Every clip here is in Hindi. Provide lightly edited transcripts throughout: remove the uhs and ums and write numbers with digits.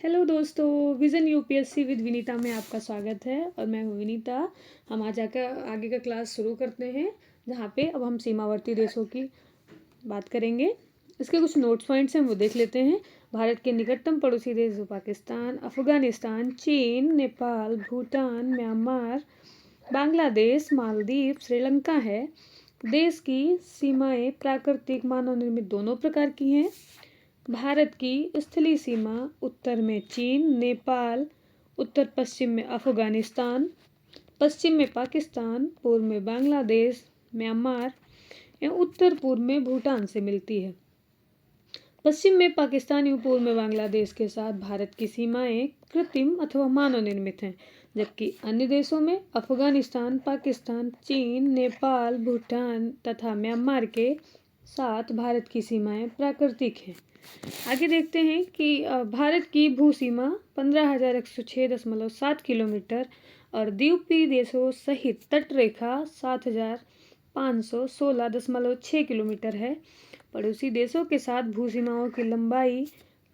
हेलो दोस्तों, विज़न यूपीएससी विद विनीता में आपका स्वागत है और मैं हूँ विनीता। हम आज जाकर आगे का क्लास शुरू करते हैं, जहाँ पे अब हम सीमावर्ती देशों की बात करेंगे। इसके कुछ नोट्स पॉइंट्स हैं, वो देख लेते हैं। भारत के निकटतम पड़ोसी देश पाकिस्तान, अफगानिस्तान, चीन, नेपाल, भूटान, म्यांमार, बांग्लादेश, मालदीव, श्रीलंका है। देश की सीमाएं प्राकृतिक मानव निर्मित दोनों प्रकार की हैं। भारत की स्थलीय सीमा उत्तर में चीन, नेपाल, उत्तर पश्चिम में अफगानिस्तान, पश्चिम में पाकिस्तान, पूर्व में बांग्लादेश, म्यांमार एवं उत्तर पूर्व में भूटान से मिलती है। पश्चिम में पाकिस्तान एवं पूर्व में बांग्लादेश के साथ भारत की सीमाएं कृत्रिम अथवा मानव निर्मित हैं, जबकि अन्य देशों में अफगानिस्तान, पाकिस्तान, चीन, नेपाल, भूटान तथा म्यांमार के साथ भारत की सीमाएं प्राकृतिक हैं। आगे देखते हैं कि भारत की भू सीमा 15,106.7 किलोमीटर और द्वीपीय देशों सहित तट रेखा 7,516.6 किलोमीटर है। पड़ोसी देशों के साथ भू सीमाओं की लंबाई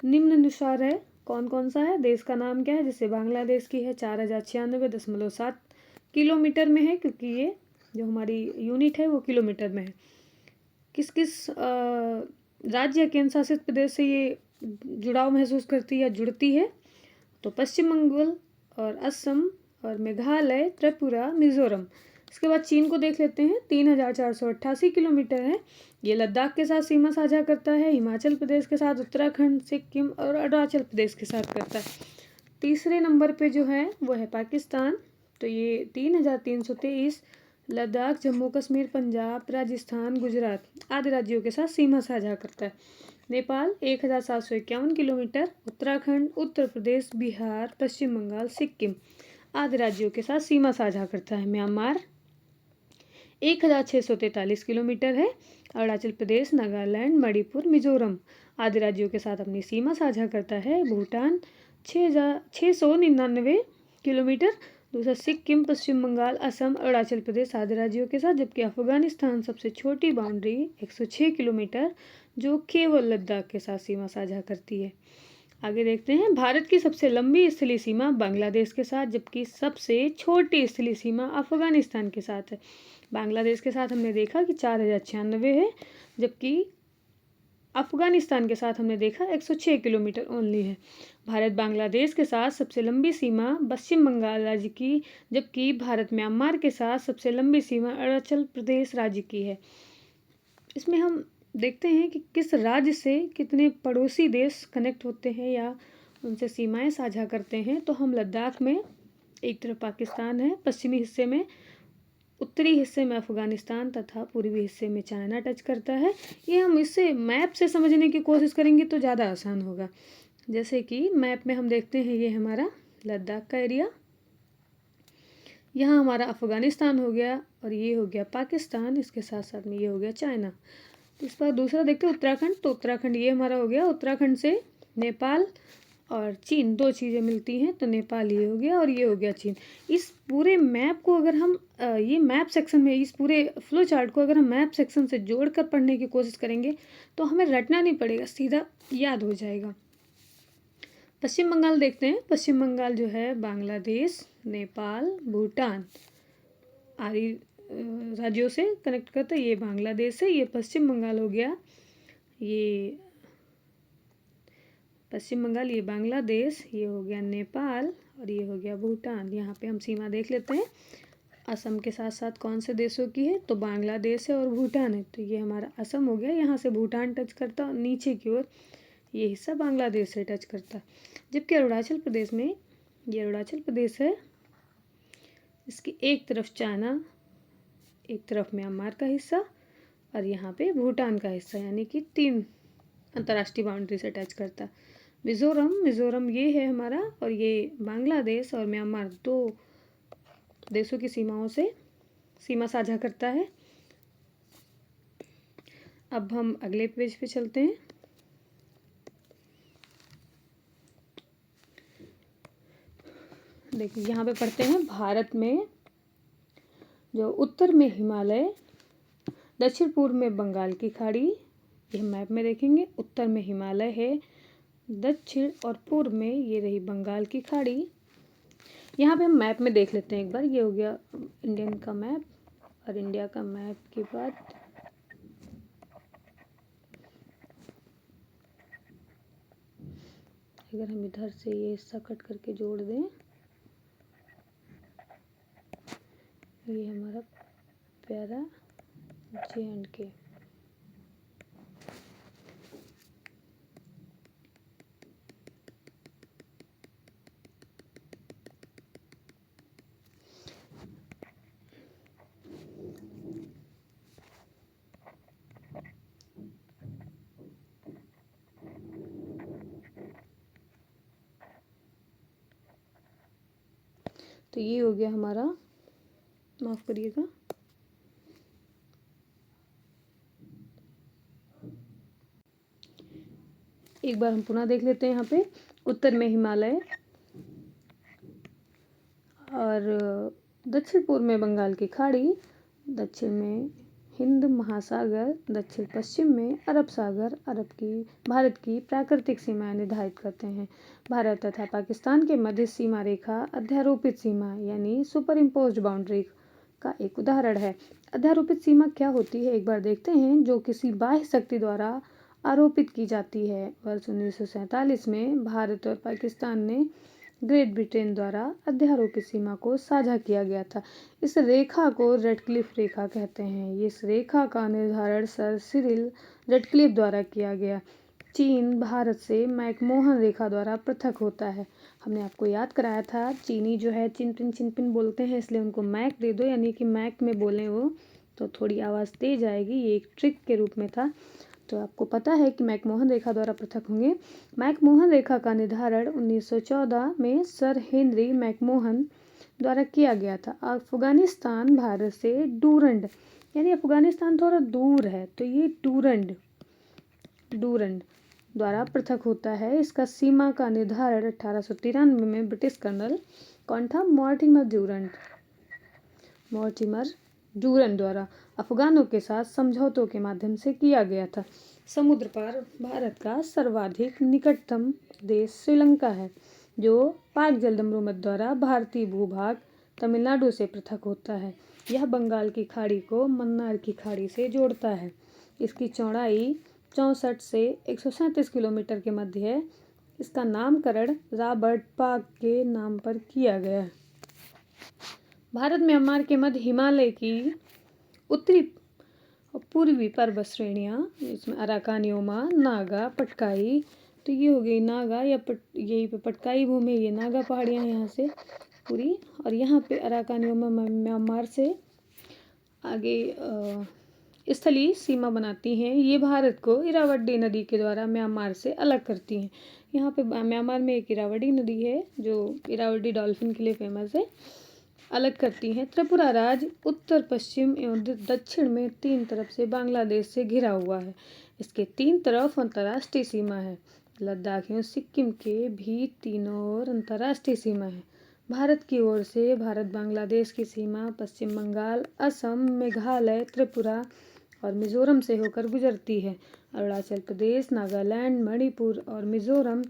निम्नानुसार है। कौन कौन सा है? देश का नाम क्या है? जैसे बांग्लादेश की है 4,096.7 किलोमीटर में है, क्योंकि ये जो हमारी यूनिट है वो किलोमीटर में है। किस किस राज्य या केंद्र शासित प्रदेश से ये जुड़ाव महसूस करती है या जुड़ती है? तो पश्चिम बंगाल और असम और मेघालय, त्रिपुरा, मिजोरम। इसके बाद चीन को देख लेते हैं। 3,488 किलोमीटर है। ये लद्दाख के साथ सीमा साझा करता है, हिमाचल प्रदेश के साथ, उत्तराखंड, सिक्किम और अरुणाचल प्रदेश के साथ करता है। तीसरे नंबर पे जो है वो है पाकिस्तान। तो ये 3,323 लद्दाख, जम्मू कश्मीर, पंजाब, राजस्थान, गुजरात आदि राज्यों के साथ सीमा साझा करता है। नेपाल 1,751 किलोमीटर, उत्तराखंड, उत्तर प्रदेश, बिहार, पश्चिम बंगाल, सिक्किम आदि राज्यों के साथ सीमा साझा करता है। म्यांमार 1,643 किलोमीटर है। अरुणाचल प्रदेश, नागालैंड, मणिपुर, मिजोरम आदि राज्यों के साथ अपनी सीमा साझा करता है। भूटान 699 किलोमीटर। दूसरा सिक्किम, पश्चिम बंगाल, असम, अरुणाचल प्रदेश आदि राज्यों के साथ, जबकि अफगानिस्तान सबसे छोटी बाउंड्री 106 किलोमीटर जो केवल लद्दाख के साथ सीमा साझा करती है। आगे देखते हैं। भारत की सबसे लंबी स्थलीय सीमा बांग्लादेश के साथ, जबकि सबसे छोटी स्थलीय सीमा अफगानिस्तान के साथ है। बांग्लादेश के साथ हमने देखा कि 4,096 है, जबकि अफगानिस्तान के साथ हमने देखा 106 किलोमीटर ओनली है। भारत बांग्लादेश के साथ सबसे लंबी सीमा पश्चिम बंगाल राज्य की, जबकि भारत म्यांमार के साथ सबसे लंबी सीमा अरुणाचल प्रदेश राज्य की है। इसमें हम देखते हैं कि किस राज्य से कितने पड़ोसी देश कनेक्ट होते हैं या उनसे सीमाएं साझा करते हैं। तो हम लद्दाख में एक तरफ पाकिस्तान है, पश्चिमी हिस्से में, उत्तरी हिस्से में अफगानिस्तान तथा पूर्वी हिस्से में चाइना टच करता है। ये हम इससे मैप से समझने की कोशिश करेंगे तो ज़्यादा आसान होगा। जैसे कि मैप में हम देखते हैं, ये हमारा लद्दाख का एरिया, यहाँ हमारा अफगानिस्तान हो गया और ये हो गया पाकिस्तान, इसके साथ साथ में ये हो गया चाइना। तो इस पर दूसरा देखते हैं उत्तराखंड। तो उत्तराखंड ये हमारा हो गया। उत्तराखंड से नेपाल और चीन दो चीज़ें मिलती हैं, तो नेपाल ये हो गया और ये हो गया चीन। इस पूरे मैप को अगर हम ये मैप सेक्शन में, इस पूरे फ्लो चार्ट को अगर हम मैप सेक्शन से जोड़कर पढ़ने की कोशिश करेंगे तो हमें रटना नहीं पड़ेगा, सीधा याद हो जाएगा। पश्चिम बंगाल देखते हैं। पश्चिम बंगाल जो है बांग्लादेश, नेपाल, भूटान आदि राज्यों से कनेक्ट करता है। ये बांग्लादेश है, ये पश्चिम बंगाल हो गया। ये पश्चिम बंगाल, ये बांग्लादेश, ये हो गया नेपाल और ये हो गया भूटान। यहाँ पे हम सीमा देख लेते हैं। असम के साथ साथ कौन से देशों की है? तो बांग्लादेश है और भूटान है। तो ये हमारा असम हो गया, यहाँ से भूटान टच करता और नीचे की ओर ये हिस्सा बांग्लादेश से टच करता। जबकि अरुणाचल प्रदेश में, ये अरुणाचल प्रदेश है, इसकी एक तरफ चाइना, एक तरफ म्यांमार का हिस्सा और यहाँ पे भूटान का हिस्सा, यानी कि 3 अंतर्राष्ट्रीय बाउंड्री से टच करता। मिज़ोरम ये है हमारा, और ये बांग्लादेश और म्यांमार दो देशों की सीमाओं से सीमा साझा करता है। अब हम अगले पेज पे चलते हैं। देखिए यहाँ पे पढ़ते हैं। भारत में जो उत्तर में हिमालय, दक्षिण पूर्व में बंगाल की खाड़ी, ये मैप में देखेंगे। उत्तर में हिमालय है, दक्षिण और पूर्व में ये रही बंगाल की खाड़ी। यहाँ पे हम मैप में देख लेते हैं एक बार। ये हो गया इंडियन का मैप, और इंडिया का मैप के बाद अगर हम इधर से ये हिस्सा कट करके जोड़ दें, ये हमारा प्यारा J&K। तो ये हो गया हमारा, माफ़ करिएगा, एक बार हम पुनः देख लेते हैं। यहाँ पे उत्तर में हिमालय और दक्षिण पूर्व में बंगाल की खाड़ी, दक्षिण में हिंद महासागर, दक्षिण पश्चिम में अरब सागर भारत की प्राकृतिक सीमाएं निर्धारित करते हैं। भारत तथा पाकिस्तान के मध्य सीमा रेखा अध्यारोपित सीमा यानी सुपर इम्पोज्ड बाउंड्री का एक उदाहरण है। अध्यारोपित सीमा क्या होती है एक बार देखते हैं। जो किसी बाह्य शक्ति द्वारा आरोपित की जाती है। वर्ष 1947 में भारत और पाकिस्तान ने ग्रेट ब्रिटेन द्वारा अध्यारोपित सीमा को साझा किया गया था। इस रेखा को रेडक्लिफ रेखा कहते हैं। इस रेखा का निर्धारण सर सिरिल रेडक्लिफ द्वारा किया गया। चीन भारत से मैकमोहन रेखा द्वारा पृथक होता है। हमने आपको याद कराया था, चीनी जो है चिनपिन बोलते हैं, इसलिए उनको मैक दे दो, यानी कि मैक में बोलें वो तो थोड़ी आवाज़ तेज आएगी। ये एक ट्रिक के रूप में था। तो आपको पता है कि मैकमोहन रेखा द्वारा पृथक होंगे। मैकमोहन रेखा का निर्धारण 1914 में सर हेनरी मैकमोहन द्वारा किया गया था। अफगानिस्तान भारत से डूरंड, यानी अफगानिस्तान थोड़ा दूर है, तो ये डूरंड द्वारा पृथक होता है। इसका सीमा का निर्धारण 1893 में ब्रिटिश कर्नल कौन था? मॉर्टिमर डूरन द्वारा अफगानों के साथ समझौतों के माध्यम से किया गया था। समुद्र पार भारत का सर्वाधिक निकटतम देश श्रीलंका है, जो पाक जलदम्रुमत द्वारा भारतीय भूभाग तमिलनाडु से पृथक होता है। यह बंगाल की खाड़ी को मन्नार की खाड़ी से जोड़ता है। इसकी चौड़ाई 64 से 137 किलोमीटर के मध्य है। इसका नामकरण रॉबर्ट पाक के नाम पर किया गया है। भारत म्यांमार के मध्य हिमालय की उत्तरी और पूर्वी पर्वत श्रेणियाँ, इसमें अराकानियोमा, नागा, पटकाई, तो ये हो गई नागा या यही पे पटकाई भूमि, ये नागा पहाड़ियाँ यहाँ से पूरी, और यहाँ पे अराकानियोमा म्यांमार से आगे स्थलीय सीमा बनाती हैं। ये भारत को इरावदी नदी के द्वारा म्यांमार से अलग करती हैं। यहाँ पे म्यांमार में एक इरावदी नदी है जो इरावदी डॉल्फिन के लिए फेमस है, अलग करती हैं। त्रिपुरा राज्य उत्तर पश्चिम एवं दक्षिण में 3 तरफ से बांग्लादेश से घिरा हुआ है। इसके 3 तरफ अंतर्राष्ट्रीय सीमा है। लद्दाख एवं सिक्किम के भी तीनों ओर अंतर्राष्ट्रीय सीमा है। भारत की ओर से भारत बांग्लादेश की सीमा पश्चिम बंगाल, असम, मेघालय, त्रिपुरा और मिजोरम से होकर गुजरती है। अरुणाचल प्रदेश, नागालैंड, मणिपुर और मिजोरम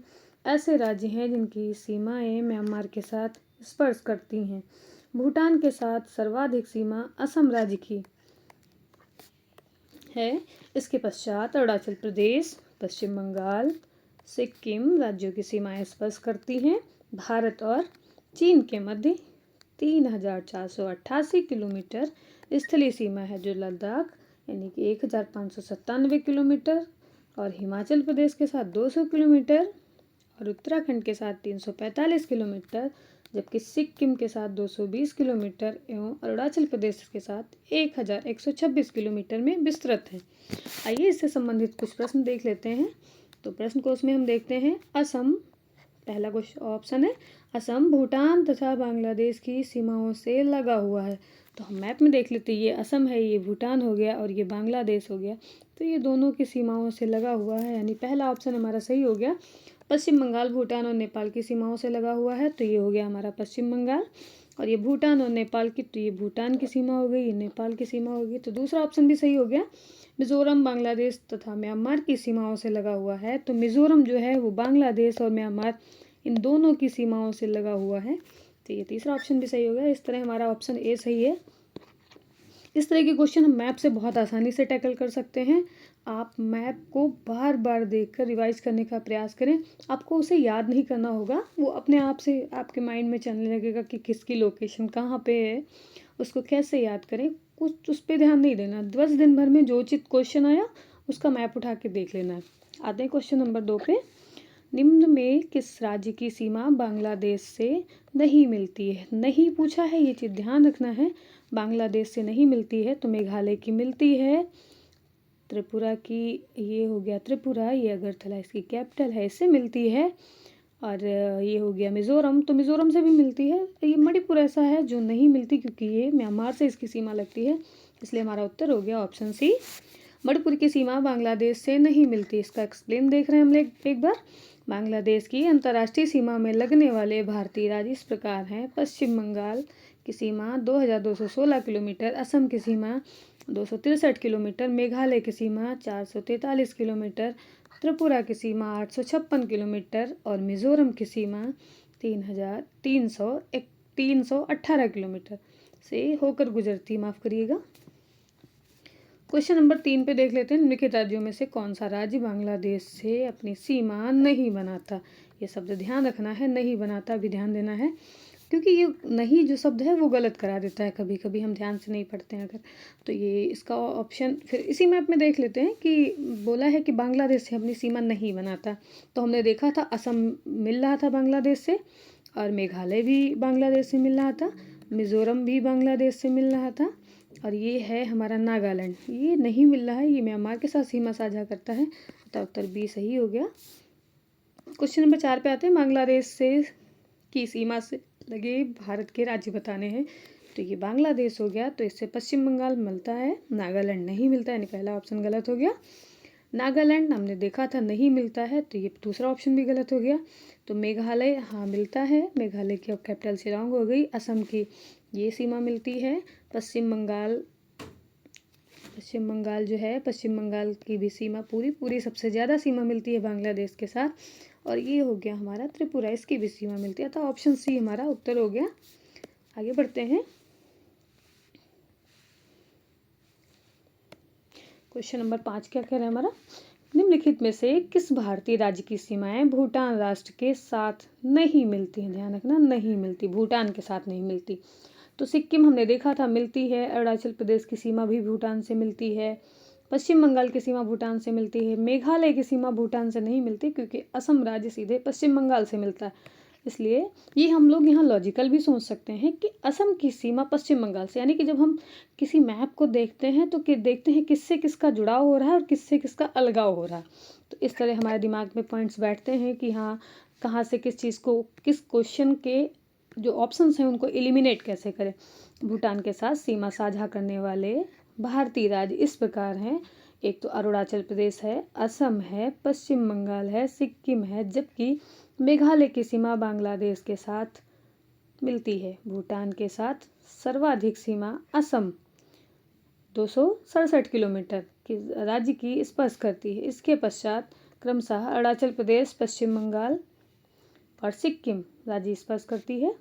ऐसे राज्य हैं जिनकी सीमाएं म्यांमार के साथ स्पर्श करती हैं। भूटान के साथ सर्वाधिक सीमा असम राज्य की है। इसके पश्चात अरुणाचल प्रदेश, पश्चिम बंगाल, सिक्किम राज्यों की सीमाएं स्पर्श करती हैं। भारत और चीन के मध्य 3488 किलोमीटर स्थलीय सीमा है, जो लद्दाख यानी कि 1597 किलोमीटर और हिमाचल प्रदेश के साथ 200 किलोमीटर और उत्तराखंड के साथ 345 किलोमीटर, जबकि सिक्किम के साथ 220 किलोमीटर एवं अरुणाचल प्रदेश के साथ 1126 किलोमीटर में विस्तृत है। आइए इससे संबंधित कुछ प्रश्न देख लेते हैं। तो प्रश्न कोश में हम देखते हैं असम, पहला क्वेश्चन ऑप्शन है असम भूटान तथा बांग्लादेश की सीमाओं से लगा हुआ है। तो हम मैप में देख लेते हैं, ये असम है, ये भूटान हो गया और ये बांग्लादेश हो गया, तो ये दोनों की सीमाओं से लगा हुआ है, यानी पहला ऑप्शन हमारा सही हो गया। पश्चिम बंगाल भूटान और नेपाल की सीमाओं से लगा हुआ है, तो ये हो गया हमारा पश्चिम बंगाल। और ये भूटान और नेपाल की, तो ये भूटान की सीमा हो गई, ये नेपाल की सीमा हो गई। तो दूसरा ऑप्शन भी सही हो गया। मिज़ोरम बांग्लादेश तथा म्यांमार की सीमाओं से लगा हुआ है। तो मिज़ोरम जो है वो बांग्लादेश और म्यांमार इन दोनों की सीमाओं से लगा हुआ है। तो ये तीसरा ऑप्शन भी सही हो गया। इस तरह हमारा ऑप्शन ए सही है। इस तरह के क्वेश्चन हम मैप से बहुत आसानी से टैकल कर सकते हैं। आप मैप को बार बार देखकर रिवाइज करने का प्रयास करें। आपको उसे याद नहीं करना होगा, वो अपने आप से आपके माइंड में चलने लगेगा कि किसकी लोकेशन कहाँ पे है, उसको कैसे याद करें। कुछ उस पर ध्यान नहीं देना, बस दिन भर में जो उचित क्वेश्चन आया उसका मैप उठा के देख लेना है। आते हैं क्वेश्चन नंबर 2 पे। निम्न में किस राज्य की सीमा बांग्लादेश से नहीं मिलती है? नहीं पूछा है, ये चीज़ ध्यान रखना है। बांग्लादेश से नहीं मिलती है तो मेघालय की मिलती है, त्रिपुरा की, ये हो गया त्रिपुरा, ये अगरतला इसकी कैपिटल है, इससे मिलती है। और ये हो गया मिज़ोरम, तो मिज़ोरम से भी मिलती है। ये मणिपुर ऐसा है जो नहीं मिलती क्योंकि ये म्यांमार से इसकी सीमा लगती है, इसलिए हमारा उत्तर हो गया ऑप्शन सी। मणिपुर की सीमा बांग्लादेश से नहीं मिलती। इसका एक्सप्लेन देख रहे हैं हम लोग एक बार। बांग्लादेश की अंतर्राष्ट्रीय सीमा में लगने वाले भारतीय राज्य इस प्रकार हैं। पश्चिम बंगाल की सीमा 2216 किलोमीटर, असम की सीमा 263 किलोमीटर, मेघालय की सीमा 443 किलोमीटर, त्रिपुरा की सीमा 856 किलोमीटर और मिज़ोरम की सीमा 318 किलोमीटर से होकर गुजरती। माफ़ करिएगा। क्वेश्चन नंबर 3 पे देख लेते हैं। निम्नलिखित राज्यों में से कौन सा राज्य बांग्लादेश से अपनी सीमा नहीं बनाता? ये शब्द ध्यान रखना है, नहीं बनाता भी ध्यान देना है, क्योंकि ये नहीं जो शब्द है वो गलत करा देता है, कभी कभी हम ध्यान से नहीं पढ़ते हैं अगर। तो ये इसका ऑप्शन फिर इसी मैप में देख लेते हैं कि बोला है कि बांग्लादेश से अपनी सीमा नहीं बनाता। तो हमने देखा था असम मिल रहा था बांग्लादेश से, और मेघालय भी बांग्लादेश से मिल रहा था, मिज़ोरम भी बांग्लादेश से मिल रहा था, और ये है हमारा नागालैंड, ये नहीं मिल रहा है, ये म्यांमार के साथ सीमा साझा करता है। तो उत्तर बी सही हो गया। क्वेश्चन नंबर 4 पे आते हैं। बांग्लादेश से की सीमा से लगे भारत के राज्य बताने हैं। तो ये बांग्लादेश हो गया, तो इससे पश्चिम बंगाल मिलता है, नागालैंड नहीं मिलता है, यानी पहला ऑप्शन गलत हो गया। नागालैंड हमने देखा था नहीं मिलता है, तो ये दूसरा ऑप्शन भी गलत हो गया। तो मेघालय हाँ मिलता है, मेघालय की अब कैपिटल शिलांग हो गई। असम की ये सीमा मिलती है। पश्चिम बंगाल जो है, पश्चिम बंगाल की भी सीमा पूरी सबसे ज़्यादा सीमा मिलती है बांग्लादेश के साथ। और ये हो गया हमारा त्रिपुरा, इसकी भी सीमा मिलती है। तो ऑप्शन सी हमारा उत्तर हो गया। आगे बढ़ते हैं। क्वेश्चन नंबर 5 क्या कह रहा है हमारा? निम्नलिखित में से किस भारतीय राज्य की सीमाएं भूटान राष्ट्र के साथ नहीं मिलती हैं? ध्यान रखना, नहीं मिलती, भूटान के साथ नहीं मिलती। तो सिक्किम हमने देखा था मिलती है, अरुणाचल प्रदेश की सीमा भी भूटान से मिलती है, पश्चिम बंगाल की सीमा भूटान से मिलती है, मेघालय की सीमा भूटान से नहीं मिलती क्योंकि असम राज्य सीधे पश्चिम बंगाल से मिलता है। इसलिए ये हम लोग यहाँ लॉजिकल भी सोच सकते हैं कि असम की सीमा पश्चिम बंगाल से, यानी कि जब हम किसी मैप को देखते हैं तो देखते हैं किससे किसका जुड़ाव हो रहा है और किससे किसका अलगाव हो रहा है। तो इस तरह हमारे दिमाग में पॉइंट्स बैठते हैं कि हाँ, कहाँ से किस चीज़ को, किस क्वेश्चन के जो ऑप्शंस हैं उनको एलिमिनेट कैसे करें। भूटान के साथ सीमा साझा करने वाले भारतीय राज्य इस प्रकार हैं। एक तो अरुणाचल प्रदेश है, असम है, पश्चिम बंगाल है, सिक्किम है, जबकि मेघालय की सीमा बांग्लादेश के साथ मिलती है। भूटान के साथ सर्वाधिक सीमा असम 267 किलोमीटर की राज्य की स्पर्श करती है। इसके पश्चात क्रमशः अरुणाचल प्रदेश, पश्चिम बंगाल और सिक्किम राज्य स्पर्श करती है।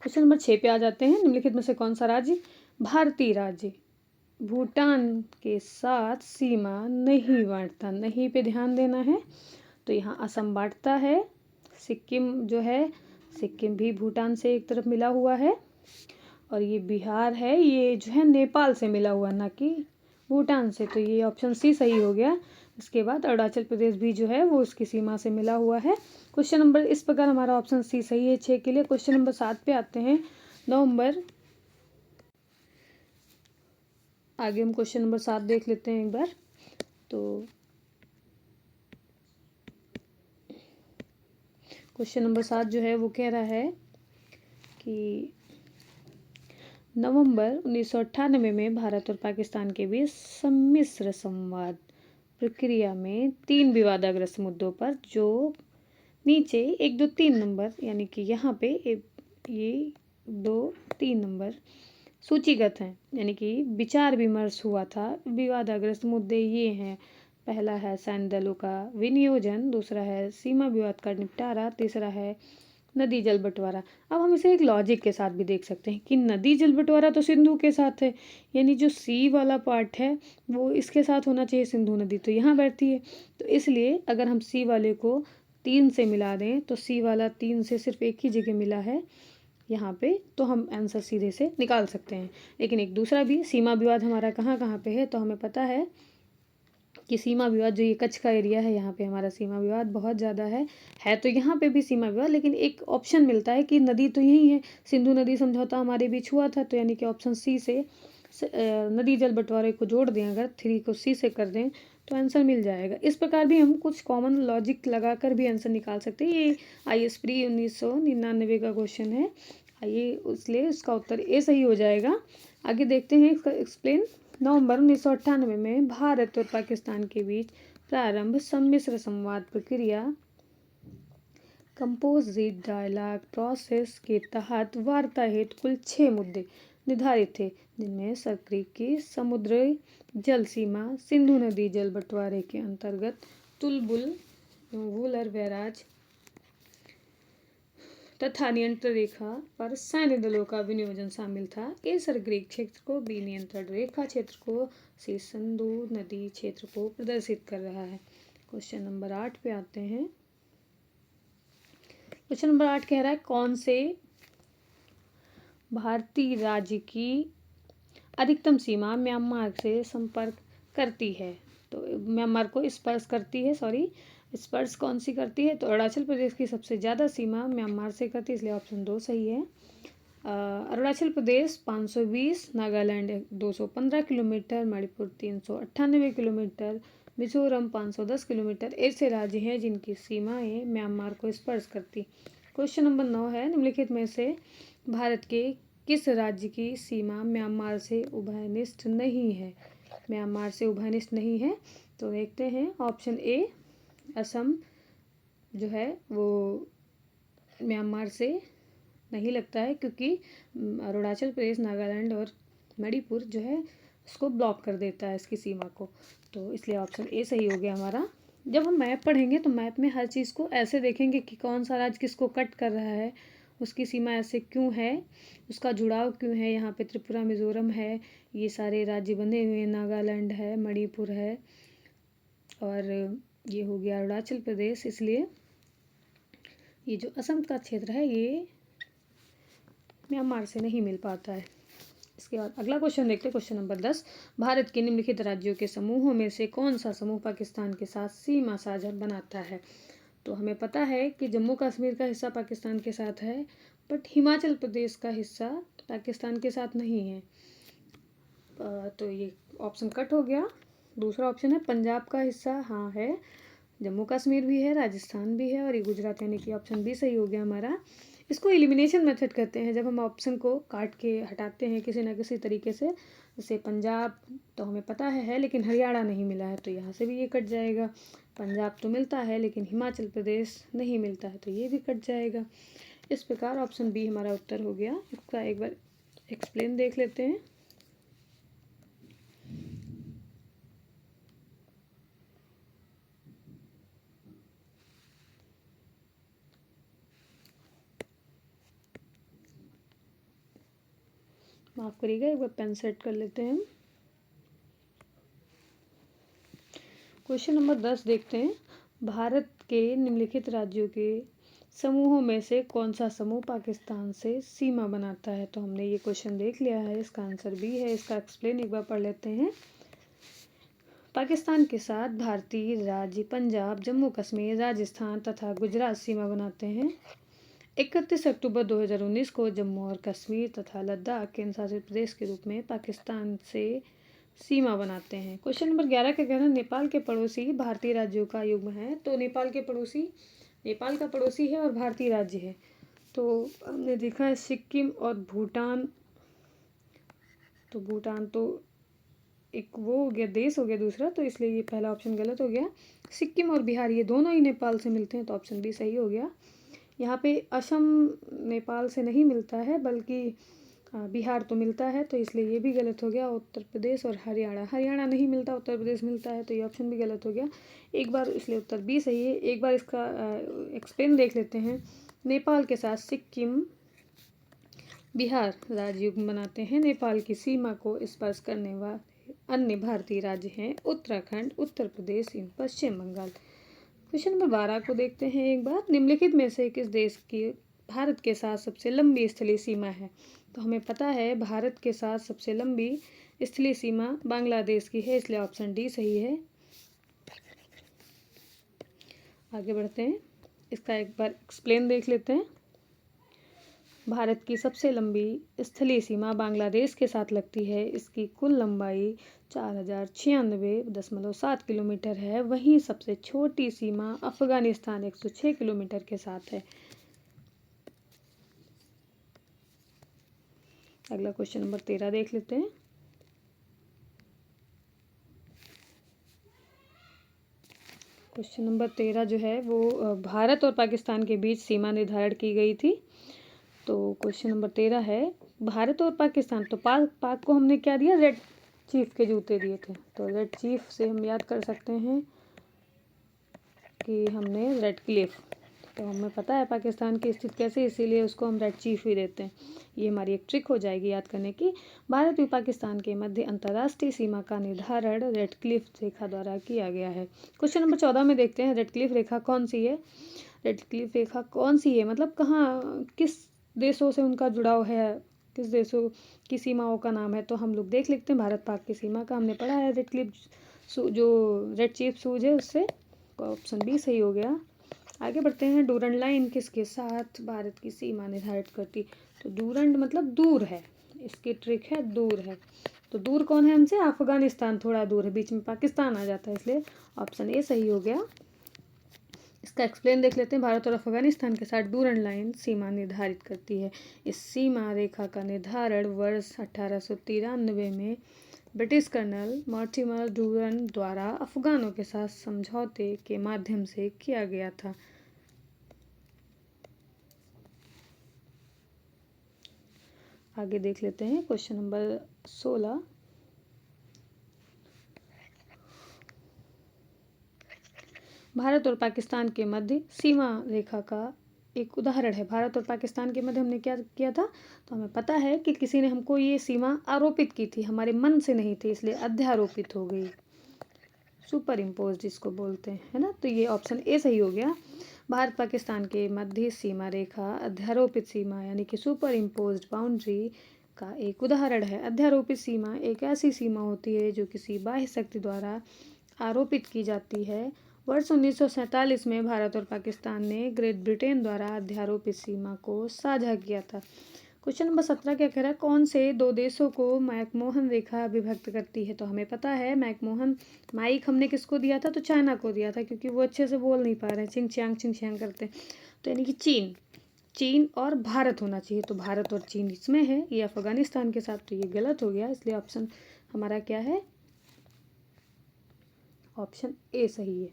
क्वेश्चन नंबर 6 पे आ जाते हैं। निम्नलिखित में से कौन सा राज्य भारतीय राज्य भूटान के साथ सीमा नहीं बांटता? नहीं पे ध्यान देना है। तो यहाँ असम बांटता है, सिक्किम जो है, सिक्किम भी भूटान से एक तरफ मिला हुआ है, और ये बिहार है, ये जो है नेपाल से मिला हुआ, ना कि भूटान से। तो ये ऑप्शन सी सही हो गया। इसके बाद अरुणाचल प्रदेश भी जो है वो उसकी सीमा से मिला हुआ है। क्वेश्चन नंबर इस प्रकार हमारा ऑप्शन सी सही है 6 के लिए। क्वेश्चन नंबर 7 पे आते हैं। नवंबर, आगे हम क्वेश्चन नंबर 7 देख लेते हैं एक बार। तो क्वेश्चन नंबर 7 जो है वो कह रहा है कि नवंबर 1998 में भारत और पाकिस्तान के बीच सम्मिश्र संवाद प्रक्रिया में 3 विवादाग्रस्त मुद्दों पर जो नीचे 1, 2, 3 नंबर, यानी कि यहाँ पे ये 2, 3 नंबर सूचीगत हैं, यानी कि विचार विमर्श हुआ था। विवादाग्रस्त मुद्दे ये हैं, पहला है सैन्य दलों का विनियोजन, दूसरा है सीमा विवाद का निपटारा, तीसरा है नदी जल बंटवारा। अब हम इसे एक लॉजिक के साथ भी देख सकते हैं कि नदी जल बंटवारा तो सिंधु के साथ है, यानी जो सी वाला पार्ट है वो इसके साथ होना चाहिए, सिंधु नदी तो यहाँ बैठती है। तो इसलिए अगर हम सी वाले को 3 से मिला दें तो सी वाला 3 से सिर्फ एक ही जगह मिला है यहाँ पे, तो हम आंसर सीधे से निकाल सकते हैं। लेकिन एक दूसरा भी सीमा विवाद हमारा कहाँ कहाँ पे है, तो हमें पता है कि सीमा विवाद जो ये कच्छ का एरिया है यहाँ पे हमारा सीमा विवाद बहुत ज़्यादा है तो यहाँ पे भी सीमा विवाद, लेकिन एक ऑप्शन मिलता है कि नदी तो यही है, सिंधु नदी समझौता हमारे बीच हुआ था, तो यानी कि ऑप्शन सी से नदी जल बंटवारे को जोड़ दें, अगर 3 को सी से कर दें तो आंसर मिल जाएगा। इस प्रकार भी हम कुछ कॉमन लॉजिक लगाकर भी आंसर निकाल सकते हैं। ये IAS प्री 1999 का क्वेश्चन है, आइए इसलिए इसका उत्तर ए सही हो जाएगा। आगे देखते हैं इसका एक्सप्लेन। नवंबर 1998 में भारत और पाकिस्तान के बीच प्रारंभ सम्मिश्र संवाद प्रक्रिया कंपोजिट डायलॉग प्रोसेस के तहत वार्ता हेतु कुल 6 मुद्दे निर्धारित थे, जिनमें सक्रिय की समुद्री जल सीमा, सिंधु नदी जल बंटवारे के अंतर्गत तुलबुल वूलर बैराज तथा नियंत्रण रेखा पर सैन्य दलों का विनियोजन शामिल था। केसर ग्रीक क्षेत्र को बी, नियंत्रण रेखा क्षेत्र को सी, सिंधु नदी क्षेत्र को प्रदर्शित कर रहा है। क्वेश्चन नंबर 8 पे आते हैं। क्वेश्चन नंबर 8 कह रहा है कौन से भारतीय राज्य की अधिकतम सीमा म्यांमार से संपर्क करती है, तो म्यांमार को स्पर्श करती है, स्पर्श कौन सी करती है, तो अरुणाचल प्रदेश की सबसे ज़्यादा सीमा म्यांमार से करती है, इसलिए ऑप्शन 2 सही है। Arunachal Pradesh 520, Nagaland 215 kilometre, Manipur 398 kilometre, Mizoram 510 kilometre ऐसे राज्य हैं जिनकी सीमाएं म्यांमार को स्पर्श करती। क्वेश्चन नंबर 9 है, निम्नलिखित में से भारत के किस राज्य की सीमा म्यांमार से उभयनिष्ठ नहीं है, म्यांमार से उभयनिष्ठ नहीं है, तो देखते हैं ऑप्शन ए असम जो है वो म्यांमार से नहीं लगता है, क्योंकि अरुणाचल प्रदेश, नागालैंड और मणिपुर जो है उसको ब्लॉक कर देता है इसकी सीमा को, तो इसलिए ऑप्शन ए सही हो गया हमारा। जब हम मैप पढ़ेंगे तो मैप में हर चीज़ को ऐसे देखेंगे कि कौन सा राज्य किसको कट कर रहा है, उसकी सीमा ऐसे क्यों है, उसका जुड़ाव क्यों है, यहाँ पे त्रिपुरा मिज़ोरम है, ये सारे राज्य बने हुए हैं, नागालैंड है, मणिपुर है और ये हो गया अरुणाचल प्रदेश, इसलिए ये जो असम का क्षेत्र है ये म्यांमार से नहीं मिल पाता है। इसके बाद अगला क्वेश्चन देखते हैं, क्वेश्चन नंबर 10। भारत के निम्नलिखित राज्यों के समूहों में से कौन सा समूह पाकिस्तान के साथ सीमा साझा बनाता है, तो हमें पता है कि जम्मू कश्मीर का हिस्सा पाकिस्तान के साथ है, बट हिमाचल प्रदेश का हिस्सा पाकिस्तान के साथ नहीं है, तो ये ऑप्शन कट हो गया। दूसरा ऑप्शन है पंजाब का हिस्सा, हाँ है, जम्मू कश्मीर भी है, राजस्थान भी है और ये गुजरात, यानी कि ऑप्शन बी सही हो गया हमारा। इसको एलिमिनेशन मेथड कहते हैं, जब हम ऑप्शन को काट के हटाते हैं किसी ना किसी तरीके से, जैसे पंजाब तो हमें पता है लेकिन हरियाणा नहीं मिला है, तो यहाँ से भी ये कट जाएगा। पंजाब तो मिलता है लेकिन हिमाचल प्रदेश नहीं मिलता है, तो ये भी कट जाएगा। इस प्रकार ऑप्शन बी हमारा उत्तर हो गया। इसका एक बार एक्सप्लेन देख लेते हैं। माफ़ करिएगा, एक बार पेन सेट कर लेते हैं। क्वेश्चन नंबर 10 देखते हैं। भारत के निम्नलिखित राज्यों के समूहों में से कौन सा समूह पाकिस्तान से सीमा बनाता है, तो हमने ये क्वेश्चन देख लिया है, इसका आंसर बी है। इसका एक्सप्लेन एक बार पढ़ लेते हैं। पाकिस्तान के साथ भारतीय राज्य पंजाब, जम्मू कश्मीर, राजस्थान तथा गुजरात सीमा बनाते हैं। 31 अक्टूबर 2019 को जम्मू और कश्मीर तथा लद्दाख केंद्र शासित प्रदेश के रूप में पाकिस्तान से सीमा बनाते हैं। क्वेश्चन नंबर 11 का कहना है नेपाल के पड़ोसी भारतीय राज्यों का युग्म है, तो नेपाल का पड़ोसी है और भारतीय राज्य है, तो हमने देखा है सिक्किम और भूटान, तो भूटान तो एक वो हो गया, देश हो गया दूसरा, तो इसलिए ये पहला ऑप्शन गलत हो गया। सिक्किम और बिहार ये दोनों ही नेपाल से मिलते हैं, तो ऑप्शन बी सही हो गया। यहाँ पे असम नेपाल से नहीं मिलता है, बल्कि बिहार तो मिलता है, तो इसलिए ये भी गलत हो गया। उत्तर प्रदेश और हरियाणा, हरियाणा नहीं मिलता, उत्तर प्रदेश मिलता है, तो ये ऑप्शन भी गलत हो गया एक बार, इसलिए उत्तर बी सही है। एक बार इसका एक्सप्लेन देख लेते हैं। नेपाल के साथ सिक्किम, बिहार राज्य युग्म बनाते हैं। नेपाल की सीमा को स्पर्श करने वाले अन्य भारतीय राज्य हैं उत्तराखंड, उत्तर प्रदेश एवं पश्चिम बंगाल। क्वेश्चन नंबर 12 को देखते हैं एक बार। निम्नलिखित में से किस देश की भारत के साथ सबसे लंबी स्थलीय सीमा है? तो हमें पता है भारत के साथ सबसे लंबी स्थलीय सीमा बांग्लादेश की है, इसलिए ऑप्शन डी सही है। आगे बढ़ते हैं, इसका एक बार एक्सप्लेन देख लेते हैं। भारत की सबसे लंबी स्थलीय सीमा बांग्लादेश के साथ लगती है। इसकी कुल लंबाई 4096.7 किलोमीटर है। वहीं सबसे छोटी सीमा अफगानिस्तान 106 किलोमीटर के साथ है। अगला क्वेश्चन नंबर 13 देख लेते हैं। क्वेश्चन नंबर 13 जो है वो भारत और पाकिस्तान के बीच सीमा निर्धारण की गई थी। तो क्वेश्चन नंबर 13 है, भारत और पाकिस्तान, तो पाक को हमने क्या दिया? रेड चीफ के जूते दिए थे। तो रेड चीफ से हम याद कर सकते हैं कि हमने रेड क्लिफ, तो हमें पता है पाकिस्तान की स्थिति कैसे, इसीलिए उसको हम रेड चीफ ही देते हैं। ये हमारी एक ट्रिक हो जाएगी याद करने की। भारत और पाकिस्तान के मध्य अंतर्राष्ट्रीय सीमा का निर्धारण रेड क्लिफ रेखा द्वारा किया गया है। क्वेश्चन नंबर 14 में देखते हैं, रेड क्लिफ रेखा कौन सी है? रेड क्लिफ रेखा कौन सी है मतलब कहाँ, किस देशों से उनका जुड़ाव है, किस देशों की सीमाओं का नाम है? तो हम लोग देख लेते हैं। भारत पाक की सीमा का हमने पढ़ा है, रेड क्लिफ जो रेड चीफ सूज है उससे, ऑप्शन बी सही हो गया। आगे बढ़ते हैं। डूरंड लाइन किसके साथ भारत की सीमा निर्धारित करती? तो डूरंड मतलब दूर है, इसकी ट्रिक है दूर है। तो दूर कौन है हमसे? अफगानिस्तान थोड़ा दूर है, बीच में पाकिस्तान आ जाता है, इसलिए ऑप्शन ए सही हो गया। इसका एक्सप्लेन देख लेते हैं। भारत और अफगानिस्तान के साथ डूरंड लाइन सीमा निर्धारित करती है। इस सीमा रेखा का निर्धारण वर्ष 1893 में ब्रिटिश कर्नल मॉर्टिमर डूरंड द्वारा अफगानों के साथ समझौते के माध्यम से किया गया था। आगे देख लेते हैं क्वेश्चन नंबर 16। भारत और पाकिस्तान के मध्य सीमा रेखा का एक उदाहरण है। भारत और पाकिस्तान के मध्य हमने क्या किया था? तो हमें पता है कि किसी ने हमको ये सीमा आरोपित की थी, हमारे मन से नहीं थी, इसलिए अध्यारोपित हो गई, सुपर इम्पोज जिसको बोलते हैं, है ना। तो ये ऑप्शन ए सही हो गया। भारत पाकिस्तान के मध्य सीमा रेखा अध्यारोपित सीमा यानी कि सुपर इम्पोज्ड बाउंड्री का एक उदाहरण है। अध्यारोपित सीमा एक ऐसी सीमा होती है जो किसी बाह्य शक्ति द्वारा आरोपित की जाती है। वर्ष 1947 में भारत और पाकिस्तान ने ग्रेट ब्रिटेन द्वारा अध्यारोपित सीमा को साझा किया था। क्वेश्चन नंबर 17 क्या कह रहा है? कौन से दो देशों को मैकमोहन रेखा विभक्त करती है? तो हमें पता है मैकमोहन माइक हमने किसको दिया था? तो चाइना को दिया था, क्योंकि वो अच्छे से बोल नहीं पा रहे हैं, चिंग चिंग करते हैं। तो यानी कि चीन और भारत होना चाहिए। तो भारत और चीन इसमें है, ये अफगानिस्तान के साथ, तो ये गलत हो गया, इसलिए ऑप्शन हमारा क्या है? ऑप्शन ए सही है।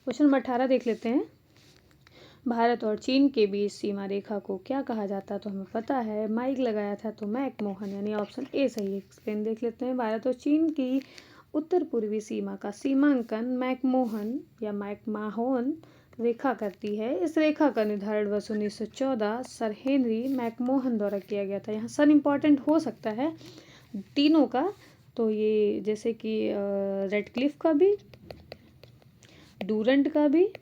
क्वेश्चन नंबर 18 देख लेते हैं। भारत और चीन के बीच सीमा रेखा को क्या कहा जाता है? तो हमें पता है माइक लगाया था, तो मैकमोहन, यानी ऑप्शन ए सही है। एक्सप्लेन देख लेते हैं। भारत और चीन की उत्तर पूर्वी सीमा का सीमांकन मैकमोहन या मैकमाहोन रेखा करती है। इस रेखा का निर्धारण वर्ष 1914 सर हेनरी मैकमोहन द्वारा किया गया था। यहाँ सन इम्पॉर्टेंट हो सकता है तीनों का, तो ये जैसे कि रेड क्लिफ का भी, डूरंड का भी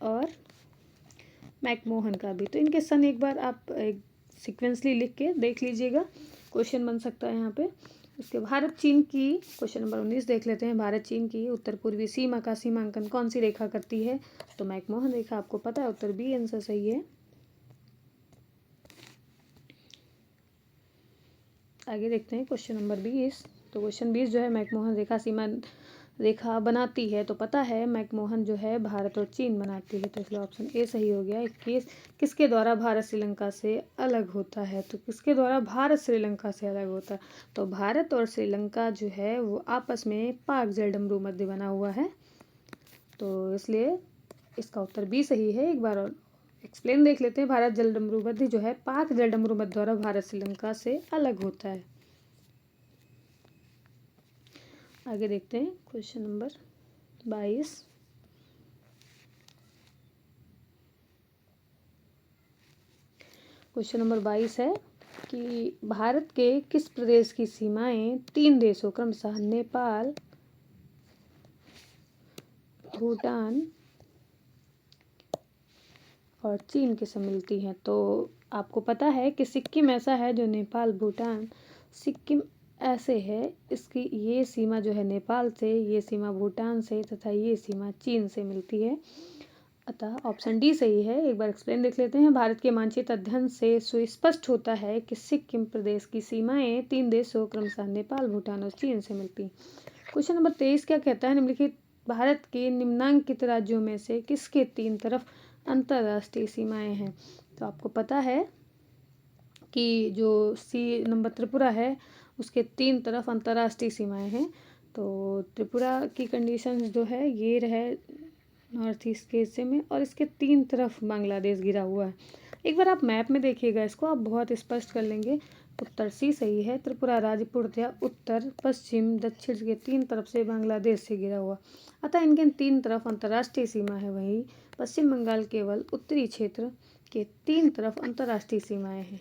और मैकमोहन का भी, तो इनके सन एक बार आप एक सीक्वेंसली लिख के देख लीजिएगा, क्वेश्चन बन सकता है यहाँ पे। उसके भारत चीन की, क्वेश्चन नंबर 19 देख लेते हैं। भारत चीन की उत्तर पूर्वी सीमा का सीमांकन कौन सी रेखा करती है? तो मैकमोहन रेखा, आपको पता है, उत्तर बी आंसर सही है। आगे देखते हैं क्वेश्चन नंबर 20। तो क्वेश्चन 20 जो है, मैकमोहन रेखा सीमा रेखा बनाती है, तो पता है मैकमोहन जो है भारत और चीन बनाती है, तो इसलिए ऑप्शन ए सही हो गया। 21 किसके द्वारा भारत श्रीलंका से अलग होता है? तो किसके द्वारा भारत श्रीलंका से अलग होता है? तो भारत और श्रीलंका जो है वो आपस में पाक जलडमरू मध्य बना हुआ है। तो इसलिए इसका उत्तर बी सही है। एक बार और एक्सप्लेन देख लेते हैं। भारत जलडमरू मध्य जो है पाक जलडमरू मध्य द्वारा भारत श्रीलंका से अलग होता है। आगे देखते हैं क्वेश्चन नंबर 22। क्वेश्चन नंबर 22 है कि भारत के किस प्रदेश की सीमाएं 3 देशों क्रमशः नेपाल, भूटान और चीन के से मिलती हैं। तो आपको पता है कि सिक्किम ऐसा है जो नेपाल, भूटान, सिक्किम ऐसे है, इसकी ये सीमा जो है नेपाल से, ये सीमा भूटान से तथा ये सीमा चीन से मिलती है। अतः ऑप्शन डी सही है। एक बार एक्सप्लेन देख लेते हैं। भारत के मानचित्र अध्ययन से सुस्पष्ट होता है कि सिक्किम प्रदेश की सीमाएं 3 देशों क्रमशः नेपाल, भूटान और चीन से मिलती। क्वेश्चन नंबर 23 क्या कहता है? निम्नलिखित भारत के निम्नांकित राज्यों में से किसके 3 तरफ अंतर्राष्ट्रीय सीमाएं हैं? तो आपको पता है कि जो सी नंबर त्रिपुरा है उसके 3 तरफ अंतर्राष्ट्रीय सीमाएं हैं। तो त्रिपुरा की कंडीशंस जो है ये रहे नॉर्थ ईस्ट के हिस्से में, और इसके 3 तरफ बांग्लादेश घिरा हुआ है। एक बार आप मैप में देखिएगा, इसको आप बहुत स्पष्ट कर लेंगे। उत्तर सी सही है। त्रिपुरा राज्य पूर्णतया उत्तर, पश्चिम, दक्षिण के 3 तरफ से बांग्लादेश से घिरा हुआ, अतः इनके 3 तरफ अंतर्राष्ट्रीय सीमा है। वहीं पश्चिम बंगाल केवल उत्तरी क्षेत्र के 3 तरफ अंतर्राष्ट्रीय सीमाएं हैं।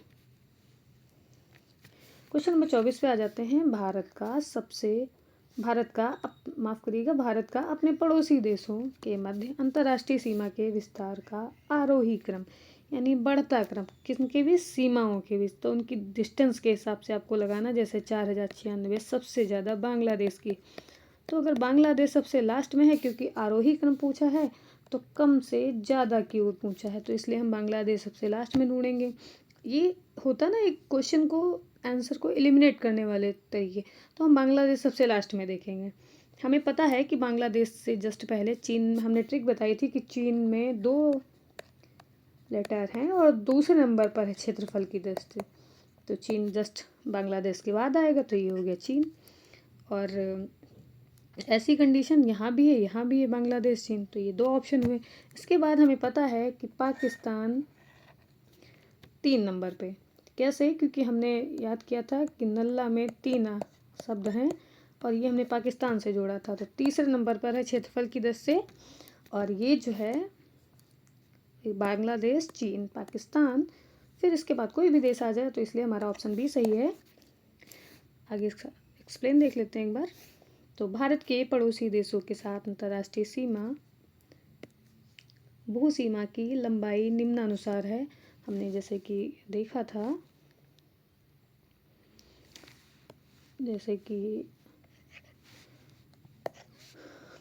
क्वेश्चन नंबर 24 पे आ जाते हैं। भारत का अपने पड़ोसी देशों के मध्य अंतर्राष्ट्रीय सीमा के विस्तार का आरोही क्रम, यानी बढ़ता क्रम, किनके बीच? सीमाओं के बीच। तो उनकी डिस्टेंस के हिसाब से आपको लगाना, जैसे 4096 सबसे ज़्यादा बांग्लादेश की। तो अगर बांग्लादेश सबसे लास्ट में है, क्योंकि आरोही क्रम पूछा है तो कम से ज़्यादा की ओर पूछा है, तो इसलिए हम बांग्लादेश सबसे लास्ट में ढूंढेंगे। ये होता ना एक क्वेश्चन को, आंसर को एलिमिनेट करने वाले तरीके, तो हम बांग्लादेश सबसे लास्ट में देखेंगे। हमें पता है कि बांग्लादेश से जस्ट पहले चीन, हमने ट्रिक बताई थी कि चीन में 2 लेटर हैं और दूसरे नंबर पर है क्षेत्रफल की दृष्टि, तो चीन जस्ट बांग्लादेश के बाद आएगा, तो ये हो गया चीन। और ऐसी कंडीशन यहाँ भी है बांग्लादेश, चीन, तो ये 2 ऑप्शन हुए। इसके बाद हमें पता है कि पाकिस्तान 3 नंबर पे। कैसे? क्योंकि हमने याद किया था कि नल्ला में 3 शब्द हैं और ये हमने पाकिस्तान से जोड़ा था, तो तीसरे नंबर पर है क्षेत्रफल की दृष्टि से। और ये जो है बांग्लादेश, चीन, पाकिस्तान, फिर इसके बाद कोई भी देश आ जाए, तो इसलिए हमारा ऑप्शन बी सही है। आगे एक्सप्लेन देख लेते हैं एक बार। तो भारत के पड़ोसी देशों के साथ अंतर्राष्ट्रीय सीमा, भू सीमा की लंबाई निम्नानुसार है। हमने जैसे कि देखा था, जैसे कि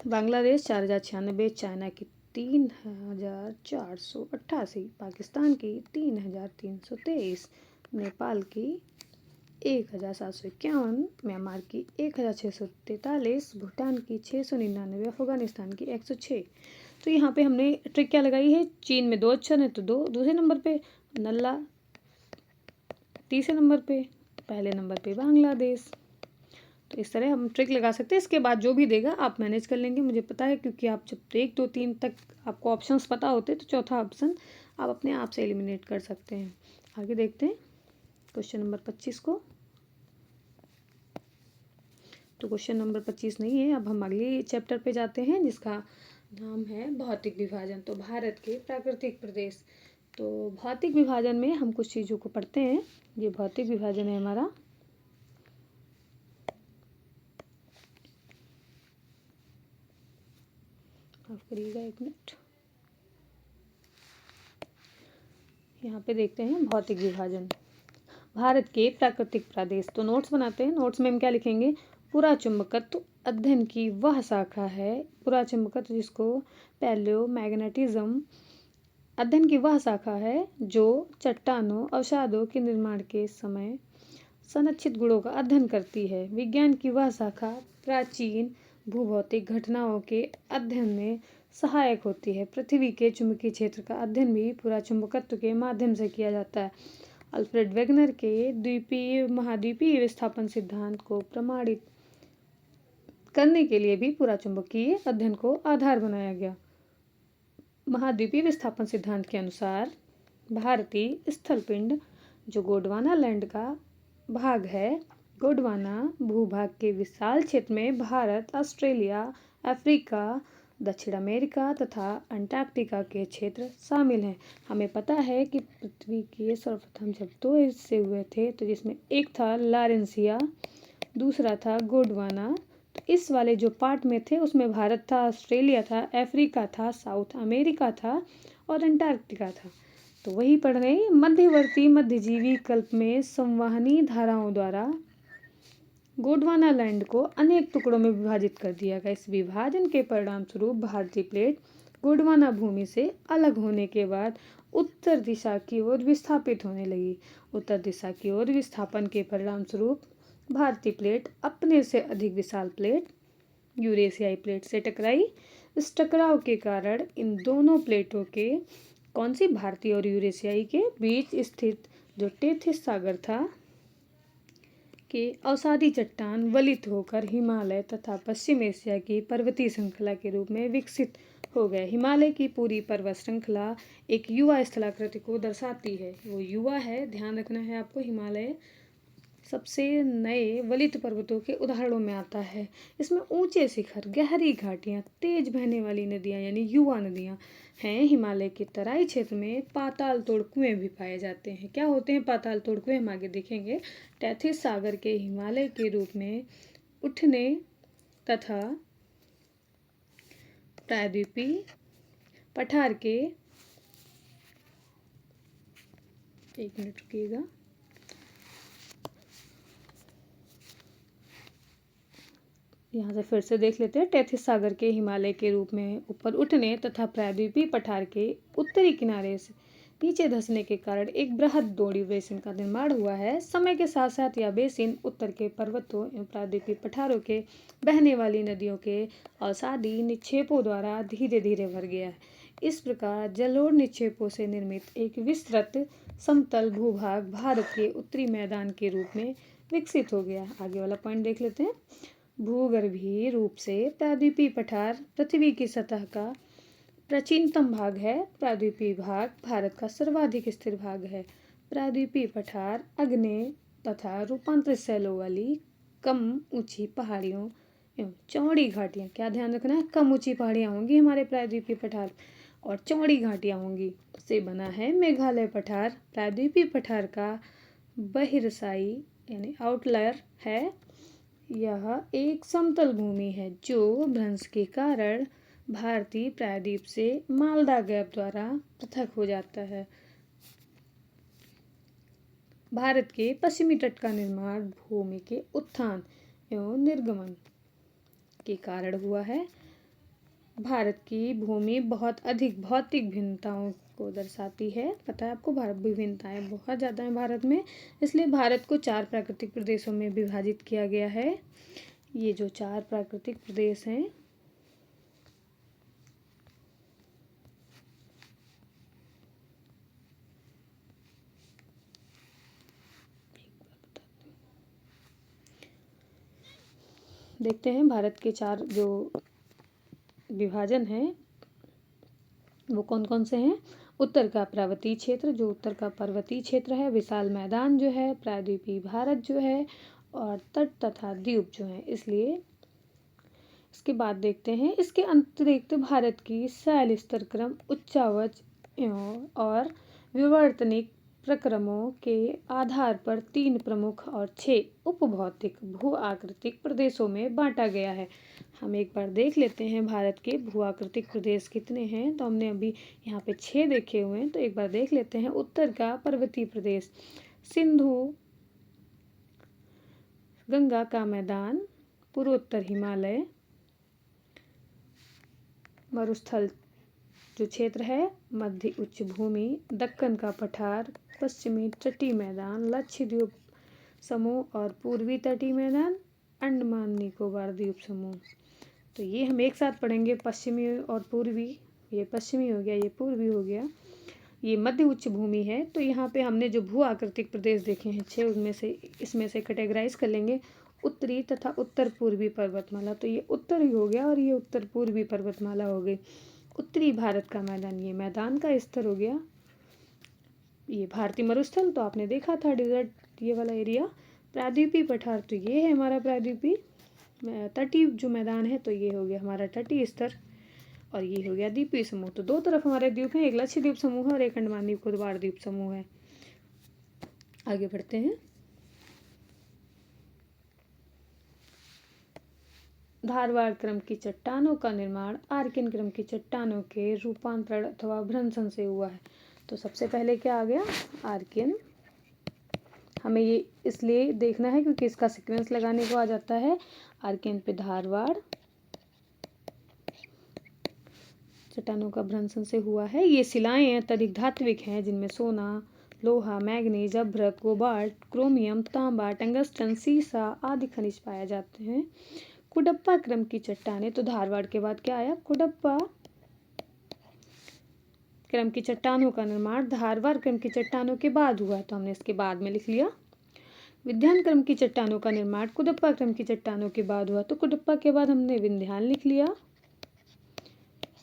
बांग्लादेश 4096, चाइना की 3488, पाकिस्तान की 3323, नेपाल की 1751, म्यांमार की 1643, भूटान की 699, अफगानिस्तान की 106। तो यहाँ पे हमने ट्रिक क्या लगाई है? चीन में 2 अक्षर है तो 2 दूसरे नंबर पे, नल्ला तीसरे नंबर पे, पहले नंबर पे बांग्लादेश। तो इस तरह हम ट्रिक लगा सकते हैं। इसके बाद जो भी देगा आप मैनेज कर लेंगे, मुझे पता है, क्योंकि आप जब 1 2 3 तक आपको ऑप्शंस पता होते तो चौथा ऑप्शन आप अपने आप से एलिमिनेट कर सकते हैं। आगे देखते हैं क्वेश्चन नंबर 25 को। तो क्वेश्चन नंबर 25 नहीं है, अब हम अगले चैप्टर पे जाते हैं जिसका नाम है भौतिक विभाजन। तो भारत के प्राकृतिक प्रदेश। तो भौतिक विभाजन में हम कुछ चीज़ों को पढ़ते हैं। ये भौतिक विभाजन है हमारा। माफ करिएगा 1 मिनट। यहाँ पे देखते हैं भौतिक विभाजन, भारत के प्राकृतिक प्रदेश। तो नोट्स बनाते हैं। नोट्स में हम क्या लिखेंगे? पुरा चुंबकत्व अध्ययन की वह शाखा है, पुरा चुंबकत्व जिसको पैलियोमैग्नेटिज्म अध्ययन की वह शाखा है जो चट्टानों, अवसादों के निर्माण के समय संरक्षित गुणों का अध्ययन करती है। विज्ञान की वह शाखा प्राचीन भूभौतिक घटनाओं के अध्ययन में सहायक होती है। पृथ्वी के चुंबकीय क्षेत्र का अध्ययन भी पुरा चुंबकत्व के माध्यम से किया जाता है। अल्फ्रेड वेगनर के द्वीपीय महाद्वीपीय विस्थापन सिद्धांत को प्रमाणित करने के लिए भी पुराचुंबकीय अध्ययन को आधार बनाया गया। महाद्वीपीय विस्थापन सिद्धांत के अनुसार भारतीय स्थलपिंड जो गोंडवाना लैंड का भाग है, गोंडवाना भूभाग के विशाल क्षेत्र में भारत, ऑस्ट्रेलिया, अफ्रीका, दक्षिण अमेरिका तथा अंटार्कटिका के क्षेत्र शामिल हैं। हमें पता है कि पृथ्वी के सर्वप्रथम जब 2 हिस्से हुए थे, तो जिसमें एक था लारेंसिया, दूसरा था गोंडवाना। तो इस वाले जो पार्ट में थे उसमें भारत था, ऑस्ट्रेलिया था, अफ्रीका था, साउथ अमेरिका था और अंटार्कटिका था। तो वही पढ़ रहे हैं। मध्यवर्ती मध्यजीवी कल्प में संवहनी धाराओं द्वारा गोंडवाना लैंड को अनेक टुकड़ों में विभाजित कर दिया गया। इस विभाजन के परिणाम स्वरूप भारतीय प्लेट गोंडवाना भूमि से अलग होने के बाद उत्तर दिशा की ओर विस्थापित होने लगी। उत्तर दिशा की ओर विस्थापन के परिणाम स्वरूप भारतीय प्लेट अपने से अधिक विशाल प्लेट यूरेशियाई प्लेट से टकराई। इस टकराव के कारण इन दोनों प्लेटों के कौन सी भारतीय और यूरेशियाई के बीच स्थित जो टेथिस सागर था के अवसादी चट्टान वलित होकर हिमालय तथा पश्चिम एशिया की पर्वतीय श्रृंखला के रूप में विकसित हो गए। हिमालय की पूरी पर्वत श्रृंखला एक युवा स्थलाकृति को दर्शाती है। वो युवा है, ध्यान रखना है आपको। हिमालय सबसे नए वलित पर्वतों के उदाहरणों में आता है। इसमें ऊंचे शिखर, गहरी घाटियां, तेज बहने वाली नदियां यानी युवा नदियां हैं। हिमालय के तराई क्षेत्र में पाताल तोड़ कुएं भी पाए जाते हैं। क्या होते हैं पाताल तोड़ कुएं, हम आगे देखेंगे। टेथिस सागर के हिमालय के रूप में उठने तथा प्रायद्वीपीय पठार के, एक मिनट रुकिएगा, यहाँ से फिर से देख लेते हैं। टेथिस सागर के हिमालय के रूप में ऊपर उठने तथा प्रायद्वीपीय पठार के उत्तरी किनारे से नीचे धंसने के कारण एक बृहद दोड़ी बेसिन का निर्माण हुआ है। समय के साथ साथ यह बेसिन उत्तर के पर्वतों एवं प्रायद्वीपीय पठारों के बहने वाली नदियों के अवसादी निक्षेपों द्वारा धीरे धीरे भर गया है। इस प्रकार जलोढ़ निक्षेपों से निर्मित एक विस्तृत समतल भूभाग भारत के उत्तरी मैदान के रूप में विकसित हो गया। आगे वाला पॉइंट देख लेते हैं। भूगर्भीय रूप से प्रायद्वीपीय पठार पृथ्वी की सतह का प्राचीनतम भाग है। प्रायद्वीपीय भाग भारत का सर्वाधिक स्थिर भाग है। प्रायद्वीपीय पठार आग्नेय तथा रूपांतरित शैलों वाली कम ऊंची पहाड़ियों एवं चौड़ी घाटियां, क्या ध्यान रखना है, कम ऊंची पहाड़ियां होंगी हमारे प्रायद्वीपीय पठार और चौड़ी घाटियां होंगी, से बना है। मेघालय पठार प्रायद्वीपीय पठार का बहिर्साई यानी आउटलायर है। यह एक समतल भूमि है जो भ्रंश के कारण भारतीय प्रायद्वीप से मालदा गैप द्वारा पृथक हो जाता है। भारत के पश्चिमी तट का निर्माण भूमि के उत्थान एवं निर्गमन के कारण हुआ है। भारत की भूमि बहुत अधिक भौतिक भिन्नताओं को दर्शाती है। पता है आपको, भारत विभिन्नताएं बहुत ज़्यादा हैं भारत में, इसलिए भारत को 4 प्राकृतिक प्रदेशों में विभाजित किया गया है। ये जो 4 प्राकृतिक प्रदेश हैं, देखते हैं भारत के 4 जो विभाजन हैं वो कौन कौन से हैं। उत्तर का पर्वतीय क्षेत्र, जो उत्तर का पर्वतीय क्षेत्र है, विशाल मैदान जो है, प्रायद्वीपीय भारत जो है, और तट तथा द्वीप जो है। इसलिए इसके बाद देखते हैं, इसके अतिरिक्त भारत की शैल स्तर क्रम उच्चावच और विवर्तनिक प्रक्रमों के आधार पर 3 प्रमुख और 6 उपभौतिक भू आकृतिक प्रदेशों में बांटा गया है। हम एक बार देख लेते हैं भारत के भू आकृतिक प्रदेश कितने हैं। तो हमने अभी यहाँ पे 6 देखे हुए हैं, तो एक बार देख लेते हैं। उत्तर का पर्वतीय प्रदेश, सिंधु गंगा का मैदान, पूर्वोत्तर हिमालय, मरुस्थल जो क्षेत्र है, मध्य उच्च भूमि, दक्कन का पठार, पश्चिमी तटीय मैदान, लक्षद्वीप समूह और पूर्वी तटीय मैदान, अंडमान निकोबार द्वीप समूह। तो ये हम एक साथ पढ़ेंगे, पश्चिमी और पूर्वी। ये पश्चिमी हो गया, ये पूर्वी हो गया, ये मध्य उच्च भूमि है। तो यहाँ पे हमने जो भू आकृतिक प्रदेश देखे हैं 6, उनमें से इसमें से कैटेगराइज कर लेंगे। उत्तरी तथा उत्तर पूर्वी पर्वतमाला, तो ये उत्तरी हो गया और ये उत्तर पूर्वी पर्वतमाला हो गई। उत्तरी भारत का मैदान, ये मैदान का स्तर हो गया। ये भारतीय मरुस्थल तो आपने देखा था, डिजर्ट ये वाला एरिया। प्रायद्वीपीय पठार, तो ये है हमारा प्रायद्वीपीय। तटीय जो मैदान है तो ये हो गया हमारा तटीय स्तर। और ये हो गया द्वीपीय समूह, तो दो तरफ हमारे द्वीप हैं, एक लक्षद्वीप समूह है और एक अंडमान निकोबार द्वीप समूह है। आगे बढ़ते हैं। धारवाड़ क्रम की चट्टानों का निर्माण आर्कियन क्रम की चट्टानों के रूपांतरण अथवा भ्रंशन से हुआ है। तो सबसे पहले क्या आ गया, आर्कियन। हमें ये इसलिए देखना है क्योंकि इसका सीक्वेंस लगाने को आ जाता है। आर्कियन पे धारवाड़ चट्टानों का भ्रंशन से हुआ है। ये शिलाएं अत्यधिक धात्विक हैं, जिनमें सोना, लोहा, मैग्नीज, अभ्रक, कोबाल्ट, क्रोमियम, तांबा, टंगस्टन, सीसा आदि खनिज पाए जाते हैं। कुडप्पा क्रम की चट्टानें, तो धारवाड़ के बाद क्या आया, कुडप्पा क्रम की चट्टानों का निर्माण धारवाड़ क्रम की चट्टानों के बाद हुआ, तो हमने इसके बाद में लिख लिया। विंध्यान क्रम की चट्टानों का निर्माण कुडप्पा क्रम की चट्टानों के बाद हुआ, तो कुडप्पा के बाद हमने विंध्यान लिख लिया,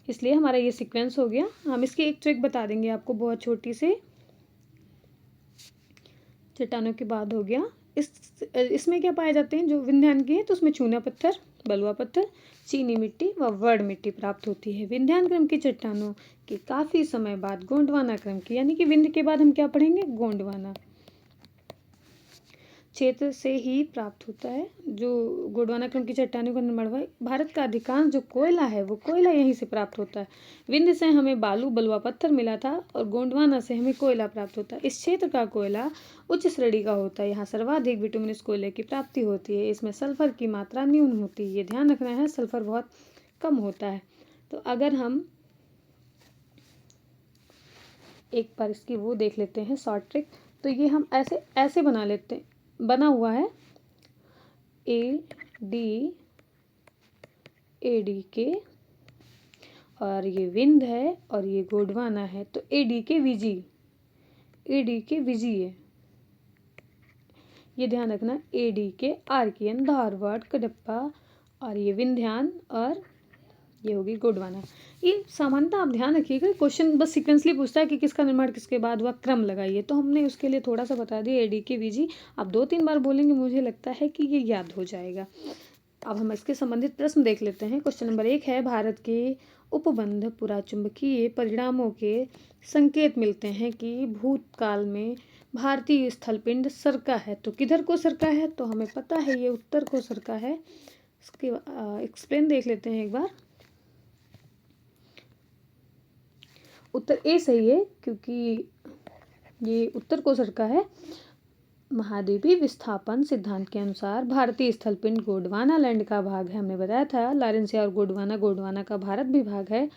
इसलिए हमारा ये सीक्वेंस हो गया। हम इसकी एक ट्रिक बता देंगे आपको, बहुत छोटी से। चट्टानों के बाद हो गया, इसमें क्या पाए जाते हैं, जो विंध्यान की है तो उसमें चूना पत्थर, बलुआ पत्थर, चीनी मिट्टी व वर्ण मिट्टी प्राप्त होती है। विंध्यान क्रम की चट्टानों के काफी समय बाद गोंडवाना क्रम की, यानी कि विंध्य के बाद हम क्या पढ़ेंगे, गोंडवाना क्षेत्र से ही प्राप्त होता है। जो गोंडवाना क्रम की चट्टानों का निर्माण हुआ है, भारत का अधिकांश जो कोयला है वो कोयला यहीं से प्राप्त होता है। विंध्य से हमें बालू बलुआ पत्थर मिला था और गोंडवाना से हमें कोयला प्राप्त होता है। इस क्षेत्र का कोयला उच्च श्रेणी का होता है। यहाँ सर्वाधिक बिटुमिनस कोयले की प्राप्ति होती है। इसमें सल्फर की मात्रा न्यून होती है, ये ध्यान रखना है, सल्फर बहुत कम होता है। तो अगर हम एक बार इसकी वो देख लेते हैं शॉर्ट ट्रिक, तो ये हम ऐसे ऐसे बना लेते हैं, बना हुआ है AD के, और ये विंध्य है और ये गोंडवाना है, तो AD के विजी है, ये ध्यान रखना। AD के आर्कियन, धारवाड़, कडप्पा और ये विंध्यान और ये होगी गोंडवाना। ये सामान्यतः आप ध्यान रखिएगा, क्वेश्चन बस सीक्वेंसली पूछता है कि किसका निर्माण किसके बाद हुआ, क्रम लगाइए, तो हमने उसके लिए थोड़ा सा बता दिया। AD के विजी आप 2-3 बार बोलेंगे, मुझे लगता है कि ये याद हो जाएगा। अब हम इसके संबंधित प्रश्न देख लेते हैं। क्वेश्चन नंबर 1 है, भारत के उपबंध पुराचुंबकीय परिणामों के संकेत मिलते हैं कि भूतकाल में भारतीय स्थलपिंड सरका है, तो किधर को सरका है, तो हमें पता है ये उत्तर को सरका है। इसके एक्सप्लेन देख लेते हैं एक बार। उत्तर ए सही है, क्योंकि ये उत्तर को सरका है। महाद्वीपीय विस्थापन सिद्धांत के अनुसार भारतीय स्थलपिंड गोंडवाना लैंड का भाग है। हमने बताया था लॉरेंसिया और गोंडवाना का भारत भी भाग है।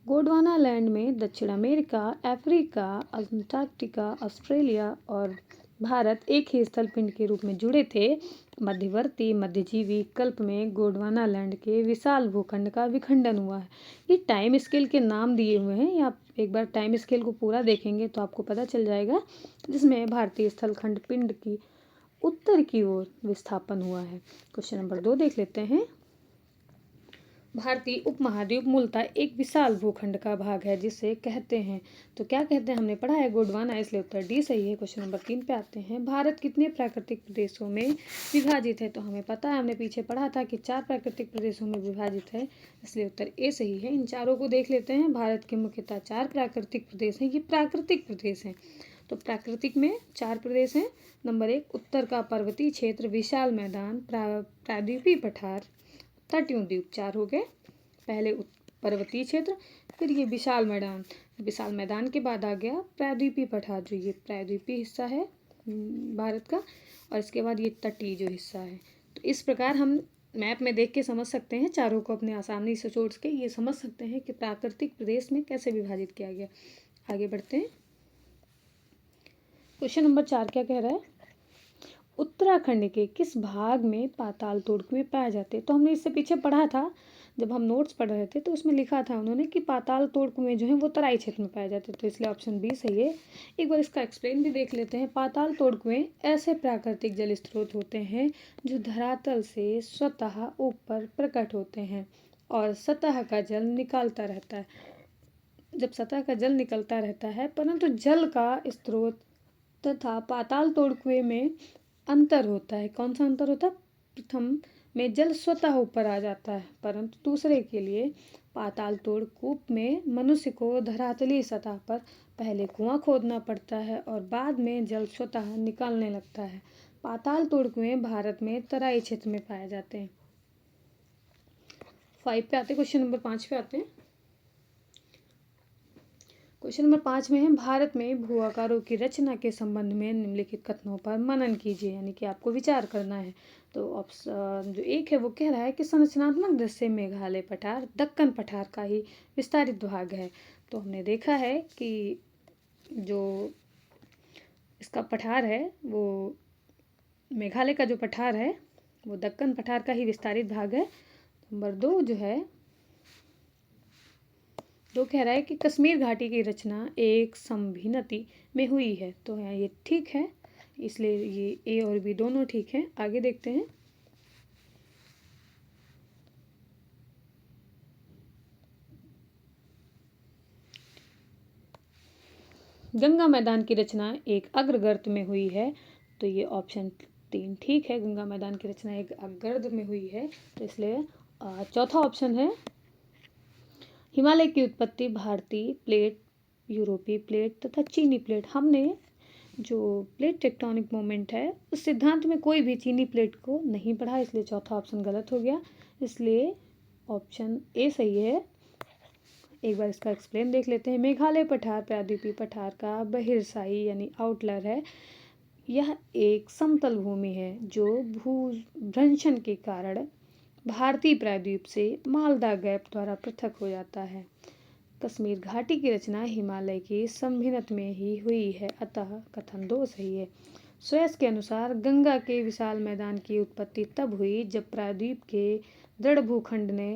गोंडवाना लैंड में दक्षिण अमेरिका, अफ्रीका, अंटार्कटिका, ऑस्ट्रेलिया और भारत एक ही स्थलपिंड के रूप में जुड़े थे। मध्यवर्ती मध्यजीवी कल्प में गोंडवाना लैंड के विशाल भूखंड का विखंडन हुआ है। ये टाइम स्केल के नाम दिए हुए हैं, या आप एक बार टाइम स्केल को पूरा देखेंगे तो आपको पता चल जाएगा, जिसमें भारतीय स्थलखंड पिंड की उत्तर की ओर विस्थापन हुआ है। क्वेश्चन नंबर 2 देख लेते हैं। भारतीय उपमहाद्वीप मूलतः एक विशाल भूखंड का भाग है, जिसे कहते हैं, तो क्या कहते हैं, हमने पढ़ा है गोंडवाना, इसलिए उत्तर डी सही है। क्वेश्चन नंबर 3 पे आते हैं। भारत कितने प्राकृतिक प्रदेशों में विभाजित है, तो हमें पता है, हमने पीछे पढ़ा था कि 4 प्राकृतिक प्रदेशों में विभाजित है, इसलिए उत्तर ए सही है। इन चारों को देख लेते हैं। भारत के मुख्यतः 4 प्राकृतिक प्रदेश हैं, ये प्राकृतिक प्रदेश हैं, तो प्राकृतिक में 4 प्रदेश हैं। नंबर 1 उत्तर का पर्वतीय क्षेत्र, विशाल मैदान, प्रायद्वीपीय पठार, तटीय द्वीप, 4 हो गए। पहले पर्वतीय क्षेत्र, फिर ये विशाल मैदान, विशाल मैदान के बाद आ गया प्रायद्वीपीय पठार, जो ये प्रायद्वीपीय हिस्सा है भारत का, और इसके बाद ये तटीय जो हिस्सा है। तो इस प्रकार हम मैप में देख के समझ सकते हैं, चारों को अपने आसानी से सोच के ये समझ सकते हैं कि प्राकृतिक प्रदेश में कैसे विभाजित किया गया। आगे बढ़ते हैं। क्वेश्चन नंबर 4 क्या कह रहा है, उत्तराखंड के किस भाग में पाताल तोड़ कुएं पाए जाते हैं, तो हमने इससे पीछे पढ़ा था जब हम नोट्स पढ़ रहे थे तो उसमें लिखा था उन्होंने कि पाताल तोड़ कुएं जो हैं वो तराई क्षेत्र में पाए जाते हैं, तो इसलिए ऑप्शन बी सही है। एक बार इसका एक्सप्लेन भी देख लेते हैं। पाताल तोड़ कुएं ऐसे प्राकृतिक जल स्रोत होते हैं जो धरातल से स्वतः ऊपर प्रकट होते हैं और सतह का जल निकालता रहता है। जब सतह का जल निकलता रहता है, परंतु जल का स्रोत तथा पाताल तोड़ कुएं में अंतर होता है। कौन सा अंतर होता है? प्रथम में जल स्वतः ऊपर आ जाता है, परंतु दूसरे के लिए पाताल तोड़ कूप में मनुष्य को धरातलीय सतह पर पहले कुआं खोदना पड़ता है और बाद में जल स्वतः निकलने लगता है। पाताल तोड़ कुएं भारत में तराई क्षेत्र में पाए जाते हैं। 5 पे आते हैं, क्वेश्चन नंबर 5 पे आते हैं। क्वेश्चन नंबर 5 में है, भारत में भू आकारों की रचना के संबंध में निम्नलिखित कथनों पर मनन कीजिए, यानी कि आपको विचार करना है। तो ऑप्शन जो एक है वो कह रहा है कि संरचनात्मक दृष्टि से मेघालय पठार दक्कन पठार का ही विस्तारित भाग है। तो हमने देखा है कि जो इसका पठार है वो मेघालय का जो पठार है वो दक्कन पठार का ही विस्तारित भाग है। नंबर 2 जो है दो कह रहा है कि कश्मीर घाटी की रचना एक संभिनति में हुई है। तो यहाँ ये ठीक है, इसलिए ये ए और बी दोनों ठीक हैं। आगे देखते हैं। गंगा मैदान की रचना एक अग्रगर्त में हुई है। तो ये ऑप्शन 3 ठीक है, गंगा मैदान की रचना एक अग्रगर्त में हुई है। तो इसलिए चौथा ऑप्शन है हिमालय की उत्पत्ति भारतीय प्लेट, यूरोपीय प्लेट तथा चीनी प्लेट। हमने जो प्लेट टेक्टोनिक मोमेंट है उस सिद्धांत में कोई भी चीनी प्लेट को नहीं पढ़ा, इसलिए चौथा ऑप्शन गलत हो गया। इसलिए ऑप्शन ए सही है। एक बार इसका एक्सप्लेन देख लेते हैं। मेघालय पठार प्रायद्वीपीय पठार का बहिर्साई यानी आउटलर है। यह एक समतल भूमि है जो भूभ्रंशन के कारण भारतीय प्रायद्वीप से मालदा गैप द्वारा पृथक हो जाता है। कश्मीर घाटी की रचना हिमालय की संभिनत में ही हुई है, अतः कथन 2 सही है। स्वेस के अनुसार गंगा के विशाल मैदान की उत्पत्ति तब हुई जब प्रायद्वीप के दृढ़ भूखंड ने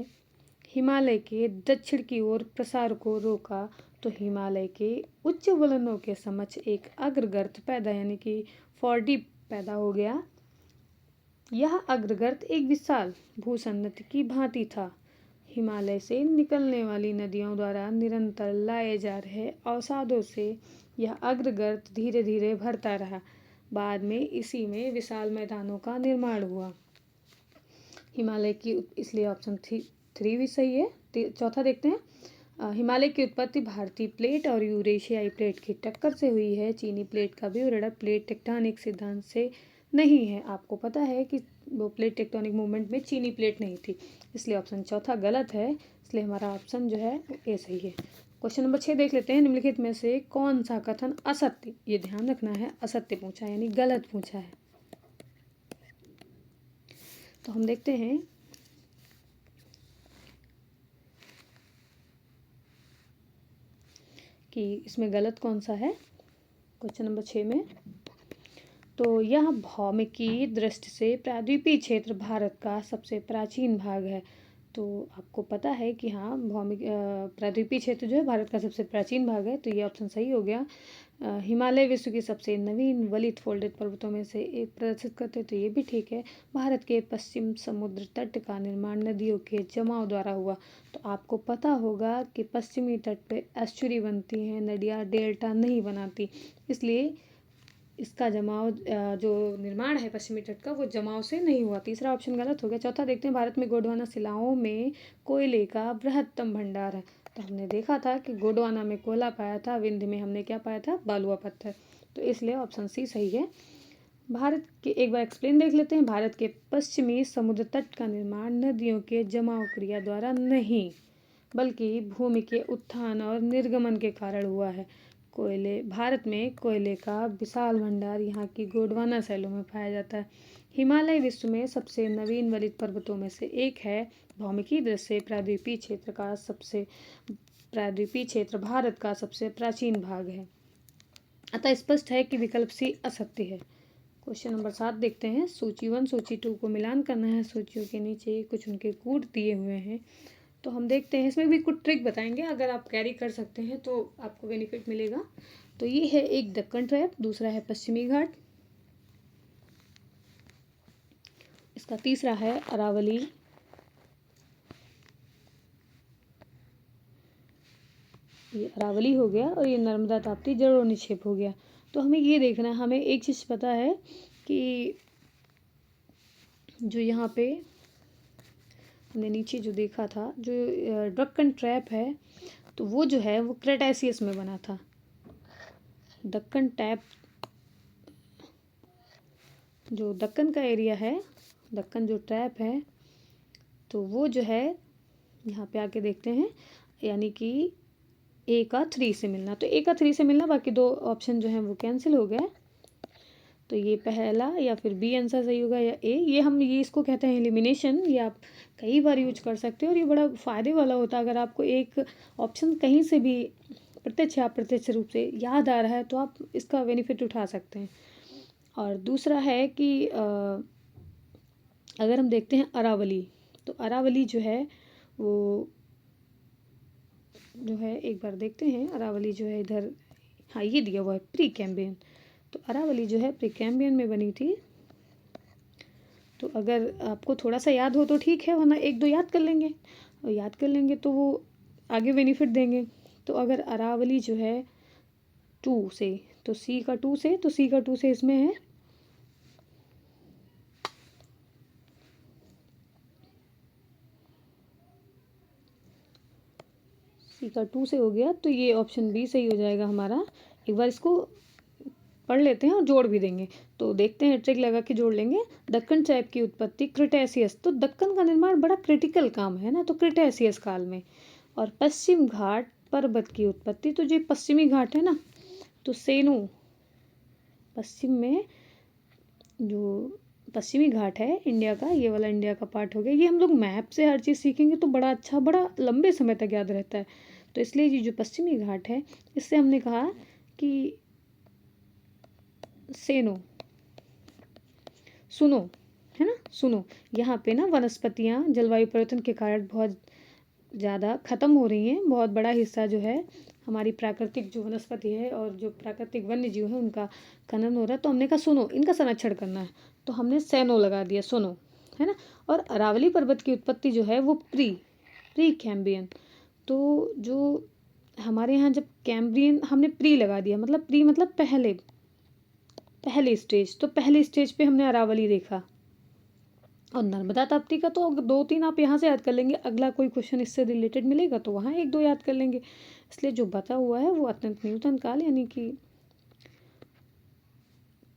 हिमालय के दक्षिण की ओर प्रसार को रोका, तो हिमालय के उच्च वलनों के समक्ष एक अग्रगर्त पैदा यानी कि फोर्डीप पैदा हो गया। यह अग्रगर्त एक विशाल भूसन्नति की भांति था। हिमालय से निकलने वाली नदियों द्वारा निरंतर लाए जा रहे अवसादों से यह अग्रगर्त धीरे धीरे भरता रहा। बाद में इसी में विशाल मैदानों का निर्माण हुआ। हिमालय की, इसलिए ऑप्शन 3 भी सही है। चौथा देखते हैं। हिमालय की उत्पत्ति भारतीय प्लेट और यूरेशियाई प्लेट की टक्कर से हुई है। चीनी प्लेट का विवरण प्लेट टेक्टोनिक सिद्धांत से नहीं है। आपको पता है कि वो प्लेट टेक्टोनिक मूवमेंट में चीनी प्लेट नहीं थी, इसलिए ऑप्शन चौथा गलत है। इसलिए हमारा ऑप्शन जो है ए सही है। क्वेश्चन नंबर 6 देख लेते हैं। निम्नलिखित में से कौन सा कथन असत्य, ये ध्यान रखना है, असत्य पूछा है यानी गलत पूछा है। तो हम देखते हैं कि इसमें गलत कौन सा है। क्वेश्चन नंबर 6 में तो यह भौमिकी दृष्टि से प्रायद्वीपीय क्षेत्र भारत का सबसे प्राचीन भाग है। तो आपको पता है कि हाँ, प्रायद्वीपीय क्षेत्र जो है भारत का सबसे प्राचीन भाग है, तो ये ऑप्शन सही हो गया। हिमालय विश्व की सबसे नवीन वलित फोल्डेड पर्वतों में से एक प्रदर्शित करते, तो ये भी ठीक है। भारत के पश्चिम समुद्र तट का निर्माण नदियों के जमाव द्वारा हुआ। तो आपको पता होगा कि पश्चिमी तट पे एस्चुरी बनती हैं, नदियाँ डेल्टा नहीं बनाती, इसलिए इसका जमाव जो निर्माण है पश्चिमी तट का वो जमाव से नहीं हुआ। तीसरा ऑप्शन गलत हो गया। चौथा देखते हैं। भारत में गोंडवाना शिलाओं में कोयले का बृहत्तम भंडार है। तो हमने देखा था कि गोंडवाना में कोयला पाया था, विंध्य में हमने क्या पाया था? बालुआ पत्थर। तो इसलिए ऑप्शन सी सही है। भारत के, एक बार एक्सप्लेन देख लेते हैं। भारत के पश्चिमी समुद्र तट का निर्माण नदियों के जमाव क्रिया द्वारा नहीं बल्कि भूमि के उत्थान और निर्गमन के कारण हुआ है। भारत में कोयले का विशाल भंडार यहाँ की गोंडवाना शैलों में पाया जाता है। हिमालय विश्व में सबसे नवीन वलित पर्वतों में से एक है। भौमिकी दृष्टि से प्रायद्वीपीय क्षेत्र भारत का सबसे प्राचीन भाग है, अतः स्पष्ट है कि विकल्प सी असत्य है। क्वेश्चन नंबर 7 देखते हैं। सूची 1 सूची 2 को मिलान करना है। सूचियों के नीचे कुछ उनके कूट दिए हुए हैं, तो हम देखते हैं, इसमें भी कुछ ट्रिक बताएंगे, अगर आप कैरी कर सकते हैं तो आपको बेनिफिट मिलेगा। तो ये है एक दक्कन ट्रैप, दूसरा है पश्चिमी घाट, इसका तीसरा है अरावली, ये अरावली हो गया, और ये नर्मदा ताप्ती जड़ों निक्षेप हो गया। तो हमें ये देखना है, हमें एक चीज़ पता है कि जो यहाँ पे हमने नीचे जो देखा था, जो दक्कन ट्रैप है, तो वो जो है वो क्रेटेशियस में बना था। दक्कन टैप, जो दक्कन का एरिया है, दक्कन जो ट्रैप है, तो वो जो है यहाँ पे आके देखते हैं, यानी कि ए का 3 से मिलना, तो ए का 3 से मिलना, बाकी दो ऑप्शन जो हैं वो कैंसिल हो गए। तो ये पहला या फिर बी आंसर सही होगा, या ए। ये इसको कहते हैं एलिमिनेशन। ये आप कई बार यूज कर सकते हो और ये बड़ा फ़ायदे वाला होता है। अगर आपको एक ऑप्शन कहीं से भी प्रत्यक्ष या अप्रत्यक्ष रूप से याद आ रहा है तो आप इसका बेनिफिट उठा सकते हैं। और दूसरा है कि अगर हम देखते हैं अरावली, तो अरावली जो है वो जो है, एक बार देखते हैं अरावली जो है इधर, हाँ ये दिया हुआ है प्री कैम्बियन। तो अरावली जो है प्री कैम्बियन में बनी थी। तो अगर आपको थोड़ा सा याद हो तो ठीक है, वरना एक दो याद कर लेंगे, और याद कर लेंगे तो वो आगे बेनिफिट देंगे। तो अगर अरावली जो है 2 से, तो सी का 2 से, तो सी का 2 से इसमें है सी का 2 से हो गया, तो ये ऑप्शन बी सही हो जाएगा हमारा। एक बार इसको पढ़ लेते हैं और जोड़ भी देंगे, तो देखते हैं, ट्रिक लगा के जोड़ लेंगे। दक्कन ट्रैप की उत्पत्ति क्रिटेशियस, तो दक्कन का निर्माण बड़ा क्रिटिकल काम है ना, तो क्रिटेशियस काल में। और पश्चिम घाट पर्वत की उत्पत्ति, तो जो पश्चिमी घाट है ना, तो सेनो, पश्चिम में जो पश्चिमी घाट है इंडिया का, ये वाला इंडिया का पार्ट हो गया। ये हम लोग मैप से हर चीज़ सीखेंगे तो बड़ा अच्छा, बड़ा लंबे समय तक याद रहता है। तो इसलिए ये जो पश्चिमी घाट है, इससे हमने कहा कि सेनो, सुनो, है ना, सुनो, यहाँ पे ना वनस्पतियाँ जलवायु परिवर्तन के कारण बहुत ज़्यादा ख़त्म हो रही हैं। बहुत बड़ा हिस्सा जो है हमारी प्राकृतिक जो वनस्पति है और जो प्राकृतिक वन्य जीव है उनका खनन हो रहा है। तो हमने कहा सुनो, इनका संरक्षण करना है, तो हमने सैनो लगा दिया, सुनो, है ना। और अरावली पर्वत की उत्पत्ति जो है वो प्री कैम्ब्रियन, तो जो हमारे यहाँ जब कैम्ब्रियन हमने प्री लगा दिया, मतलब प्री मतलब पहले स्टेज, तो पहले स्टेज पे हमने अरावली देखा। और नर्मदा ताप्ती का तो 2-3 आप यहाँ से याद कर लेंगे, अगला कोई क्वेश्चन इससे रिलेटेड मिलेगा तो वहाँ 1-2 याद कर लेंगे। इसलिए जो बता हुआ है वो अत्यंत नूतन काल, यानी कि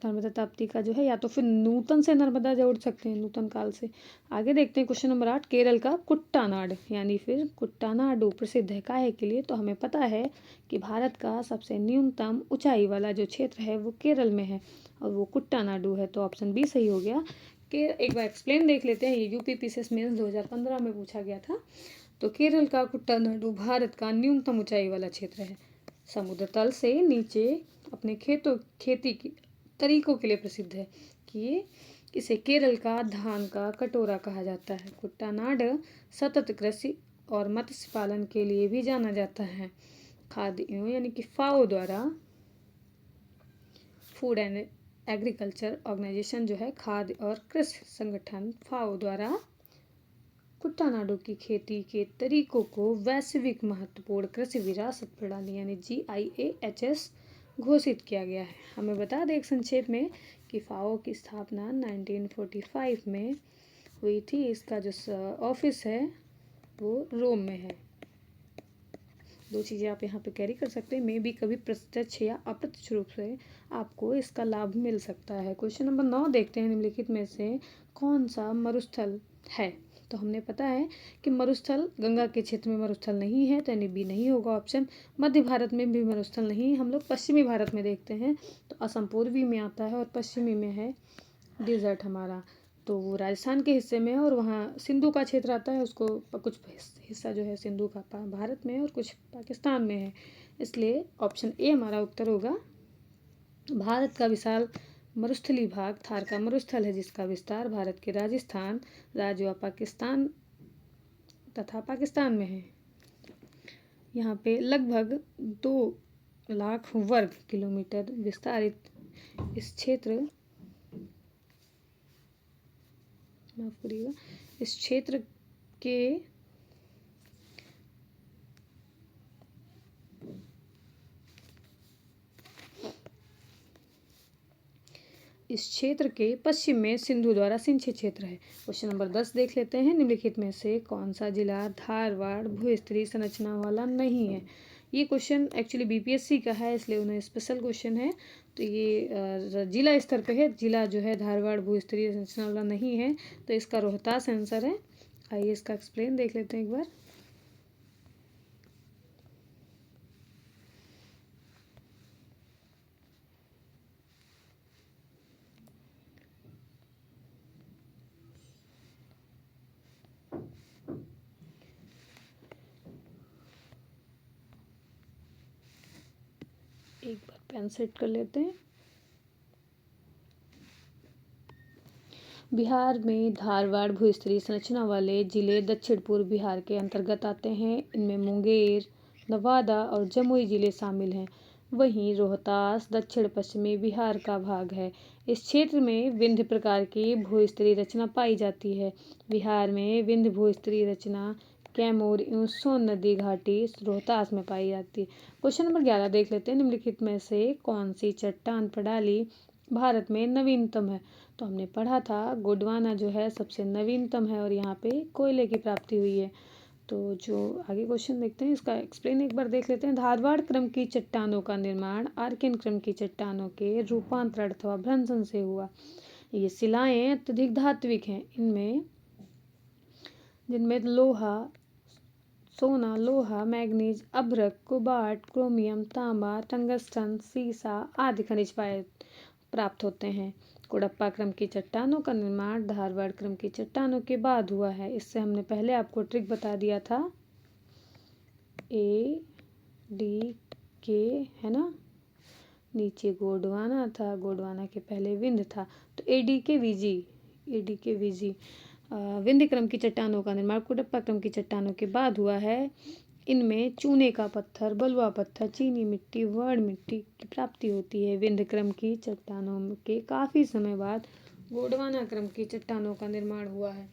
नर्मदा ताप्ती का जो है, या तो फिर नूतन से नर्मदा जोड़ सकते हैं, नूतन काल से। आगे देखते हैं क्वेश्चन नंबर 8, केरल का कुट्टानाड यानी फिर कुट्टानाडु प्रसिद्ध है काहे के लिए? तो हमें पता है कि भारत का सबसे न्यूनतम ऊंचाई वाला जो क्षेत्र है वो केरल में है, और वो कुट्टानाडु है। तो ऑप्शन बी सही हो गया। कि एक बार एक्सप्लेन देख लेते हैं, ये यूपी पीसीएस मेंस 2015 में पूछा गया था। तो केरल का कुट्टानाडु भारत का न्यूनतम ऊंचाई वाला क्षेत्र है, समुद्र तल से नीचे अपने खेती की तरीकों के लिए प्रसिद्ध है, कि इसे केरल का धान का कटोरा कहा जाता है। कुट्टानाड सतत कृषि और मत्स्य पालन के लिए भी जाना जाता है। खाद्य यानी कि फाओ द्वारा, फूड एंड एग्रीकल्चर ऑर्गेनाइजेशन जो है, खाद्य और कृषि संगठन फाओ द्वारा कुट्टानाडु की खेती के तरीकों को वैश्विक महत्वपूर्ण कृषि विरासत प्रणाली यानी GIAHS घोषित किया गया है। हमें बता दें एक संक्षेप में कि फाओ की स्थापना 1945 में हुई थी। इसका जो ऑफिस है वो रोम में है। 2 चीज़ें आप यहाँ पे कैरी कर सकते हैं, मे भी कभी प्रत्यक्ष या अप्रत्यक्ष रूप से आपको इसका लाभ मिल सकता है। क्वेश्चन नंबर 9 देखते हैं, निम्नलिखित में से कौन सा मरुस्थल है? तो हमने पता है कि मरुस्थल गंगा के क्षेत्र में मरुस्थल नहीं है, तो यानी बी नहीं होगा ऑप्शन। मध्य भारत में भी मरुस्थल नहीं, हम लोग पश्चिमी भारत में देखते हैं, तो असम पूर्वी में आता है और पश्चिमी में है डिजर्ट हमारा, तो वो राजस्थान के हिस्से में है, और वहाँ सिंधु का क्षेत्र आता है, उसको कुछ हिस्सा जो है सिंधु का भारत में है और कुछ पाकिस्तान में है। इसलिए ऑप्शन ए हमारा उत्तर होगा। भारत का विशाल मरुस्थलीय भाग थार का मरुस्थल है, जिसका विस्तार भारत के राजस्थान राज्य व पाकिस्तान तथा पाकिस्तान में है। यहाँ पे लगभग 2 लाख वर्ग किलोमीटर विस्तारित इस क्षेत्र, माफ करिएगा, इस क्षेत्र के पश्चिम में सिंधु द्वारा सिंचित क्षेत्र है। क्वेश्चन नंबर 10 देख लेते हैं। निम्नलिखित में से कौन सा जिला धारवाड़ भूस्तरीय संरचना वाला नहीं है? ये क्वेश्चन एक्चुअली बीपीएससी का है, इसलिए उन्हें स्पेशल क्वेश्चन है। तो ये जिला स्तर पे है। जिला जो है धारवाड़ भूस्तरीय संरचना वाला नहीं है, तो इसका रोहतास आंसर है। आइए इसका एक्सप्लेन देख लेते हैं एक बार। एक बार पेन सेट कर लेते हैं। बिहार में धारवाड़ भूस्तरीय संरचना वाले जिले दक्षिण पूर्व बिहार के अंतर्गत आते हैं। इनमें मुंगेर, नवादा और जमुई जिले शामिल हैं। वहीं रोहतास दक्षिण पश्चिमी बिहार का भाग है। इस क्षेत्र में विंध्य प्रकार की भूस्तरीय रचना पाई जाती है। बिहार में विंध्य भूस्तरीय रचना कैमूर एवं सोन नदी घाटी रोहतास में पाई जाती है। क्वेश्चन नंबर 11 देख लेते हैं। निम्नलिखित में से कौन सी चट्टान प्रणाली भारत में नवीनतम है? तो हमने पढ़ा था गोंडवाना जो है सबसे नवीनतम है और यहाँ पे कोयले की प्राप्ति हुई है। तो जो आगे क्वेश्चन देखते हैं इसका एक्सप्लेन एक बार देख लेते हैं। धारवाड़ क्रम की चट्टानों का निर्माण आर्कियन क्रम की चट्टानों के रूपांतरण अथवा भ्रंशन से हुआ। ये शिलाएं अत्यधिक धात्विक हैं। जिनमें सोना, लोहा, मैग्नीज, अभ्रक, कोबाल्ट, क्रोमियम, तांबा, टंगस्टन, सीसा आदि खनिज प्राप्त होते हैं। कोडप्पा क्रम की चट्टानों का निर्माण धारवाड़ क्रम की चट्टानों के बाद हुआ है। इससे हमने पहले आपको ट्रिक बता दिया था, ए डी के, है ना, नीचे गोंडवाना था, गोंडवाना के पहले विंध्य था, तो ए डी के वीजी विंध्य क्रम की चट्टानों का निर्माण कोडप्पा क्रम की चट्टानों के बाद हुआ है। इनमें चूने का पत्थर, बलुआ पत्थर, चीनी मिट्टी, वर्ण मिट्टी की प्राप्ति होती है। विंध्य क्रम की चट्टानों के काफी समय बाद गोंडवाना क्रम की चट्टानों का निर्माण हुआ है।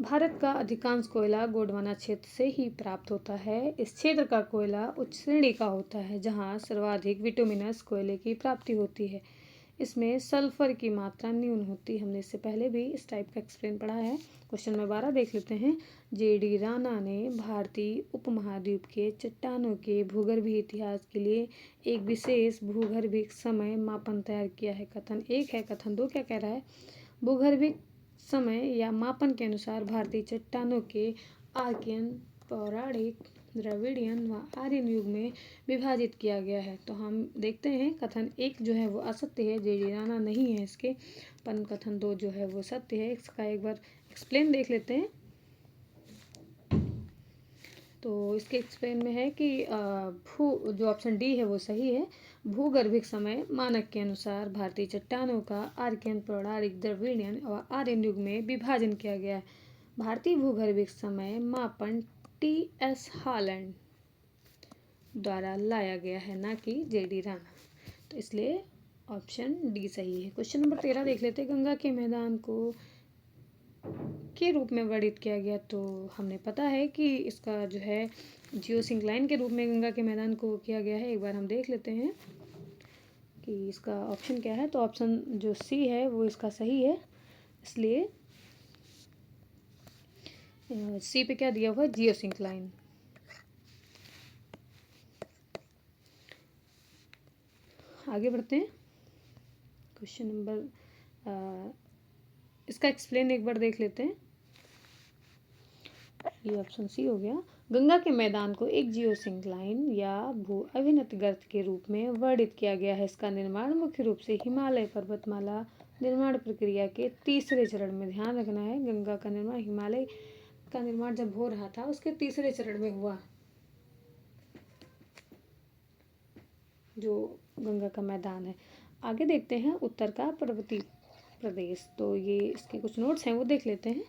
भारत का अधिकांश कोयला गोंडवाना क्षेत्र से ही प्राप्त होता है। इस क्षेत्र का कोयला उच्च श्रेणी का होता है, जहां सर्वाधिक विटुमिनस कोयले की प्राप्ति होती है। इसमें सल्फर की मात्रा न्यून होती है। हमने इससे पहले भी इस टाइप का एक्सप्लेन पढ़ा है। क्वेश्चन नंबर 12 देख लेते हैं। जेडी राणा ने भारतीय उपमहाद्वीप के चट्टानों के भूगर्भीय इतिहास के लिए एक विशेष भूगर्भिक समय मापन तैयार किया है। कथन 1 है। कथन 2 क्या कह रहा है? भूगर्भिक समय या मापन के अनुसार भारतीय चट्टानों के आर्कियन, पौराणिक, द्रविडियन व आर्यन युग में विभाजित किया गया है। तो हम देखते हैं कथन 1 जो है वो असत्य है, जेडी राणा नहीं है इसके, पर कथन 2 जो है वो सत्य है। इसका एक बार एक्सप्लेन देख लेते हैं। तो इसके एक्सप्लेन में है कि जो ऑप्शन डी है वो सही है। भूगर्भिक समय मानक के अनुसार भारतीय चट्टानों का आर्कियन, पौराणिक, द्रविडियन और आर्यन युग में विभाजन किया गया है। भारतीय भूगर्भिक समय मापन टी.एस. हॉलैंड द्वारा लाया गया है, ना कि जेडी राणा। तो इसलिए ऑप्शन डी सही है। क्वेश्चन नंबर 13 देख लेते हैं। गंगा के मैदान को के रूप में वर्णित किया गया। तो हमने पता है कि इसका जो है जियोसिंक्लाइन के रूप में गंगा के मैदान को किया गया है। एक बार हम देख लेते हैं कि इसका ऑप्शन क्या है। तो ऑप्शन जो सी है वो इसका सही है। इसलिए सी पे क्या दिया हुआ है? जियोसिंक्लाइन। आगे बढ़ते हैं। क्वेश्चन नंबर इसका एक्सप्लेन एक बार देख लेते हैं। ये ऑप्शन सी हो गया। गंगा के मैदान को एक जियोसिंक्लाइन या भू अभिनत गर्त के रूप में वर्णित किया गया है। इसका निर्माण मुख्य रूप से हिमालय पर्वतमाला निर्माण प्रक्रिया के तीसरे चरण में, ध्यान रखना है, गंगा का निर्माण, हिमालय का निर्माण जब हो रहा था उसके तीसरे चरण में हुआ, जो गंगा का मैदान है। आगे देखते हैं उत्तर का पर्वतीय प्रदेश। तो ये इसके कुछ नोट्स हैं वो देख लेते हैं।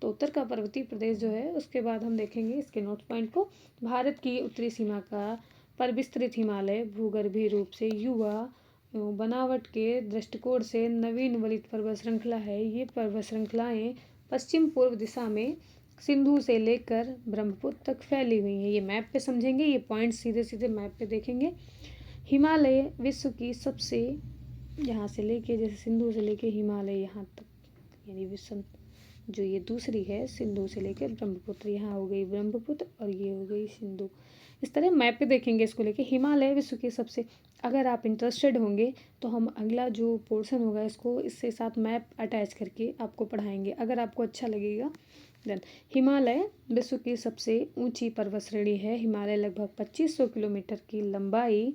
तो उत्तर का पर्वतीय प्रदेश जो है, उसके बाद हम देखेंगे इसके नोट पॉइंट को। भारत की उत्तरी सीमा का पर विस्तृत हिमालय भूगर्भीय रूप से युवा एवं बनावट के दृष्टिकोण से नवीन वलित पर्वत श्रृंखला है। ये पर्वत श्रृंखलाएं पश्चिम पूर्व दिशा में सिंधु से लेकर ब्रह्मपुत्र तक फैली हुई हैं। ये मैप पे समझेंगे, ये पॉइंट सीधे सीधे मैप पे देखेंगे। हिमालय विश्व की सबसे, यहाँ से लेके जैसे सिंधु से लेके हिमालय यहाँ तक, यानी विश्व जो ये दूसरी है सिंधु से लेकर ब्रह्मपुत्र, यहाँ हो गई ब्रह्मपुत्र और ये हो गई सिंधु। इस तरह मैप पे देखेंगे इसको लेके। हिमालय विश्व की सबसे, अगर आप इंटरेस्टेड होंगे तो हम अगला जो पोर्शन होगा इसको इससे साथ मैप अटैच करके आपको पढ़ाएंगे, अगर आपको अच्छा लगेगा। देन हिमालय विश्व की सबसे ऊंची पर्वत श्रेणी है। हिमालय लगभग 2500 किलोमीटर की लंबाई,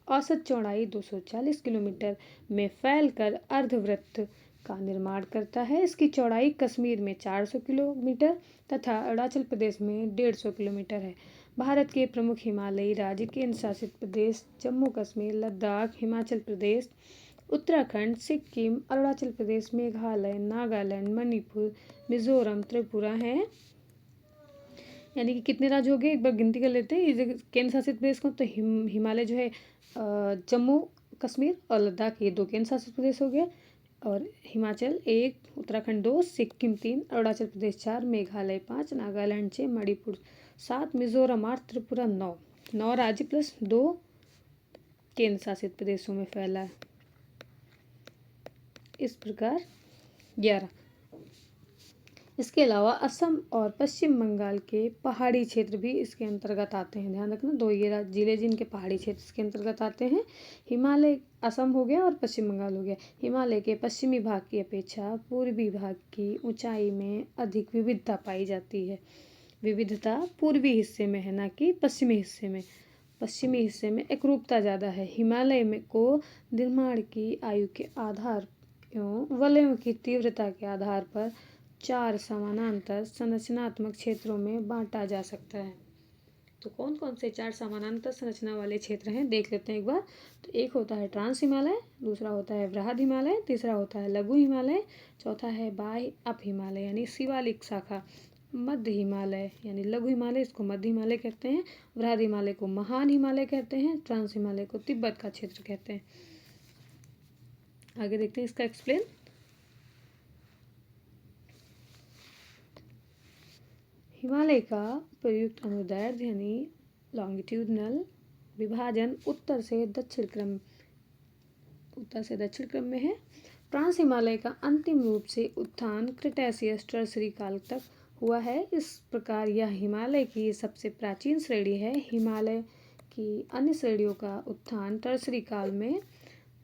औसत चौड़ाई 240 किलोमीटर में फैलकर अर्धवृत्त का निर्माण करता है। इसकी चौड़ाई कश्मीर में 400 किलोमीटर तथा अरुणाचल प्रदेश में 150 किलोमीटर है। भारत के प्रमुख हिमालयी राज्य केंद्र शासित प्रदेश जम्मू कश्मीर, लद्दाख, हिमाचल प्रदेश, उत्तराखंड, सिक्किम, अरुणाचल प्रदेश, मेघालय, नागालैंड, मणिपुर, मिजोरम, त्रिपुरा हैं। यानी कि कितने राज्य हो गए, एक बार गिनती कर लेते हैं। ये केंद्र शासित प्रदेश को तो हिमालय जो है जम्मू कश्मीर और लद्दाख, ये 2 केंद्र शासित प्रदेश हो गए, और हिमाचल 1, उत्तराखंड 2, सिक्किम 3, अरुणाचल प्रदेश 4, मेघालय 5, नागालैंड 6, मणिपुर 7, मिजोरम 8, त्रिपुरा 9 राज्य प्लस 2 केंद्र शासित प्रदेशों में फैला है। इस प्रकार 11। इसके अलावा असम और पश्चिम बंगाल के पहाड़ी क्षेत्र भी इसके अंतर्गत आते हैं। ध्यान रखना, 2 ये जिले जिनके पहाड़ी क्षेत्र इसके अंतर्गत आते हैं। हिमालय असम हो गया और पश्चिम बंगाल हो गया। हिमालय के पश्चिमी भाग की अपेक्षा पूर्वी भाग की ऊंचाई में अधिक विविधता पाई जाती है। विविधता पूर्वी हिस्से में है, ना कि पश्चिमी हिस्से में। पश्चिमी हिस्से में एकरूपता ज़्यादा है। हिमालय में को निर्माण की आयु के आधार एवं वलयों की तीव्रता के आधार पर 4 समानांतर संरचनात्मक क्षेत्रों में बांटा जा सकता है। तो कौन कौन से 4 समानांतर संरचना वाले क्षेत्र हैं देख लेते हैं एक बार। तो एक होता है ट्रांस हिमालय, दूसरा होता है वृहद हिमालय, तीसरा होता है लघु हिमालय, चौथा है बाह्य अप हिमालय यानी शिवालिक शाखा, मध्य हिमालय यानी लघु हिमालय, इसको मध्य हिमालय कहते हैं, वृहद हिमालय को महान हिमालय कहते हैं, ट्रांस हिमालय को तिब्बत का क्षेत्र कहते हैं। आगे देखते हैं इसका एक्सप्लेन। हिमालय का प्रयुक्त अनुदैर्ध्य यानी लॉन्गिट्यूडनल विभाजन उत्तर से दक्षिण क्रम में है। ट्रांस हिमालय का अंतिम रूप से उत्थान क्रिटेशियस टर्सरी काल तक हुआ है। इस प्रकार यह हिमालय की सबसे प्राचीन श्रेणी है। हिमालय की अन्य श्रेणियों का उत्थान टर्सरी काल में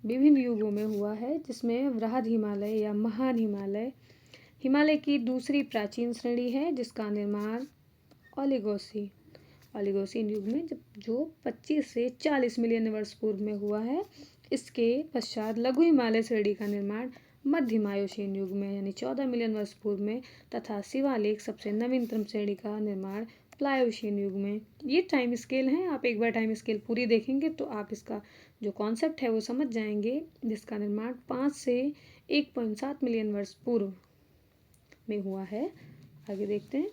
विभिन्न युगों में हुआ है, जिसमें वृहद हिमालय या महान हिमालय हिमालय की दूसरी प्राचीन श्रेणी है, जिसका निर्माण ओलिगोसीन युग में जो 25 से 40 मिलियन वर्ष पूर्व में हुआ है। इसके पश्चात लघु हिमालय श्रेणी का निर्माण मध्य मायोसीन युग में यानी 14 मिलियन वर्ष पूर्व में, तथा शिवालिक सबसे नवीनतम श्रेणी का निर्माण प्लायोसीन युग में। ये टाइम स्केल हैं, आप एक बार टाइम स्केल पूरी देखेंगे तो आप इसका जो कॉन्सेप्ट है वो समझ जाएंगे, जिसका निर्माण 5 से 1.7 मिलियन वर्ष पूर्व में हुआ है। आगे देखते हैं।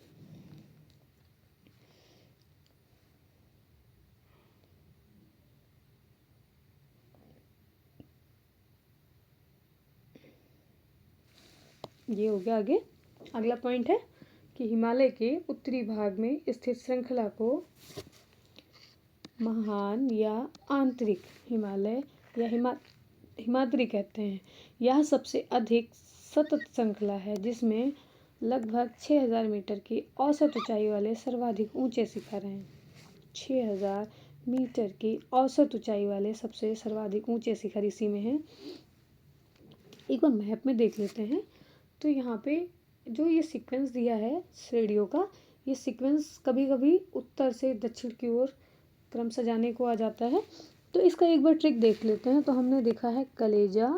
ये हो गया। आगे अगला पॉइंट है कि हिमालय के उत्तरी भाग में स्थित श्रृंखला को महान या आंतरिक हिमालय या हिमाद्री कहते हैं। यह सबसे अधिक सतत श्रृंखला है, जिसमें लगभग 6000 मीटर की औसत ऊंचाई वाले सर्वाधिक ऊंचे शिखर हैं। 6000 मीटर की औसत ऊंचाई वाले सबसे सर्वाधिक ऊंचे शिखर इसी में हैं। एक बार मैप में देख लेते हैं। तो यहाँ पे जो ये सीक्वेंस दिया है श्रेणियों का, ये सीक्वेंस कभी कभी उत्तर से दक्षिण की ओर क्रमशः जाने को आ जाता है। तो इसका एक बार ट्रिक देख लेते हैं। तो हमने देखा है कलेजा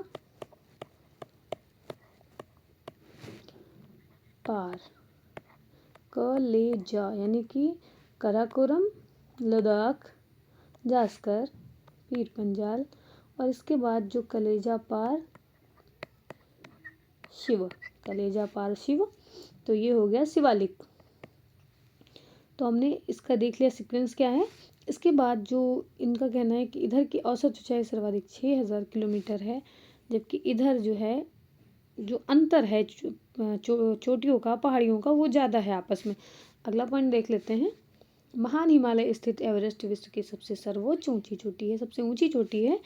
पार, कलेजा यानी कि काराकोरम, लद्दाख, जास्कर, पीर पंजाल, और इसके बाद जो कलेजा पार शिव, कलेजा पार शिव, तो ये हो गया शिवालिक। तो हमने इसका देख लिया सीक्वेंस क्या है। इसके बाद जो इनका कहना है कि इधर की औसत ऊंचाई सर्वाधिक 6000 किलोमीटर है, जबकि इधर जो है जो अंतर है चोटियों का, पहाड़ियों का, वो ज़्यादा है आपस में। अगला पॉइंट देख लेते हैं। महान हिमालय स्थित एवरेस्ट विश्व की सबसे सर्वोच्च ऊंची चोटी है, सबसे ऊंची चोटी है।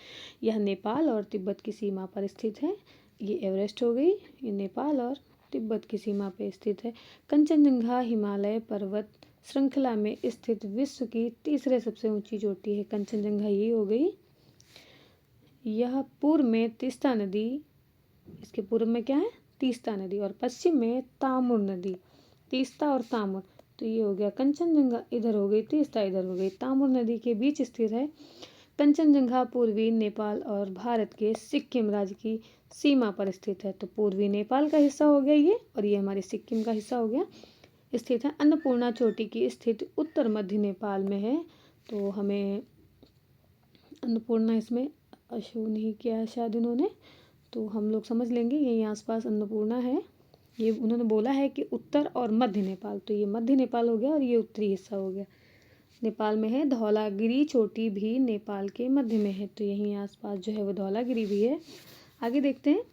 यह नेपाल और तिब्बत की सीमा पर स्थित है। ये एवरेस्ट हो गई, ये नेपाल और तिब्बत की सीमा पर स्थित है। कंचनजंगा हिमालय पर्वत श्रृंखला में स्थित विश्व की तीसरे सबसे ऊंची चोटी है। कंचनजंगा ये हो गई। यह पूर्व में तीस्ता नदी, इसके पूर्व में क्या है, तीस्ता नदी, और पश्चिम में तामुर नदी, तीस्ता और तामुर। तो ये हो गया कंचनजंगा, इधर हो गई तीस्ता, इधर हो गई तामुर नदी के बीच स्थित है। कंचनजंगा पूर्वी नेपाल और भारत के सिक्किम राज्य की सीमा पर स्थित है। तो पूर्वी नेपाल का हिस्सा हो गया ये, और ये हमारे सिक्किम का हिस्सा हो गया, स्थित है। अन्नपूर्णा चोटी की स्थिति उत्तर मध्य नेपाल में है। तो हमें अन्नपूर्णा इसमें शो नहीं किया है शायद इन्होंने, तो हम लोग समझ लेंगे यही आसपास अन्नपूर्णा है। ये उन्होंने बोला है कि उत्तर और मध्य नेपाल, तो ये मध्य नेपाल हो गया और ये उत्तरी हिस्सा हो गया, नेपाल में है। धौलागिरी चोटी भी नेपाल के मध्य में है, तो यहीं आसपास जो है वो धौलागिरी भी है। आगे देखते हैं।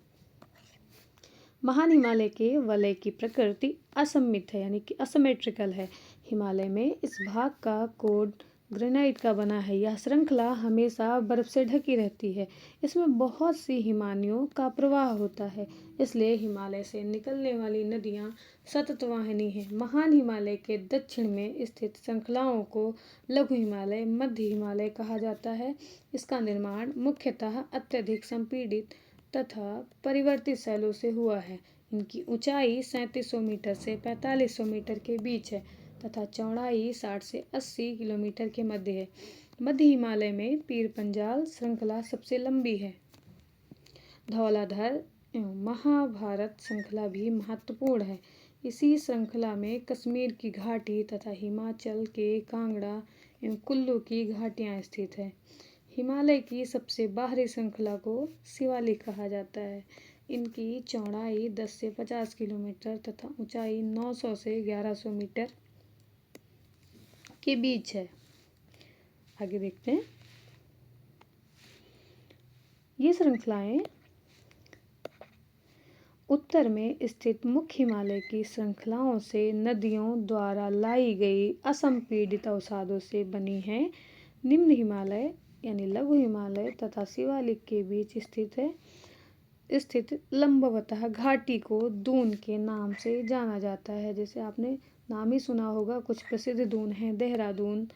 महान हिमालय के वलय की प्रकृति असममित है, यानी कि असिमेट्रिकल है। हिमालय में इस भाग का कोड ग्रेनाइट का बना है। यह श्रृंखला हमेशा बर्फ से ढकी रहती है। इसमें बहुत सी हिमानियों का प्रवाह होता है, इसलिए हिमालय से निकलने वाली नदियाँ सतत वाहिनी हैं। महान हिमालय के दक्षिण में स्थित श्रृंखलाओं को लघु हिमालय, मध्य हिमालय कहा जाता है। इसका निर्माण मुख्यतः अत्यधिक संपीड़ित तथा परिवर्तित शैलों से हुआ है। इनकी ऊंचाई 3700 मीटर से 4500 मीटर के बीच है तथा चौड़ाई 60 से 80 किलोमीटर के मध्य है। मध्य हिमालय में पीर पंजाल श्रृंखला सबसे लंबी है। धौलाधर एवं महाभारत श्रृंखला भी महत्वपूर्ण है। इसी श्रृंखला में कश्मीर की घाटी तथा हिमाचल के कांगड़ा एवं कुल्लू की घाटियाँ स्थित है। हिमालय की सबसे बाहरी श्रृंखला को शिवालिक कहा जाता है। इनकी चौड़ाई 10 से 50 किलोमीटर तथा ऊंचाई 900 से 1100 मीटर के बीच है। आगे देखते हैं। ये श्रृंखलाएं उत्तर में स्थित मुख्य हिमालय की श्रृंखलाओं से नदियों द्वारा लाई गई असंपीड़ित अवसादों से बनी हैं। निम्न हिमालय यानी लघु हिमालय तथा शिवालिक के बीच स्थित लंबवतः घाटी को दून के नाम से जाना जाता है। जैसे आपने नाम ही सुना होगा, कुछ प्रसिद्ध दून हैं, देहरादून,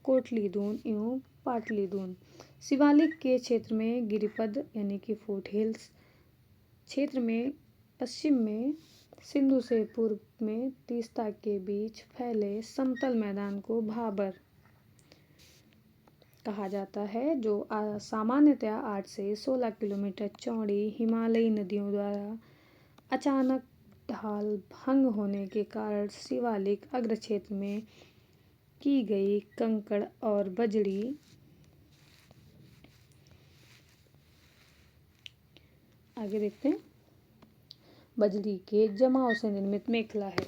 कोटली दून एवं पाटली दून। शिवालिक के क्षेत्र में गिरिपद यानी कि फुट हिल्स क्षेत्र में पश्चिम में सिंधु से पूर्व में तीस्ता के बीच फैले समतल मैदान को भाबर कहा जाता है, जो सामान्यतया 8 से 16 किलोमीटर चौड़ी हिमालयी नदियों द्वारा अचानक ढाल भंग होने के कारण शिवालिक अग्र क्षेत्र में की गई कंकड़ और बजरी आगे देखते हैं। बजरी के जमाव से निर्मित मेखला है।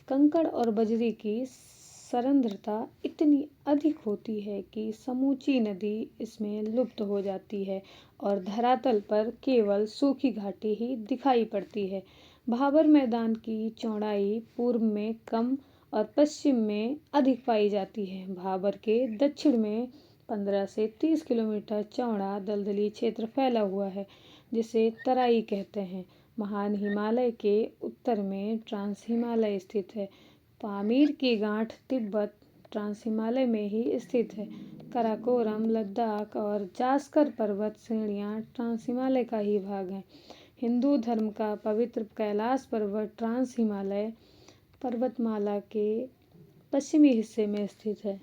कंकड़ और बजरी की सरंध्रता इतनी अधिक होती है कि समूची नदी इसमें लुप्त हो जाती है और धरातल पर केवल सूखी घाटी ही दिखाई पड़ती है। भाबर मैदान की चौड़ाई पूर्व में कम और पश्चिम में अधिक पाई जाती है। भाबर के दक्षिण में 15 से 30 किलोमीटर चौड़ा दलदली क्षेत्र फैला हुआ है, जिसे तराई कहते हैं। महान हिमालय के उत्तर में ट्रांस हिमालय स्थित है। पामीर की गांठ तिब्बत ट्रांस हिमालय में ही स्थित है। काराकोरम, लद्दाख और जास्कर पर्वत श्रेणियां ट्रांस हिमालय का ही भाग हैं। हिंदू धर्म का पवित्र कैलाश पर्वत ट्रांस हिमालय पर्वतमाला के पश्चिमी हिस्से में स्थित है।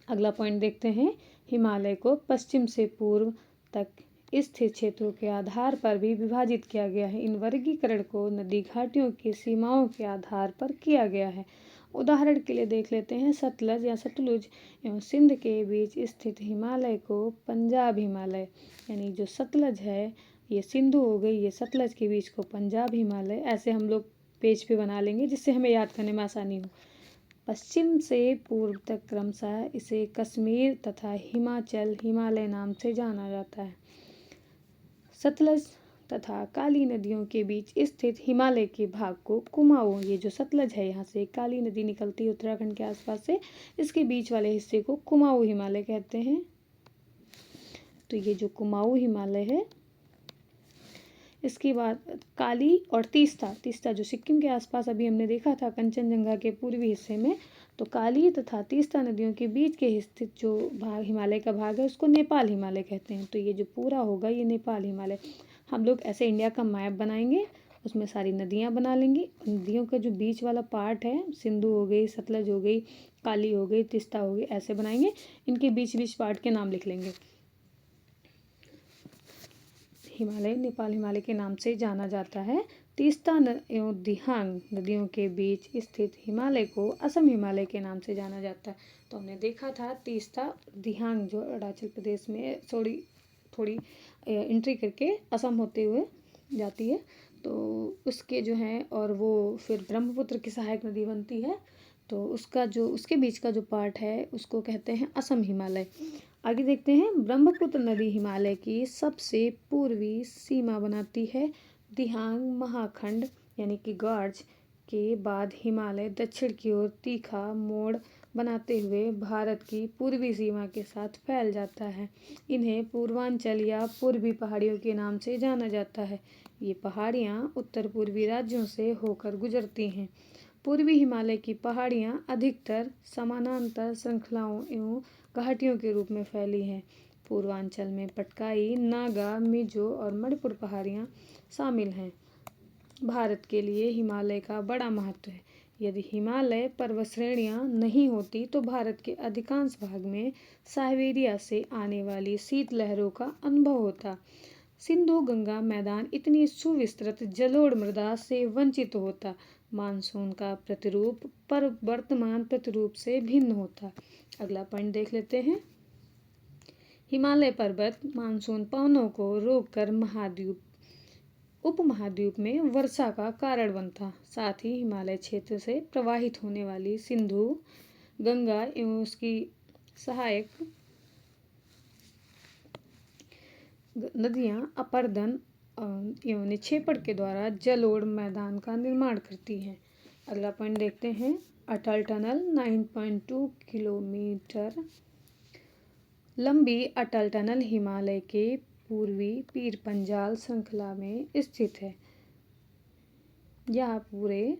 अगला पॉइंट देखते हैं। हिमालय को पश्चिम से पूर्व तक स्थित क्षेत्रों के आधार पर भी विभाजित किया गया है। इन वर्गीकरण को नदी घाटियों की सीमाओं के आधार पर किया गया है। उदाहरण के लिए देख लेते हैं। सतलज या सतलुज एवं सिंध के बीच स्थित हिमालय को पंजाब हिमालय यानी जो सतलज है ये सिंधु हो गई, ये सतलज के बीच को पंजाब हिमालय, ऐसे हम लोग पेज पे बना लेंगे जिससे हमें याद करने में आसानी हो। पश्चिम से पूर्व तक क्रमशः इसे कश्मीर तथा हिमाचल हिमालय नाम से जाना जाता है। सतलज तथा काली नदियों के बीच स्थित हिमालय के भाग को कुमाऊं, ये जो सतलज है यहाँ से काली नदी निकलती है उत्तराखंड के आसपास से, इसके बीच वाले हिस्से को कुमाऊं हिमालय कहते हैं। तो ये जो कुमाऊं हिमालय है, इसके बाद काली और तीस्ता जो सिक्किम के आसपास अभी हमने देखा था कंचनजंगा के पूर्वी हिस्से में, तो काली तथा तीस्ता नदियों के बीच के स्थित जो भाग हिमालय का भाग है उसको नेपाल हिमालय कहते हैं। तो ये जो पूरा होगा ये नेपाल हिमालय। हम लोग ऐसे इंडिया का मैप बनाएंगे, उसमें सारी नदियाँ बना लेंगे। नदियों का जो बीच वाला पार्ट है, सिंधु हो गई, सतलज हो गई, काली हो गई, तीस्ता हो गई, ऐसे बनाएंगे। इनके बीच बीच पार्ट के नाम लिख लेंगे। हिमालय नेपाल हिमालय के नाम से जाना जाता है। तीस्ता एवं दिहांग नदियों के बीच स्थित हिमालय को असम हिमालय के नाम से जाना जाता है। तो हमने देखा था तीस्ता दिहांग जो अरुणाचल प्रदेश में थोड़ी एंट्री करके असम होते हुए जाती है, तो उसके जो हैं और वो फिर ब्रह्मपुत्र की सहायक नदी बनती है, तो उसके बीच का जो पार्ट है उसको कहते हैं असम हिमालय। आगे देखते हैं, ब्रह्मपुत्र नदी हिमालय की सबसे पूर्वी सीमा बनाती है। दिहांग महाखंड यानी कि गॉर्ज के बाद हिमालय दक्षिण की ओर तीखा मोड़ बनाते हुए भारत की पूर्वी सीमा के साथ फैल जाता है। इन्हें पूर्वांचल या पूर्वी पहाड़ियों के नाम से जाना जाता है। ये पहाड़ियाँ उत्तर पूर्वी राज्यों से होकर गुजरती हैं। पूर्वी हिमालय की पहाड़ियाँ अधिकतर समानांतर श्रृंखलाओं एवं घाटियों के रूप में फैली हैं। पूर्वांचल में पटकाई, नागा, मिजो और मणिपुर पहाड़ियाँ शामिल हैं। भारत के लिए हिमालय का बड़ा महत्व है। यदि हिमालय पर्वत श्रेणियाँ नहीं होती तो भारत के अधिकांश भाग में साइबेरिया से आने वाली शीतलहरों का अनुभव होता। सिंधु गंगा मैदान इतनी सुविस्तृत जलोढ़ मृदा से वंचित होता। मानसून का प्रतिरूप पर वर्तमान प्रतिरूप से भिन्न होता। अगला पॉइंट देख लेते हैं। हिमालय पर्वत मानसून पवनों को रोककर उपमहाद्वीप में वर्षा का कारण बनता। साथ ही हिमालय क्षेत्र से प्रवाहित होने वाली सिंधु गंगा एवं उसकी सहायक नदियाँ अपरदन एवं निक्षेपण के द्वारा जलोढ़ मैदान का निर्माण करती हैं। अगला पॉइंट देखते हैं, अटल टनल 9.2 किलोमीटर लंबी अटल टनल हिमालय के पूर्वी पीर पंजाल श्रृंखला में स्थित है। यह पूरे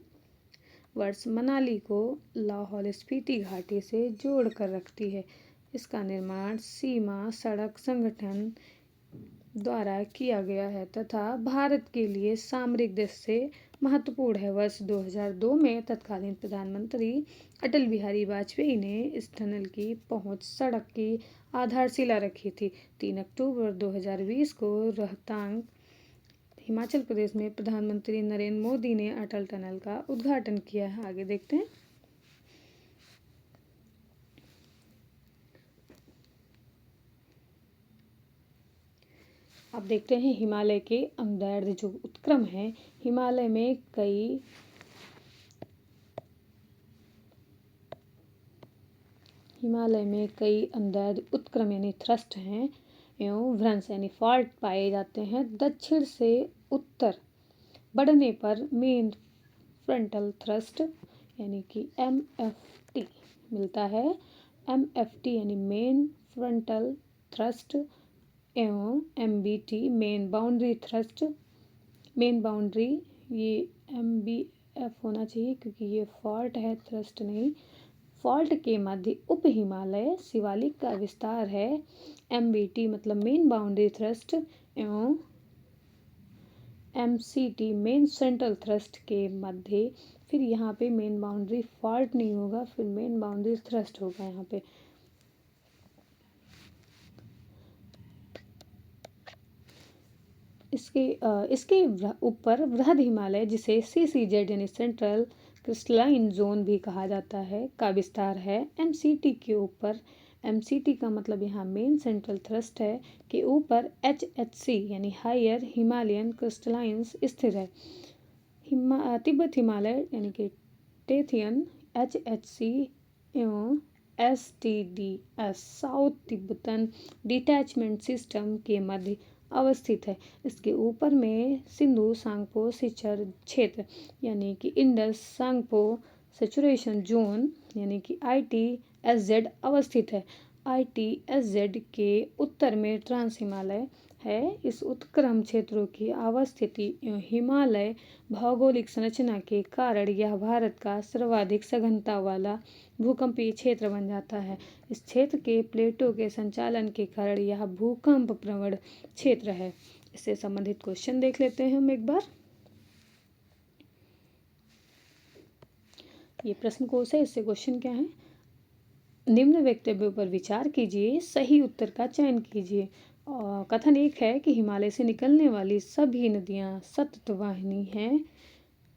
वर्ष मनाली को लाहौल स्पीति घाटी से जोड़कर रखती है। इसका निर्माण सीमा सड़क संगठन द्वारा किया गया है तथा भारत के लिए सामरिक दृष्टि से महत्वपूर्ण है। वर्ष 2002 में तत्कालीन प्रधानमंत्री अटल बिहारी वाजपेयी ने इस टनल की पहुंच सड़क की आधारशिला रखी थी। 3 अक्टूबर 2020 को रोहतांग हिमाचल प्रदेश में प्रधानमंत्री नरेंद्र मोदी ने अटल टनल का उद्घाटन किया है। आगे देखते हैं। अब देखते हैं हिमालय के अंगदैर्ध्य जो उत्क्रम है। हिमालय में कई अंगदैर्ध्य उत्क्रम यानी थ्रस्ट हैं एवं भ्रंश यानी फॉल्ट पाए जाते हैं। दक्षिण से उत्तर बढ़ने पर मेन फ्रंटल थ्रस्ट यानी कि MFT मिलता है। MFT यानी मेन फ्रंटल थ्रस्ट एवं MBT main boundary thrust. Main boundary ये MBF होना चाहिए क्योंकि ये फॉल्ट है, थ्रस्ट नहीं। फॉल्ट के मध्य उप हिमालय शिवालिक का विस्तार है। MBT मतलब मेन बाउंड्री थ्रस्ट एवं MCT मेन सेंट्रल थ्रस्ट के मध्य, फिर यहाँ पे मेन बाउंड्री फॉल्ट नहीं होगा, फिर मेन बाउंड्री थ्रस्ट होगा यहाँ पे। इसके ऊपर वृहद हिमालय जिसे CCZ यानी सेंट्रल क्रिस्टलाइन जोन भी कहा जाता है का विस्तार है। MCT के ऊपर MCT का मतलब यहाँ मेन सेंट्रल थ्रस्ट है के ऊपर HHC यानी हायर हिमालयन क्रिस्टलाइंस स्थिर है। तिब्बत हिमालय यानी कि टेथियन HHC एवं STDS south Tibetan detachment system के मध्य अवस्थित है। इसके ऊपर में सिंधु सांगपो सिंचर क्षेत्र यानी कि इंडस सांगपो सेचुरेशन जोन यानी कि ITSZ अवस्थित है। ITSZ के उत्तर में ट्रांस हिमालय है। इस उत्क्रम क्षेत्रों की अवस्थिति एवं हिमालय भौगोलिक संरचना के कारण यह भारत का सर्वाधिक सघनता वाला भूकंपीय क्षेत्र बन जाता है। इस क्षेत्र के प्लेटों के संचालन के कारण यह भूकंप प्रवण क्षेत्र है। इससे संबंधित क्वेश्चन देख लेते हैं हम एक बार। ये प्रश्न कोश है, इससे क्वेश्चन क्या है? निम्न वक्तव्यों पर विचार कीजिए, सही उत्तर का चयन कीजिए। और कथन एक है कि हिमालय से निकलने वाली सभी नदियाँ सतत वाहिनी हैं,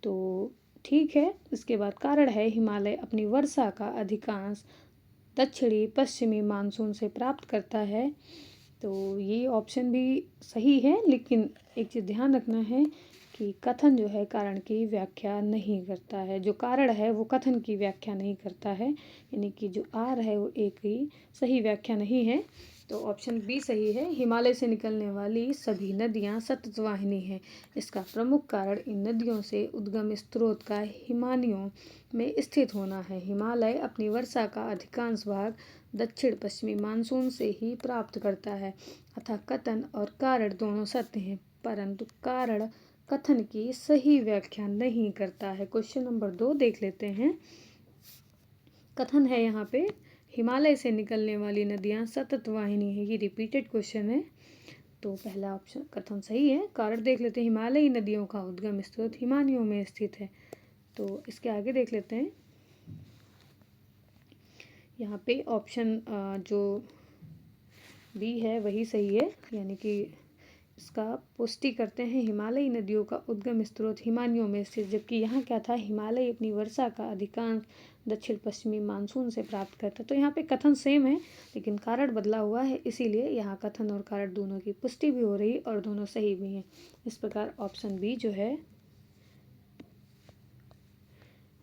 तो ठीक है। इसके बाद कारण है हिमालय अपनी वर्षा का अधिकांश दक्षिणी पश्चिमी मानसून से प्राप्त करता है, तो ये ऑप्शन भी सही है। लेकिन एक चीज़ ध्यान रखना है कि कथन जो है कारण की व्याख्या नहीं करता है। जो कारण है वो कथन की व्याख्या नहीं करता है, यानी कि जो आर है वो एक ही सही व्याख्या नहीं है। तो ऑप्शन बी सही है। हिमालय से निकलने वाली सभी नदियाँ सतत वाहिनी हैं। इसका प्रमुख कारण इन नदियों से उद्गम स्रोत का हिमानियों में स्थित होना है। हिमालय अपनी वर्षा का अधिकांश भाग दक्षिण पश्चिमी मानसून से ही प्राप्त करता है। अतः कथन और कारण दोनों सत्य हैं, परंतु कारण कथन की सही व्याख्या नहीं करता है। क्वेश्चन नंबर 2 देख लेते हैं। कथन है यहाँ पे हिमालय से निकलने वाली नदियाँ सतत वाहिनी है। ये रिपीटेड क्वेश्चन है, तो पहला ऑप्शन कथन सही है। कारण देख लेते हैं, हिमालयी नदियों का उद्गम स्रोत हिमानियों में स्थित है। तो इसके आगे देख लेते हैं। यहाँ पे ऑप्शन जो बी है वही सही है, यानी कि इसका पुष्टि करते हैं हिमालयी नदियों का उद्गम स्रोत हिमानियों में स्थित। जबकि यहाँ क्या था, हिमालय अपनी वर्षा का अधिकांश दक्षिण पश्चिमी मानसून से प्राप्त करता है। तो यहाँ पे कथन सेम है, लेकिन कारण बदला हुआ है, इसीलिए यहाँ कथन और कारण दोनों की पुष्टि भी हो रही और दोनों सही भी हैं। इस प्रकार ऑप्शन बी जो है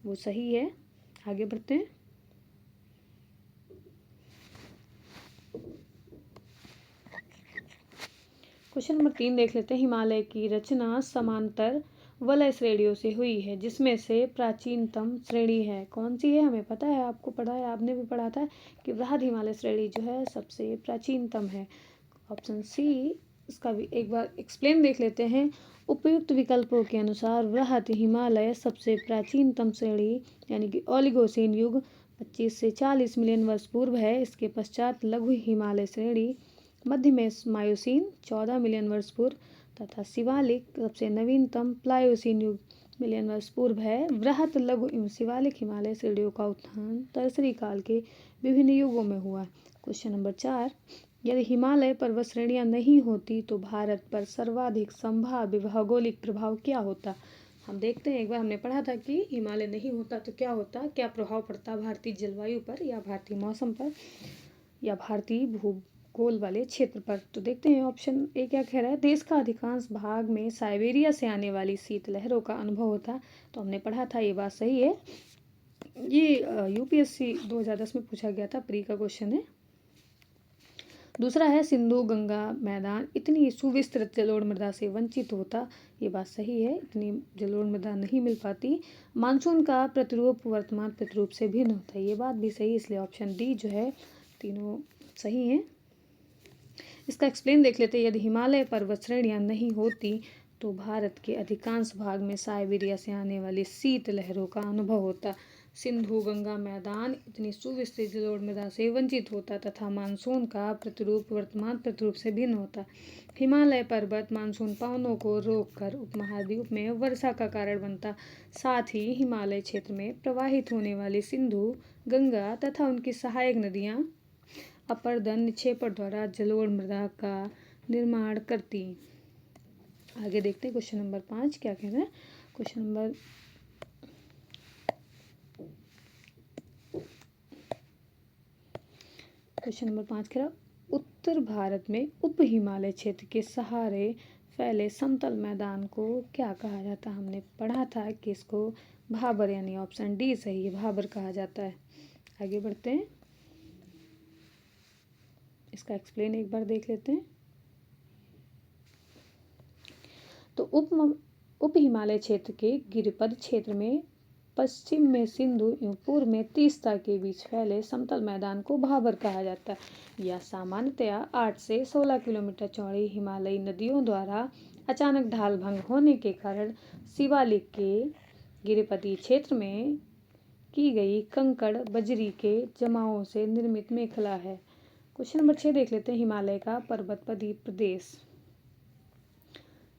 वो सही है। आगे बढ़ते हैं। क्वेश्चन नंबर 3 देख लेते हैं। हिमालय की रचना समांतर वलय श्रेणियों से हुई है, जिसमें से प्राचीनतम श्रेणी है कौन सी है? हमें पता है, आपको पढ़ा है, आपने भी पढ़ा था कि बृहद हिमालय श्रेणी जो है सबसे प्राचीनतम है। ऑप्शन सी इसका भी एक बार एक्सप्लेन देख लेते हैं। उपयुक्त विकल्पों के अनुसार बृहद हिमालय सबसे प्राचीनतम श्रेणी यानी कि ओलिगोसीन युग 25 से 40 मिलियन वर्ष पूर्व है। इसके पश्चात लघु हिमालय श्रेणी मध्य में मायोसीन 14 मिलियन वर्ष पूर्व तथा शिवालिक सबसे नवीनतम प्लायोसीन युग मिलियन वर्ष पूर्व है। बृहद लघु एवं शिवालिक हिमालय श्रेणियों का उत्थान तरसरी काल के विभिन्न युगों में हुआ। क्वेश्चन नंबर 4, यदि हिमालय पर्वत श्रेणियां नहीं होती तो भारत पर सर्वाधिक संभाव्य भौगोलिक प्रभाव क्या होता? हम देखते हैं, एक बार हमने पढ़ा था कि हिमालय नहीं होता तो क्या होता, क्या प्रभाव पड़ता भारतीय जलवायु पर या भारतीय मौसम पर या भारतीय भूगोल वाले क्षेत्र पर। तो देखते हैं ऑप्शन ए क्या कह रहा है। देश का अधिकांश भाग में साइबेरिया से आने वाली शीतलहरों का अनुभव होता। तो हमने पढ़ा था, ये बात सही है। ये UPSC 2010 में पूछा गया था, प्री का क्वेश्चन है। दूसरा है सिंधु गंगा मैदान इतनी सुविस्तृत जलोढ़ मृदा से वंचित होता। ये बात सही है, इतनी जलोढ़ मृदा नहीं मिल पाती। मानसून का प्रतिरूप वर्तमान प्रतिरूप से भिन्न होता है। ये बात भी सही, इसलिए ऑप्शन डी जो है तीनों सही हैं। इसका एक्सप्लेन देख लेते हैं। यदि हिमालय पर्वत श्रेणियाँ नहीं होती तो भारत के अधिकांश भाग में साइबेरिया से आने वाली शीत लहरों का अनुभव होता। सिंधु गंगा मैदान इतनी सुविस्तृत जलोढ़ मृदा से वंचित होता तथा मानसून का प्रतिरूप वर्तमान प्रतिरूप से भिन्न होता। हिमालय पर्वत मानसून पवनों को रोककर उपमहाद्वीप में वर्षा का कारण बनता। साथ ही हिमालय क्षेत्र में प्रवाहित होने वाली सिंधु गंगा तथा उनकी सहायक नदियाँ अपरदन निक्षेपण द्वारा जलोढ़ मृदा का निर्माण करती। आगे देखते हैं क्वेश्चन नंबर 5 क्या कह रहा है। क्वेश्चन नंबर 5 कह रहा उत्तर भारत में उप हिमालय क्षेत्र के सहारे फैले समतल मैदान को क्या कहा जाता है? हमने पढ़ा था कि इसको भाबर यानी ऑप्शन डी सही है, भाबर कहा जाता है। आगे बढ़ते हैं, इसका एक्सप्लेन एक बार देख लेते हैं। तो उप हिमालय क्षेत्र के गिरिपद क्षेत्र में पश्चिम में सिंधु एवं पूर्व में तीस्ता के बीच फैले समतल मैदान को भाबर कहा जाता है। यह सामान्यतया 8 से 16 किलोमीटर चौड़ी हिमालयी नदियों द्वारा अचानक ढाल भंग होने के कारण शिवालिक के गिरिपदी क्षेत्र में की गई कंकड़ बजरी के जमावों से निर्मित मेखला है। क्वेश्चन नंबर 6 देख लेते हैं, हिमालय का पर्वतपदी प्रदेश।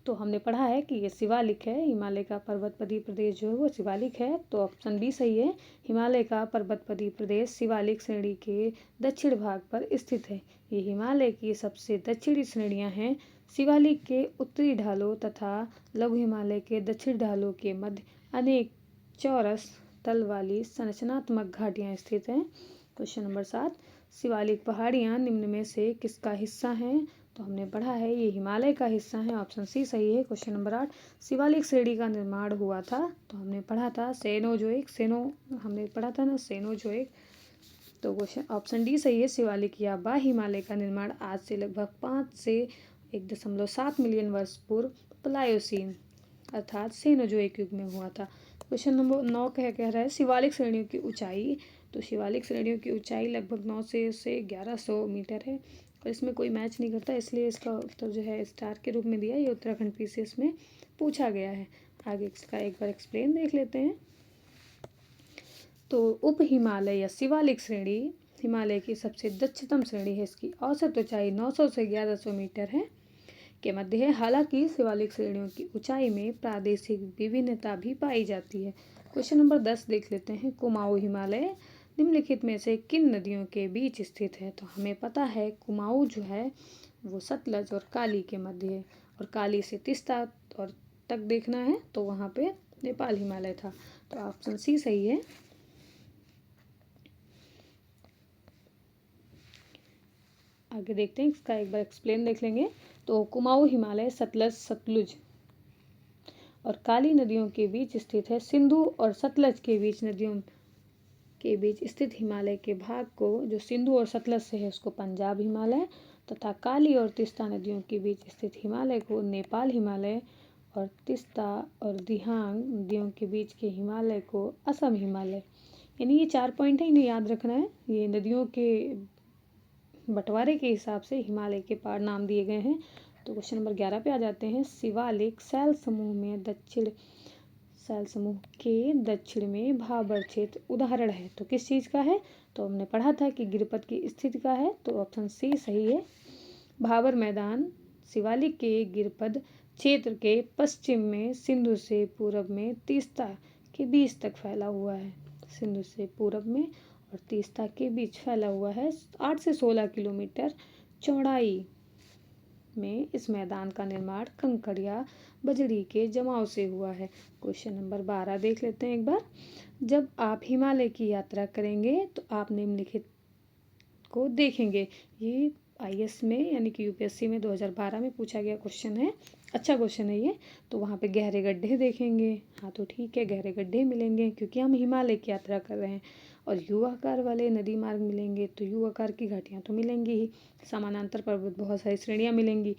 तो हमने पढ़ा है कि ये शिवालिक है, हिमालय का पर्वतपदी प्रदेश जो है वो शिवालिक है, तो ऑप्शन बी सही है। हिमालय का पर्वतपदी प्रदेश शिवालिक श्रेणी के दक्षिण भाग पर स्थित है। ये हिमालय की सबसे दक्षिणी श्रेणियां हैं। शिवालिक के उत्तरी ढालों तथा लघु हिमालय के दक्षिण ढालों के मध्य अनेक चौरस तल वाली संरचनात्मक घाटियां स्थित हैं। क्वेश्चन नंबर 7, शिवालिक पहाड़ियां निम्न में से किसका हिस्सा हैं? तो हमने पढ़ा है ये हिमालय का हिस्सा है, ऑप्शन सी सही है। क्वेश्चन नंबर 8, शिवालिक श्रेणी का निर्माण हुआ था? तो हमने पढ़ा था सेनोजोइक, हमने पढ़ा था ना सेनोजोइक, तो क्वेश्चन ऑप्शन डी सही है। शिवालिक या बा हिमालय का निर्माण आज से लगभग 5 से 1.7 मिलियन वर्ष पूर्व प्लायोसीन अर्थात सेनोजोइक युग में हुआ था। क्वेश्चन नंबर 9 कह रहा है शिवालिक श्रेणियों की ऊंचाई। तो शिवालिक श्रेणियों की ऊंचाई लगभग 9 से 1100 मीटर है, और इसमें कोई मैच नहीं करता, इसलिए इसका उत्तर जो है स्टार के रूप में दिया। ये उत्तराखंड पीसीएस में पूछा गया है। आगे इसका एक बार एक्सप्लेन देख लेते हैं। तो उप हिमालय या शिवालिक श्रेणी हिमालय की सबसे दक्षिणतम श्रेणी है। इसकी औसत ऊंचाई 900 से 1100 मीटर है के मध्य है। हालांकि शिवालिक श्रेणियों की ऊंचाई में प्रादेशिक विभिन्नता भी पाई जाती है। क्वेश्चन नंबर 10 देख लेते हैं, कुमाऊं हिमालय निम्नलिखित में से किन नदियों के बीच स्थित है? तो हमें पता है कुमाऊं जो है वो सतलज और काली के मध्य है, और काली से तीस्ता और तक देखना है तो वहाँ पे नेपाल हिमालय था, तो ऑप्शन सी सही है। आगे देखते हैं, इसका एक बार एक्सप्लेन देख लेंगे। तो कुमाऊं हिमालय सतलज, सतलुज और काली नदियों के बीच स्थित है। सिंधु और सतलज के बीच नदियों के बीच स्थित हिमालय के भाग को जो सिंधु और सतलज से है उसको पंजाब हिमालय, तथा काली और तीस्ता नदियों के बीच स्थित हिमालय को नेपाल हिमालय, और तीस्ता और दिहांग नदियों के बीच के हिमालय को असम हिमालय। यानी ये 4 पॉइंट है, इन्हें याद रखना है। ये नदियों के बंटवारे के हिसाब से हिमालय के पार नाम दिए गए हैं। तो क्वेश्चन नंबर 11 पे आ जाते हैं। शिवालिक शैल समूह के दक्षिण में भाबर क्षेत्र उदाहरण है, तो किस चीज़ का है? तो हमने पढ़ा था कि गिरिपद की स्थिति का है, तो ऑप्शन सी सही है। भाबर मैदान शिवालिक के गिरिपद क्षेत्र के पश्चिम में सिंधु से पूरब में तीस्ता के बीच तक फैला हुआ है। सिंधु से पूरब में और तीस्ता के बीच फैला हुआ है। 8 से 16 किलोमीटर चौड़ाई में इस मैदान का निर्माण कंकड़ या बजरी के जमाव से हुआ है। क्वेश्चन नंबर 12 देख लेते हैं एक बार। जब आप हिमालय की यात्रा करेंगे तो आप निम्नलिखित को देखेंगे। ये आईएएस में यानी कि यूपीएससी में 2012 में पूछा गया क्वेश्चन है, अच्छा क्वेश्चन है ये। तो वहाँ पे गहरे गड्ढे देखेंगे, हाँ तो ठीक है गहरे गड्ढे मिलेंगे क्योंकि हम हिमालय की यात्रा कर रहे हैं। और यू आकार वाले नदी मार्ग मिलेंगे, तो यू आकार की घाटियाँ तो मिलेंगी ही। समानांतर पर्वत बहुत सारी श्रेणियाँ मिलेंगी।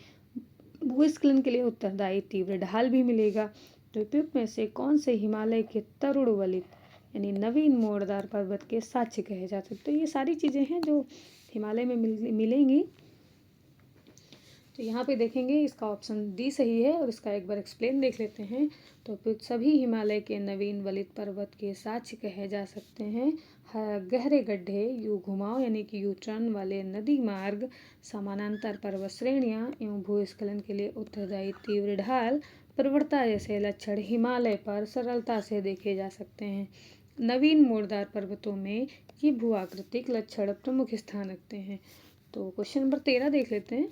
भूस्खलन के लिए उत्तरदायी तीव्र ढाल भी मिलेगा। तो उपयुक्त में से कौन से हिमालय के तरुण वलित यानी नवीन मोड़दार पर्वत के साक्ष्य कहे जा सकते? तो ये सारी चीज़ें हैं जो हिमालय में मिलेंगी। तो यहाँ पे देखेंगे इसका ऑप्शन डी सही है, और इसका एक बार एक्सप्लेन देख लेते हैं। तो सभी हिमालय के नवीन वलित पर्वत के साक्ष्य कहे जा सकते हैं गहरे गड्ढे, यू घुमाव यानी कि यू टर्न वाले नदी मार्ग, समानांतर पर्वत श्रेणियाँ एवं भूस्खलन के लिए उत्तरदायी तीव्र ढाल, प्रवणता जैसे लक्षण हिमालय पर सरलता से देखे जा सकते हैं। नवीन मोड़दार पर्वतों में ये भूआकृतिक लक्षण प्रमुख स्थान रखते हैं। तो क्वेश्चन नंबर 13 देख लेते हैं।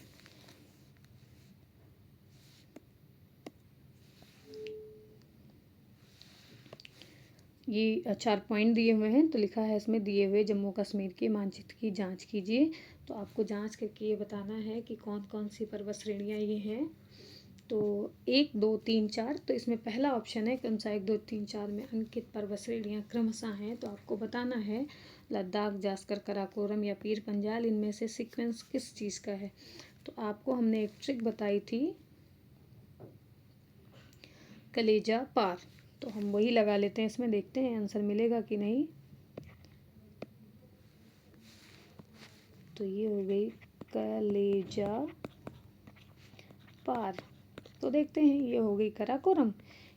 ये 4 पॉइंट दिए हुए हैं, तो लिखा है इसमें दिए हुए जम्मू कश्मीर के मानचित्र की जांच कीजिए। तो आपको जांच करके ये बताना है कि कौन कौन सी पर्वत श्रेणियाँ ये हैं। तो 1, 2, 3, 4, तो इसमें पहला ऑप्शन है क्रमशः 1, 2, 3, 4 में अंकित पर्वत श्रेणियाँ क्रमशः हैं। तो आपको बताना है लद्दाख, जास्कर, कराकोरम या पीर पंजाल, इनमें से सीक्वेंस किस चीज़ का है। तो आपको हमने एक ट्रिक बताई थी, कलेजा पार, तो हम वही लगा लेते हैं इसमें, देखते हैं आंसर मिलेगा कि नहीं। तो ये हो गई कलेजा पार। तो देखते हैं, ये हो गई कराकोरम,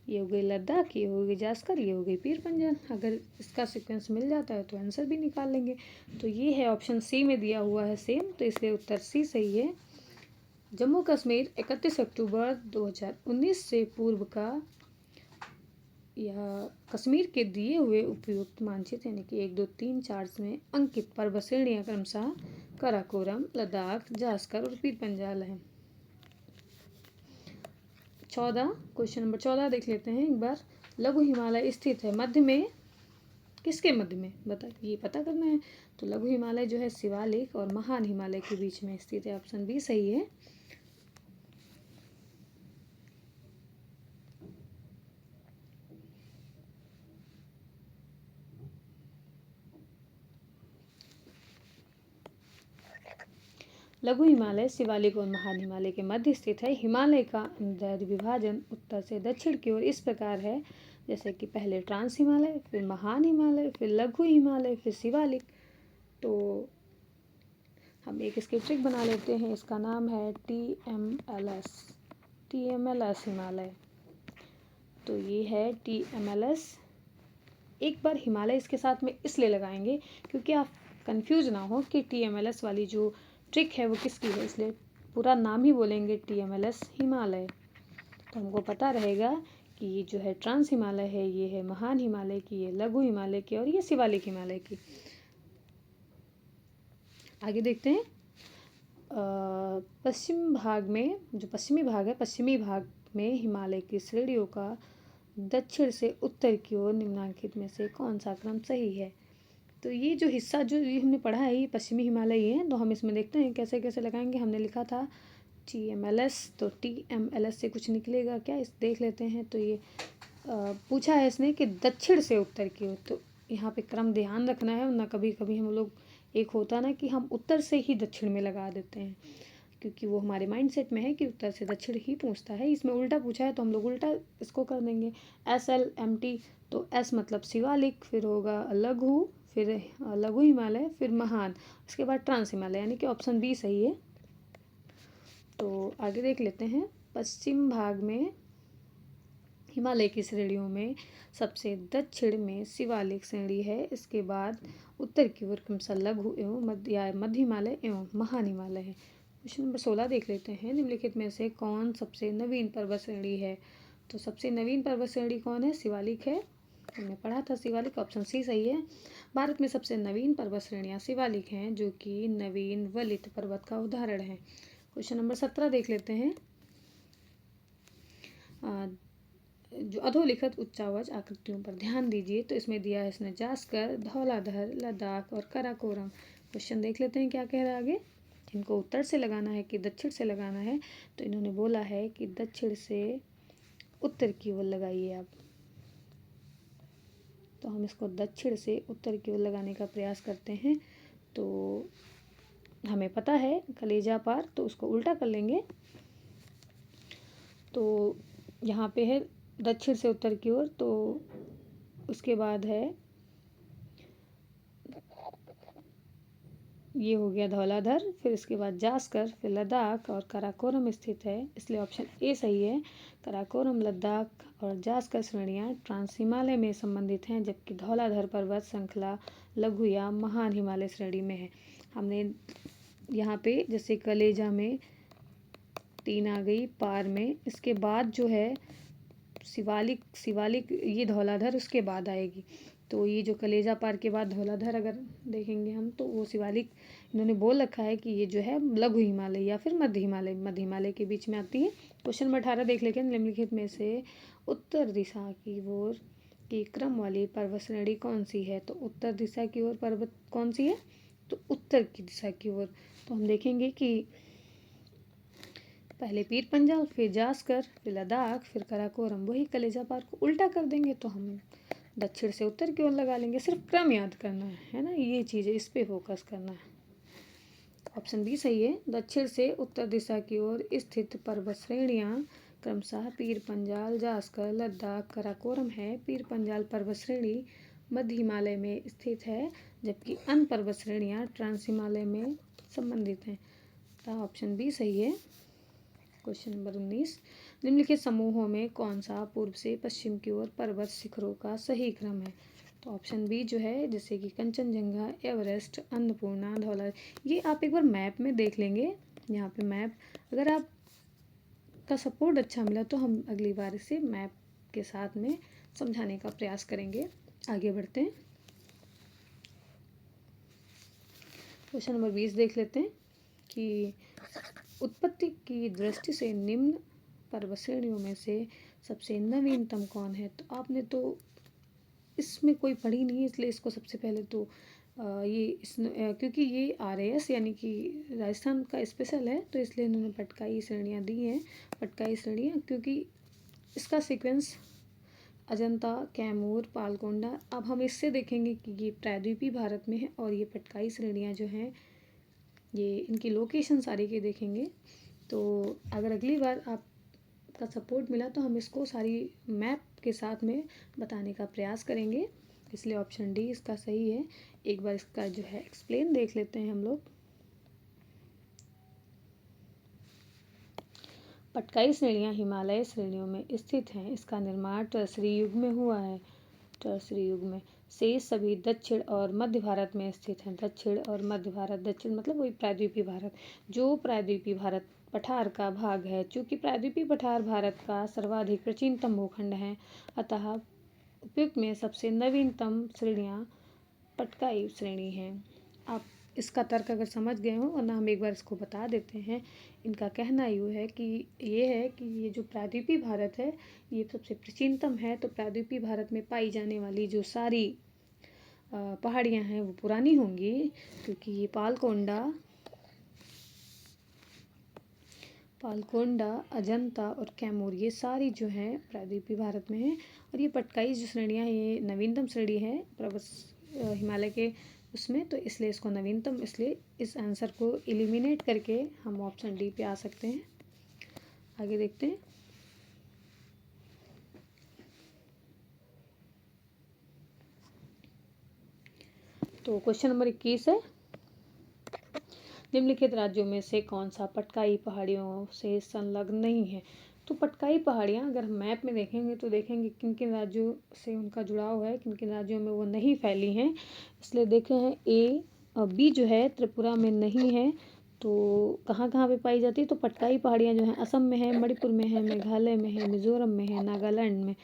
ये हो गई लद्दाख, ये हो गई जास्कर, ये हो गई पीर पंजाल। अगर इसका सीक्वेंस मिल जाता है तो आंसर भी निकाल लेंगे। तो ये है ऑप्शन सी में दिया हुआ है सेम, तो इसलिए उत्तर सी सही है। जम्मू कश्मीर 31 अक्टूबर 2019 से पूर्व का यह कश्मीर के दिए हुए उपयुक्त मानचित्र यानी कि 1, 2, 3, 4 में अंकित पर्वत श्रेणियाँ क्रमशः कराकोरम, लद्दाख, जास्कर और पीर पंजाल है। 14, क्वेश्चन नंबर 14 देख लेते हैं एक बार। लघु हिमालय स्थित है मध्य में, किसके मध्य में ये पता करना है। तो लघु हिमालय जो है शिवालिक और महान हिमालय के बीच में स्थित है, ऑप्शन बी सही है। लघु हिमालय शिवालिक और महान हिमालय के मध्य स्थित है। हिमालय का अंतर विभाजन उत्तर से दक्षिण की ओर इस प्रकार है, जैसे कि पहले ट्रांस हिमालय, फिर महान हिमालय, फिर लघु हिमालय, फिर शिवालिक। तो हम एक इसकी ट्रिक बना लेते हैं, इसका नाम है TMLS हिमालय। तो ये है TMLS। एक बार हिमालय इसके साथ में इसलिए लगाएंगे क्योंकि आप कंफ्यूज ना हो कि TMLS वाली जो ट्रिक है वो किसकी है, इसलिए पूरा नाम ही बोलेंगे TMLS हिमालय। तो हमको पता रहेगा कि ये जो है ट्रांस हिमालय है, ये है महान हिमालय की, ये लघु हिमालय की, और ये शिवालिक हिमालय की। आगे देखते हैं। पश्चिम भाग में, जो पश्चिमी भाग है, पश्चिमी भाग में हिमालय की श्रेणियों का दक्षिण से उत्तर की ओर निम्नलिखित में से कौन सा क्रम सही है। तो ये जो हिस्सा जो ये हमने पढ़ा है ये पश्चिमी हिमालय ही है। तो हम इसमें देखते हैं कैसे कैसे लगाएंगे। हमने लिखा था TMLS, तो TMLS से कुछ निकलेगा क्या, इस देख लेते हैं। तो ये पूछा है इसने कि दक्षिण से उत्तर की ओर, तो यहाँ पे क्रम ध्यान रखना है, वरना कभी कभी हम लोग, एक होता ना कि हम उत्तर से ही दक्षिण में लगा देते हैं, क्योंकि वो हमारे माइंडसेट में है कि उत्तर से दक्षिण ही पूछता है। इसमें उल्टा पूछा है तो हम लोग उल्टा इसको कर देंगे, SLMT। तो S मतलब शिवालिक, फिर होगा लघु, फिर लघु हिमालय, फिर महान, उसके बाद ट्रांस हिमालय, यानी कि ऑप्शन बी सही है। तो आगे देख लेते हैं। पश्चिम भाग में हिमालय की श्रेणियों में सबसे दक्षिण में शिवालिक श्रेणी है, इसके बाद उत्तर की ओर क्रमशः लघु एवं मध्य हिमालय एवं महान हिमालय है। क्वेश्चन नंबर 16 देख लेते हैं। निम्नलिखित में से कौन सबसे नवीन पर्वत श्रेणी है। तो सबसे नवीन पर्वत श्रेणी कौन है, शिवालिक है, हमने पढ़ा था शिवालिक, ऑप्शन सी सही है। भारत में सबसे नवीन पर्वत श्रेणियाँ शिवालिक हैं, जो कि नवीन वलित पर्वत का उदाहरण है। क्वेश्चन नंबर 17 देख लेते हैं। जो अधोलिखित उच्चावच आकृतियों पर ध्यान दीजिए। तो इसमें दिया है इसने जास्कर, धौलाधर, लद्दाख और कराकोरम। क्वेश्चन देख लेते हैं क्या कह रहा है आगे। इनको उत्तर से लगाना है कि दक्षिण से लगाना है। तो इन्होंने बोला है कि दक्षिण से उत्तर की ओर लगाइए आप। तो हम इसको दक्षिण से उत्तर की ओर लगाने का प्रयास करते हैं। तो हमें पता है कलेजा पार, तो उसको उल्टा कर लेंगे। तो यहाँ पे है दक्षिण से उत्तर की ओर, तो उसके बाद है ये हो गया धौलाधर, फिर इसके बाद जास्कर, फिर लद्दाख और कराकोरम स्थित है, इसलिए ऑप्शन ए सही है। कराकोरम, लद्दाख और जास्कर श्रेणियाँ ट्रांस हिमालय में संबंधित हैं, जबकि धौलाधर पर्वत श्रृंखला लघु या महान हिमालय श्रेणी में है। हमने यहाँ पे जैसे कलेजा में 3 आ गई, पार में इसके बाद जो है शिवालिक ये धौलाधर उसके बाद आएगी। तो ये जो कलेजा पार के बाद धौलाधर अगर देखेंगे हम, तो वो शिवालिक इन्होंने बोल रखा है कि ये जो है लघु हिमालय या फिर मध्य हिमालय के बीच में आती है। क्वेश्चन नंबर 18 देख लेते हैं। निम्नलिखित में से उत्तर दिशा की ओर कि क्रम वाली पर्वत श्रेणी कौन सी है। तो उत्तर दिशा की ओर पर्वत कौन सी है, तो उत्तर की दिशा की ओर। तो हम देखेंगे कि पहले पीर पंजाल, फिर जास्कर, फिर लद्दाख, फिर काराकोरम। वही कलेजा पार को उल्टा कर देंगे तो हम दक्षिण से उत्तर की ओर लगा लेंगे। सिर्फ क्रम याद करना है ना, ये चीज़ है, इस पे फोकस करना है। ऑप्शन बी सही है। दक्षिण से उत्तर दिशा की ओर स्थित पर्वत श्रेणियाँ क्रमशः पीर पंजाल, जास्कर, लद्दाख, काराकोरम है। पीर पंजाल पर्वत श्रेणी मध्य हिमालय में स्थित है, जबकि अन्य पर्वत श्रेणियाँ ट्रांस हिमालय में संबंधित हैं। तो ऑप्शन बी सही है। क्वेश्चन नंबर 19, निम्नलिखित समूहों में कौन सा पूर्व से पश्चिम की ओर पर्वत शिखरों का सही क्रम है। तो ऑप्शन बी जो है, जैसे कि कंचनजंगा, एवरेस्ट, अन्नपूर्णा, धौला। ये आप एक बार मैप में देख लेंगे, यहाँ पे मैप, अगर आप का सपोर्ट अच्छा मिला तो हम अगली बार इसे मैप के साथ में समझाने का प्रयास करेंगे। आगे बढ़ते हैं। क्वेश्चन नंबर 20 देख लेते हैं कि उत्पत्ति की दृष्टि से निम्न पर्वत श्रेणियों में से सबसे नवीनतम कौन है। तो आपने तो इसमें कोई पढ़ी नहीं है, इसलिए इसको सबसे पहले तो क्योंकि ये RAS यानी कि राजस्थान का स्पेशल है, तो इसलिए इन्होंने पटकाई श्रेणियाँ दी हैं। पटकाई श्रेणियाँ, क्योंकि इसका सीक्वेंस अजंता, कैमूर, पालकोंडा। अब हम इससे देखेंगे कि ये प्रायद्वीपीय भारत में है, और ये पटकाई श्रेणियाँ जो हैं ये इनकी लोकेशन सारी के देखेंगे। तो अगर अगली बार आपका सपोर्ट मिला तो हम इसको सारी मैप के साथ में बताने का प्रयास करेंगे, इसलिए ऑप्शन डी इसका सही है। एक बार इसका जो है एक्सप्लेन देख लेते हैं हम लोग। पटकाई श्रेणियाँ हिमालय श्रेणियों में स्थित हैं। इसका निर्माण टर्सरी युग में हुआ है। टर्सरी युग में शेष सभी दक्षिण और मध्य भारत में स्थित हैं। दक्षिण और मध्य भारत, दक्षिण मतलब वही प्रायद्वीपीय भारत, जो प्रायद्वीपीय भारत पठार का भाग है। चूँकि प्रायद्वीपीय पठार भारत का सर्वाधिक प्राचीनतम भूखंड है, अतः उपयुक्त में सबसे नवीनतम श्रेणियाँ पटकाई श्रेणी हैं। आप इसका तर्क अगर समझ गए हो, वरना हम एक बार इसको बता देते हैं। इनका कहना यूँ है कि ये जो प्रायद्वीपीय भारत है ये सबसे प्राचीनतम है। तो प्रायद्वीपीय भारत में पाई जाने वाली जो सारी पहाड़ियाँ हैं वो पुरानी होंगी, क्योंकि ये पालकोंडा, अजंता और कैमूर ये सारी जो हैं प्रायद्वीपीय भारत में हैं। और ये पटकाई जो श्रेणियाँ हैं ये नवीनतम श्रेणी है पर्वत हिमालय के उसमें, तो इसलिए इसको नवीनतम, इसलिए इस आंसर को एलिमिनेट करके हम ऑप्शन डी पे आ सकते हैं। आगे देखते हैं। तो क्वेश्चन नंबर 21 है, निम्नलिखित राज्यों में से कौन सा पटकाई पहाड़ियों से संलग्न नहीं है। तो पटकाई पहाड़ियाँ अगर हम मैप में देखेंगे तो देखेंगे किन किन राज्यों से उनका जुड़ाव है, किन किन राज्यों में वो नहीं फैली हैं। इसलिए देखे हैं ए और बी जो है त्रिपुरा में नहीं है। तो कहाँ कहाँ पे पाई जाती है, तो पटकाई पहाड़ियाँ जो हैं असम में है, मणिपुर में है, मेघालय में है, मिजोरम में है, नागालैंड में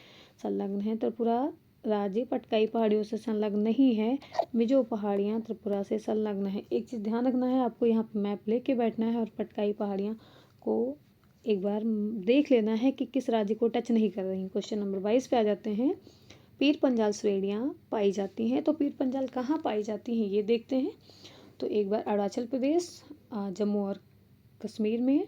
संलग्न है। त्रिपुरा राज्य पटकाई पहाड़ियों से संलग्न नहीं है। मिजो पहाड़ियाँ त्रिपुरा से संलग्न है। एक चीज़ ध्यान रखना है, आपको यहाँ पे मैप लेके बैठना है और पटकाई पहाड़ियाँ को एक बार देख लेना है कि किस राज्य को टच नहीं कर रही। क्वेश्चन नंबर 22 पे आ जाते हैं। पीर पंजाल श्रेणियाँ पाई जाती हैं। तो पीर पंजाल कहाँ पाई जाती हैं ये देखते हैं। तो एक बार अरुणाचल प्रदेश, जम्मू और कश्मीर में,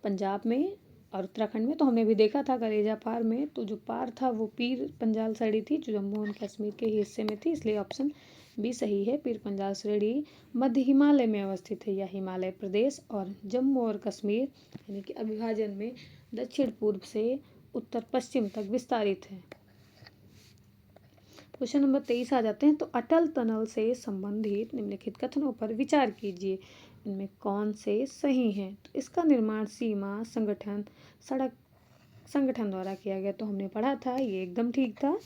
पंजाब में और उत्तराखंड में। तो हमने भी देखा था कलेजा पार में, तो जो पार था वो पीर पंजाल श्रेणी थी जो जम्मू और कश्मीर के हिस्से में थी, इसलिए ऑप्शन बी सही है। पीर पंजाल श्रेणी मध्य हिमालय में अवस्थित है। यह हिमालय प्रदेश और जम्मू और कश्मीर यानी कि अविभाजन में दक्षिण पूर्व से उत्तर पश्चिम तक विस्तारित है। क्वेश्चन नंबर 23 आ जाते हैं। तो अटल टनल से संबंधित निम्नलिखित कथनों पर विचार कीजिए, इनमें कौन से सही हैं। तो इसका निर्माण सीमा सड़क संगठन द्वारा किया गया, तो हमने पढ़ा था, ये एकदम ठीक था।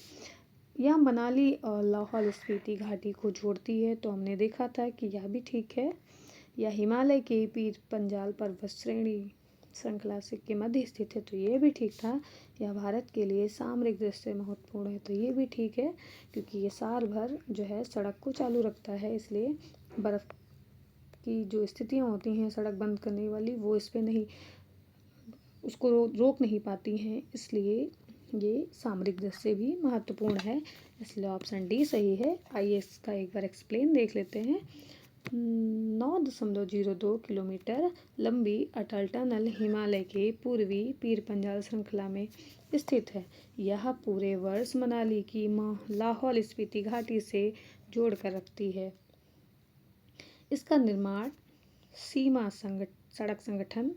यह मनाली और लाहौल स्पीति घाटी को जोड़ती है, तो हमने देखा था कि यह भी ठीक है। यह हिमालय के पीर पंजाल पर्वत श्रेणी श्रृंखला के मध्य स्थित है, तो ये भी ठीक था। यह भारत के लिए सामरिक दृष्टि से महत्वपूर्ण है, तो ये भी ठीक है, क्योंकि ये साल भर जो है सड़क को चालू रखता है, इसलिए बर्फ़ की जो स्थितियाँ होती हैं सड़क बंद करने वाली, वो इस पर नहीं, उसको रोक नहीं पाती हैं, इसलिए ये सामरिक दृष्टि से भी महत्वपूर्ण है, इसलिए ऑप्शन डी सही है। आइए इसका एक बार एक्सप्लेन देख लेते हैं। 9.02 किलोमीटर लंबी अटल टनल हिमालय के पूर्वी पीर पंजाल श्रृंखला में स्थित है। यह पूरे वर्ष मनाली की लाहौल स्पीति घाटी से जोड़कर रखती है। इसका निर्माण सीमा सड़क संगठन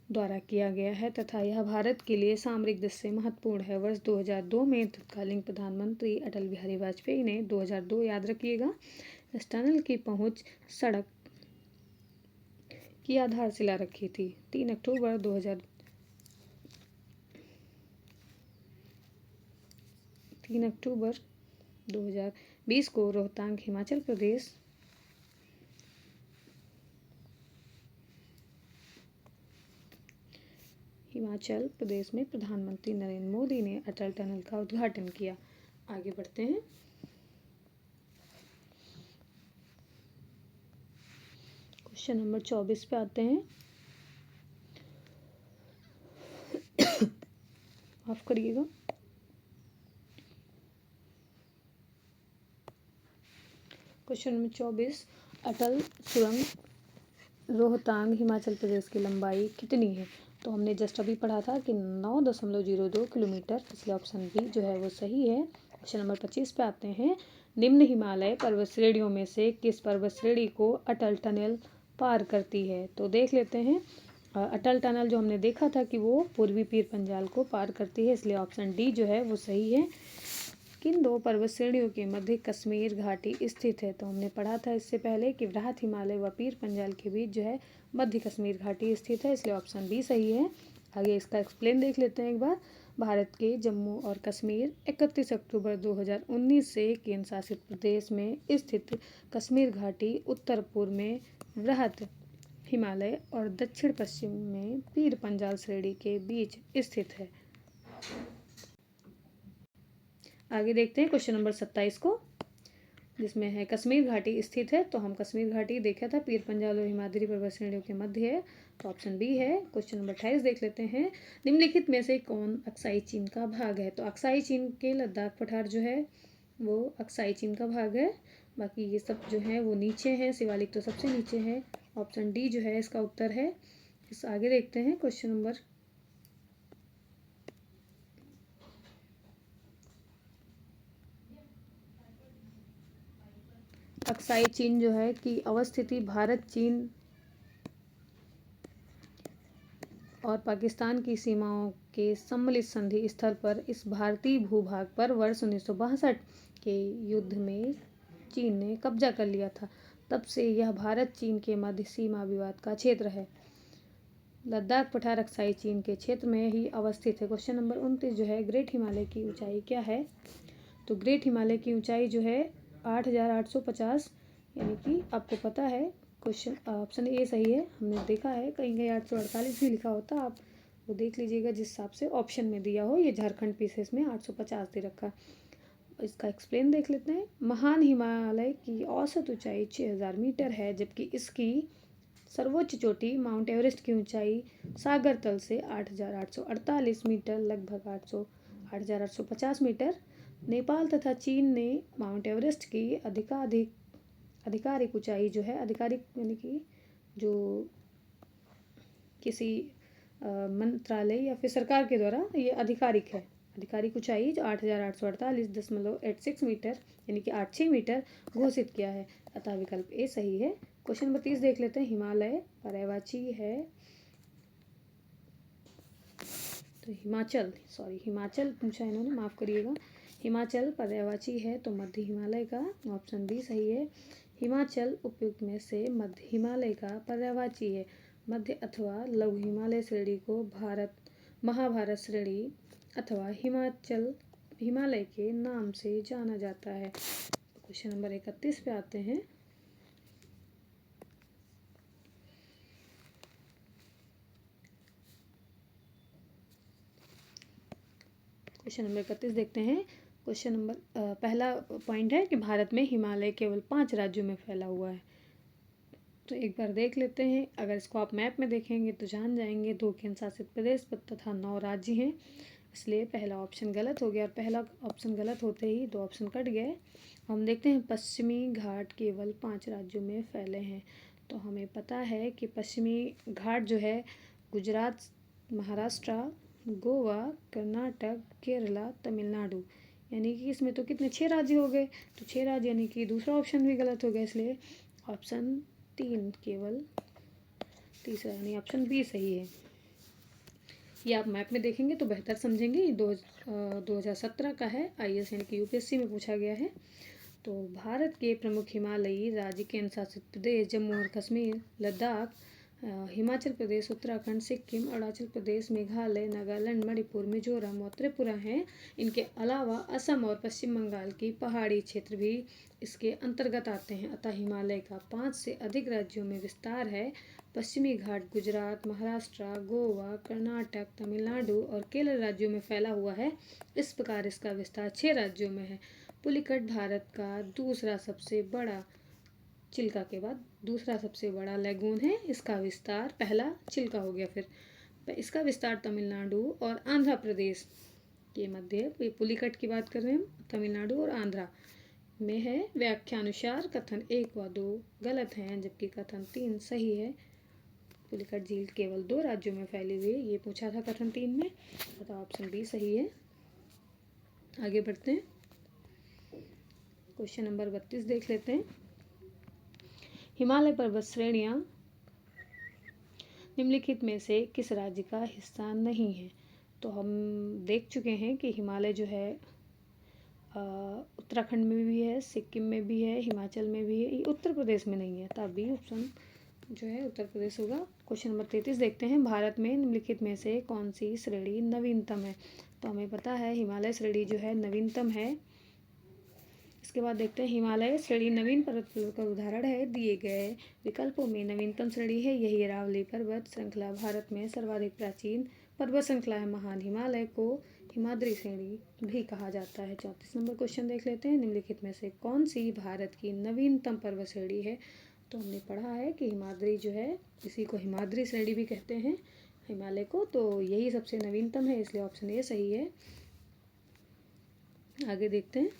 द्वारा किया गया है तथा यह भारत के लिए सामरिक दृष्टि से महत्वपूर्ण है। वर्ष 2002 में तत्कालीन प्रधानमंत्री अटल बिहारी वाजपेयी ने 2002 याद रखिएगा इस टनल की पहुंच सड़क की आधारशिला रखी थी। 3 अक्टूबर 2020 को रोहतांग हिमाचल प्रदेश में प्रधानमंत्री नरेंद्र मोदी ने अटल टनल का उद्घाटन किया। आगे बढ़ते हैं। क्वेश्चन नंबर 24 पे आते हैं। माफ करिएगा। क्वेश्चन नंबर 24, अटल सुरंग रोहतांग हिमाचल प्रदेश की लंबाई कितनी है? तो हमने जस्ट अभी पढ़ा था कि 9.02 किलोमीटर, इसलिए ऑप्शन बी जो है वो सही है। क्वेश्चन नंबर 25 पे आते हैं। निम्न हिमालय पर्वत श्रेणियों में से किस पर्वत श्रेणी को अटल टनल पार करती है? तो देख लेते हैं। अटल टनल जो हमने देखा था कि वो पूर्वी पीर पंजाल को पार करती है, इसलिए ऑप्शन डी जो है वो सही है। किन दो पर्वत श्रेणियों के मध्य कश्मीर घाटी स्थित है? तो हमने पढ़ा था इससे पहले कि वृहत हिमालय व पीर पंजाल के बीच जो है मध्य कश्मीर घाटी स्थित है, इसलिए ऑप्शन बी सही है। आगे इसका एक्सप्लेन देख लेते हैं एक बार। भारत के जम्मू और कश्मीर 31 अक्टूबर 2019 से केंद्र शासित प्रदेश में स्थित कश्मीर घाटी उत्तर पूर्व में वृहत हिमालय और दक्षिण पश्चिम में पीर पंजाल श्रेणी के बीच स्थित है। आगे देखते हैं क्वेश्चन नंबर 27 को, जिसमें है कश्मीर घाटी स्थित है। तो हम कश्मीर घाटी देखा था पीर पंजाल और हिमाद्री पर्वत श्रेणियों के मध्य है, तो ऑप्शन बी है। क्वेश्चन नंबर 28 देख लेते हैं। निम्नलिखित में से कौन अक्साई चीन का भाग है? तो अक्साई चीन के लद्दाख पठार जो है वो अक्साई चीन का भाग है। बाकी ये सब जो है वो नीचे हैं, शिवालिक तो सबसे नीचे है। ऑप्शन डी जो है इसका उत्तर है। इस आगे देखते हैं क्वेश्चन नंबर अक्साई चीन जो है की अवस्थिति भारत, चीन और पाकिस्तान की सीमाओं के सम्मिलित संधि स्थल पर इस भारतीय भूभाग पर वर्ष 1962 के युद्ध में चीन ने कब्जा कर लिया था। तब से यह भारत चीन के मध्य सीमा विवाद का क्षेत्र है। लद्दाख पठार अक्साई चीन के क्षेत्र में ही अवस्थित है। क्वेश्चन नंबर 29 जो है ग्रेट हिमालय की ऊंचाई क्या है? तो ग्रेट हिमालय की ऊंचाई जो है 8,850, यानी कि आपको पता है। क्वेश्चन ऑप्शन ए सही है। हमने देखा है कहीं कहीं 848 भी लिखा होता, आप वो देख लीजिएगा जिस हिसाब से ऑप्शन में दिया हो। ये झारखंड पीसेस में 850 दे रखा। इसका एक्सप्लेन देख लेते हैं। महान हिमालय की औसत ऊंचाई 6000 मीटर है, जबकि इसकी सर्वोच्च चोटी माउंट एवरेस्ट की ऊंचाई सागर तल से 8,848 मीटर, लगभग 8,850 मीटर। नेपाल तथा चीन ने माउंट एवरेस्ट की आधिकारिक ऊंचाई जो है, आधिकारिक यानी कि जो किसी मंत्रालय या फिर सरकार के द्वारा ये आधिकारिक है, आधिकारिक ऊंचाई जो 8,848.86 मीटर यानी कि 86 मीटर घोषित किया है, अतः विकल्प ए सही है। क्वेश्चन नंबर 30 देख लेते हैं। हिमालय पर्वतवाची है, तो हिमाचल पूछा इन्होंने, माफ़ करिएगा। हिमाचल पर्वतवाची है तो मध्य हिमालय का ऑप्शन बी सही है। हिमाचल उपयुक्त में से मध्य हिमालय का पर्वतवाची है। मध्य अथवा लघु हिमालय श्रेणी को महाभारत श्रेणी अथवा हिमालय के नाम से जाना जाता है। क्वेश्चन नंबर 31 पे आते हैं। क्वेश्चन नंबर 31 देखते हैं। क्वेश्चन नंबर पहला पॉइंट है कि भारत में हिमालय केवल 5 राज्यों में फैला हुआ है। तो एक बार देख लेते हैं। अगर इसको आप मैप में देखेंगे तो जान जाएंगे 2 केंद्र शासित प्रदेश तथा 9 राज्य हैं, इसलिए पहला ऑप्शन गलत हो गया। और पहला ऑप्शन गलत होते ही 2 ऑप्शन कट गए। हम देखते हैं पश्चिमी घाट केवल 5 राज्यों में फैले हैं। तो हमें पता है कि पश्चिमी घाट जो है गुजरात, महाराष्ट्र, गोवा, कर्नाटक, केरला, तमिलनाडु, यानी कि इसमें तो कितने 6 राज्य हो गए। तो 6 राज्य यानी कि दूसरा ऑप्शन भी गलत हो गया, इसलिए ऑप्शन 3 केवल तीसरा यानी ऑप्शन बी सही है। ये आप मैप में देखेंगे तो बेहतर समझेंगे। ये 2017 का है, IAS यानी कि UPSC में पूछा गया है। तो भारत के प्रमुख हिमालयी राज्य केंद्र शासित प्रदेश जम्मू और कश्मीर, लद्दाख, हिमाचल प्रदेश, उत्तराखंड, सिक्किम, अरुणाचल प्रदेश, मेघालय, नागालैंड, मणिपुर, मिजोरम और त्रिपुरा हैं। इनके अलावा असम और पश्चिम बंगाल की पहाड़ी क्षेत्र भी इसके अंतर्गत आते हैं। अतः हिमालय का 5 से अधिक राज्यों में विस्तार है। पश्चिमी घाट गुजरात, महाराष्ट्र, गोवा, कर्नाटक, तमिलनाडु और केरल राज्यों में फैला हुआ है। इस प्रकार इसका विस्तार 6 राज्यों में है। पुलिकट भारत का दूसरा सबसे बड़ा, चिल्का के बाद दूसरा सबसे बड़ा लैगून है। इसका विस्तार, पहला चिल्का हो गया, फिर इसका विस्तार तमिलनाडु और आंध्र प्रदेश के मध्य, पुलिकट की बात कर रहे हैं हम, तमिलनाडु और आंध्रा में है। व्याख्यानुसार कथन 1 व 2 गलत हैं, जबकि कथन 3 सही है। पुलिकट झील केवल 2 राज्यों में फैली हुई है, ये पूछा था कथन 3 में, तो ऑप्शन बी सही है। आगे बढ़ते हैं, क्वेश्चन नंबर 32 देख लेते हैं। हिमालय पर्वत श्रेणियाँ निम्नलिखित में से किस राज्य का हिस्सा नहीं है? तो हम देख चुके हैं कि हिमालय जो है उत्तराखंड में भी है, सिक्किम में भी है, हिमाचल में भी है, ये उत्तर प्रदेश में नहीं है, तब भी ऑप्शन जो है उत्तर प्रदेश होगा। क्वेश्चन नंबर 33 देखते हैं। भारत में निम्नलिखित में से कौन सी श्रेणी नवीनतम है? तो हमें पता है हिमालय श्रेणी जो है नवीनतम है। इसके बाद देखते हैं हिमालय श्रेणी नवीन पर्वत का उदाहरण है। दिए गए विकल्पों में नवीनतम श्रेणी है यही अरावली पर्वत श्रृंखला। भारत में सर्वाधिक प्राचीन पर्वत श्रृंखला है। महान हिमालय को हिमाद्री श्रेणी भी कहा जाता है। 34 नंबर क्वेश्चन देख लेते हैं। निम्नलिखित में से कौन सी भारत की नवीनतम पर्वत श्रेणी है? तो हमने पढ़ा है कि हिमाद्री जो है, इसी को हिमाद्री श्रेणी भी कहते हैं हिमालय को, तो यही सबसे नवीनतम है, इसलिए ऑप्शन ए सही है। आगे देखते हैं,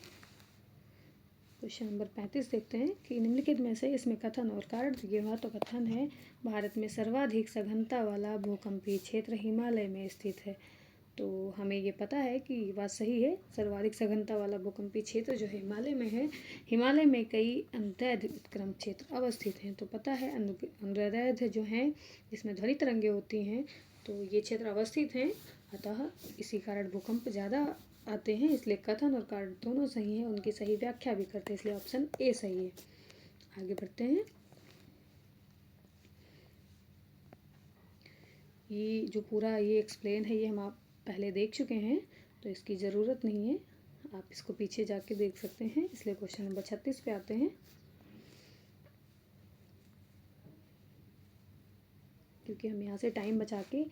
क्वेश्चन नंबर 35 देखते हैं कि निम्नलिखित में से इसमें कथन और कारण दिए हुआ। तो कथन है भारत में सर्वाधिक सघनता वाला भूकंपीय क्षेत्र हिमालय में स्थित है। तो हमें ये पता है कि बात सही है, सर्वाधिक सघनता वाला भूकंपीय क्षेत्र जो हिमालय में है। हिमालय में कई अनुदैर्ध्य उत्क्रम क्षेत्र अवस्थित हैं। तो पता है अनुदैर्ध्य जो हैं जिसमें ध्वनि तरंगे होती हैं, तो ये क्षेत्र अवस्थित हैं, अतः इसी कारण भूकंप ज़्यादा आते हैं। इसलिए कथन और कारण दोनों सही हैं, उनकी सही व्याख्या भी करते हैं, इसलिए ऑप्शन ए सही है। आगे बढ़ते हैं, ये जो पूरा ये एक्सप्लेन है ये हम आप पहले देख चुके हैं, तो इसकी ज़रूरत नहीं है, आप इसको पीछे जाके देख सकते हैं। इसलिए क्वेश्चन नंबर 36 पे आते हैं, क्योंकि हम यहाँ से टाइम बचा के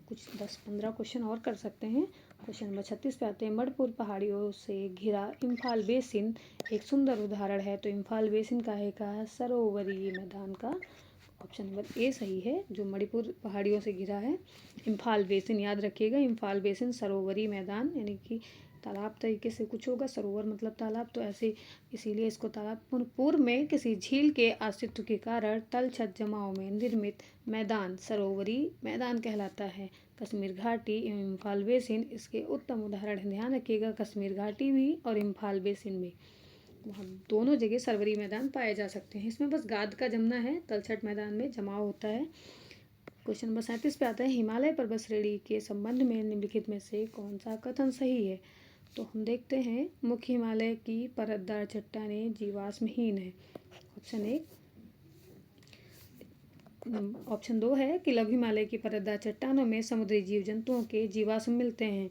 कुछ 10-15 क्वेश्चन और कर सकते हैं। क्वेश्चन नंबर 36 पे आते हैं। मणिपुर पहाड़ियों से घिरा इम्फाल बेसिन एक सुंदर उदाहरण है। तो इम्फाल बेसिन काहे का है? सरोवरीय मैदान का। ऑप्शन नंबर ए सही है, जो मणिपुर पहाड़ियों से घिरा है। इम्फाल बेसिन याद रखिएगा, इम्फाल बेसिन सरोवरी मैदान यानी कि तालाब तरीके से कुछ होगा, सरोवर मतलब तालाब, तो ऐसे इसीलिए इसको तालाब। पूर्व में किसी झील के अस्तित्व के कारण तलछट जमाव में निर्मित मैदान सरोवरी मैदान कहलाता है। कश्मीर घाटी एवं इम्फाल बेसिन इसके उत्तम उदाहरण हैं। ध्यान रखिएगा, कश्मीर घाटी भी और इम्फाल बेसिन भी, वहाँ दोनों जगह सरोवरी मैदान पाए जा सकते हैं। इसमें बस गाद का जमना है, तलछट मैदान में जमाव होता है। क्वेश्चन नंबर 37 पे आता है। हिमालय पर्वत श्रेणी के संबंध में निम्नलिखित में से कौन सा कथन सही है? तो हम देखते हैं, मुख्य हिमालय की परतदार चट्टानें जीवाश्महीन है, ऑप्शन 1। ऑप्शन 2 है कि लघु हिमालय की परतदार चट्टानों में समुद्री जीव जंतुओं के जीवाश्म मिलते हैं।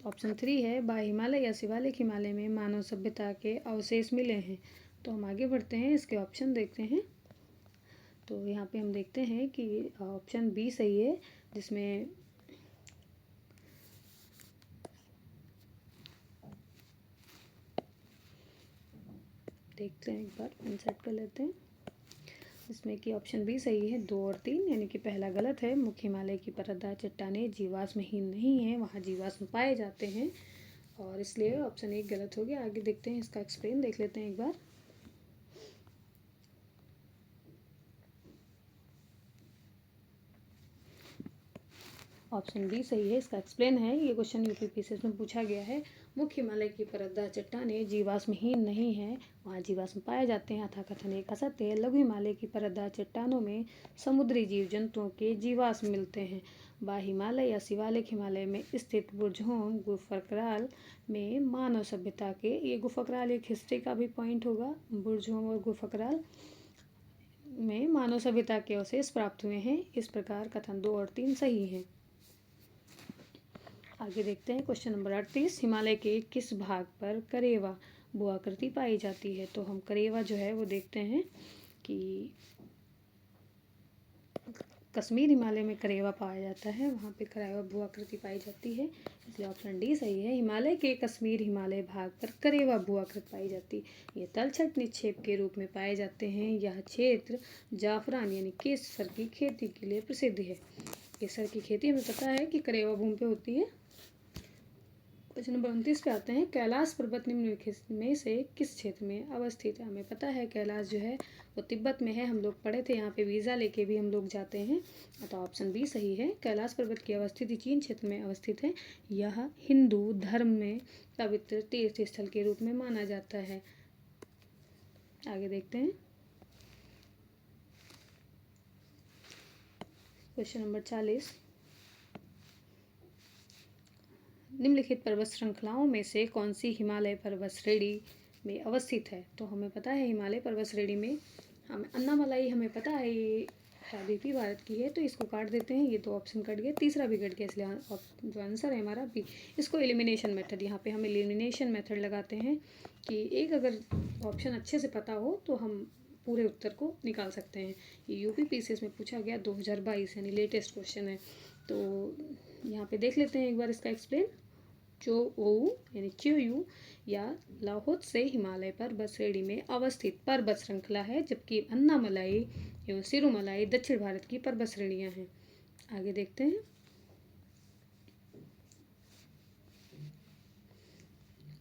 ऑप्शन 3 है बाह्य हिमालय या शिवालिक हिमालय में मानव सभ्यता के अवशेष मिले हैं। तो हम आगे बढ़ते हैं, इसके ऑप्शन देखते हैं। तो यहाँ पे हम देखते हैं कि ऑप्शन बी सही है, जिसमें देखते हैं, एक बार इंसर्ट कर लेते हैं। इसमें कि ऑप्शन बी सही है, 2 और 3, यानी कि पहला गलत है। मुख्य हिमालय की परतदार चट्टानें जीवाश्महीन नहीं है, वहाँ जीवाश्म पाए जाते हैं, और इसलिए ऑप्शन 1 गलत हो गया। आगे देखते हैं, इसका एक्सप्लेन देख लेते हैं एक बार। ऑप्शन बी सही है, इसका एक्सप्लेन है। ये क्वेश्चन यूपीपीसीएस में पूछा गया है। मुख्य हिमालय की परतदार चट्टानें जीवाश्महीन नहीं है, वहाँ जीवाश्म पाए जाते हैं, अथा कथन एक असत्य है। लघु हिमालय की परतदार चट्टानों में समुद्री जीव जंतुओं के जीवाश्म मिलते हैं। बाह्य हिमालय या शिवालिक हिमालय में स्थित बुर्जहोम गुफकराल में मानव सभ्यता के, ये गुफकराल एक हिस्ट्री का भी पॉइंट होगा, बुर्जहोम और गुफकराल में मानव सभ्यता के अवशेष प्राप्त हुए हैं। इस प्रकार कथन 2 और 3 सही हैं। आगे देखते हैं क्वेश्चन नंबर 38, हिमालय के किस भाग पर करेवा भूआकृति पाई जाती है? तो हम करेवा जो है वो देखते हैं कि कश्मीर हिमालय में करेवा पाया जाता है, वहाँ पे करेवा भूआकृति पाई जाती है, इसलिए ऑप्शन डी सही है। हिमालय के कश्मीर हिमालय भाग पर करेवा भूआकृति पाई जाती है। ये तलछट निक्षेप के रूप में पाए जाते हैं। यह क्षेत्र जाफरान यानी केसर की खेती के लिए प्रसिद्ध है। केसर की खेती हमें पता है कि करेवा भूमि पे होती है। क्वेश्चन नंबर 29 पे आते हैं, कैलाश पर्वत निम्नलिखित में से किस क्षेत्र में अवस्थित है? हमें पता है कैलाश जो है वो तिब्बत में है, हम लोग पढ़े थे, यहाँ पे वीज़ा लेके भी हम लोग जाते हैं, तो ऑप्शन बी सही है। कैलाश पर्वत की अवस्थिति चीन क्षेत्र में अवस्थित है। यह हिंदू धर्म में पवित्र तीर्थ स्थल के रूप में माना जाता है। आगे देखते हैं क्वेश्चन नंबर 40, निम्नलिखित पर्वत श्रृंखलाओं में से कौन सी हिमालय पर्वत श्रेणी में अवस्थित है? तो हमें पता है हिमालय पर्वत श्रेणी में हमें अन्नामलाई हमें पता है ये यूपी भारत की है, तो इसको काट देते हैं। ये तो ऑप्शन कट गया, तीसरा भी कट गया, इसलिए जो आंसर है हमारा बी। इसको एलिमिनेशन मेथड, यहाँ पे हम एलिमिनेशन मेथड लगाते हैं कि एक अगर ऑप्शन अच्छे से पता हो तो हम पूरे उत्तर को निकाल सकते हैं। ये यूपीपीसीएस में पूछा गया 2022 यानी लेटेस्ट क्वेश्चन है। तो यहाँ पे देख लेते हैं एक बार इसका एक्सप्लेन। चोऊ यानी च्यूयू या लाहौद से हिमालय पर्वत श्रेणी में अवस्थित पर्वत श्रृंखला है, जबकि अन्नामलाई एवं सिरुमलाई दक्षिण भारत की पर्वत श्रेणियां हैं। आगे देखते हैं,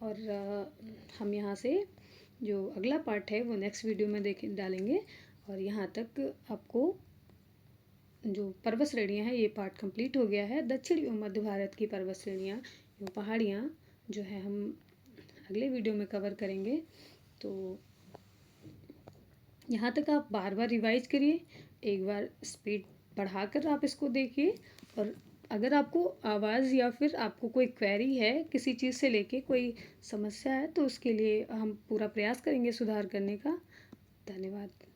और हम यहाँ से जो अगला पार्ट है वो नेक्स्ट वीडियो में डालेंगे, और यहाँ तक आपको जो पर्वत श्रेणियाँ हैं ये पार्ट कंप्लीट हो गया है। दक्षिण एवं मध्य भारत की पर्वत श्रेणियाँ एवं पहाड़ियाँ जो है हम अगले वीडियो में कवर करेंगे। तो यहाँ तक आप बार बार रिवाइज करिए, एक बार स्पीड बढ़ाकर आप इसको देखिए, और अगर आपको आवाज़ या फिर आपको कोई क्वेरी है किसी चीज़ से लेके कोई समस्या है तो उसके लिए हम पूरा प्रयास करेंगे सुधार करने का। धन्यवाद।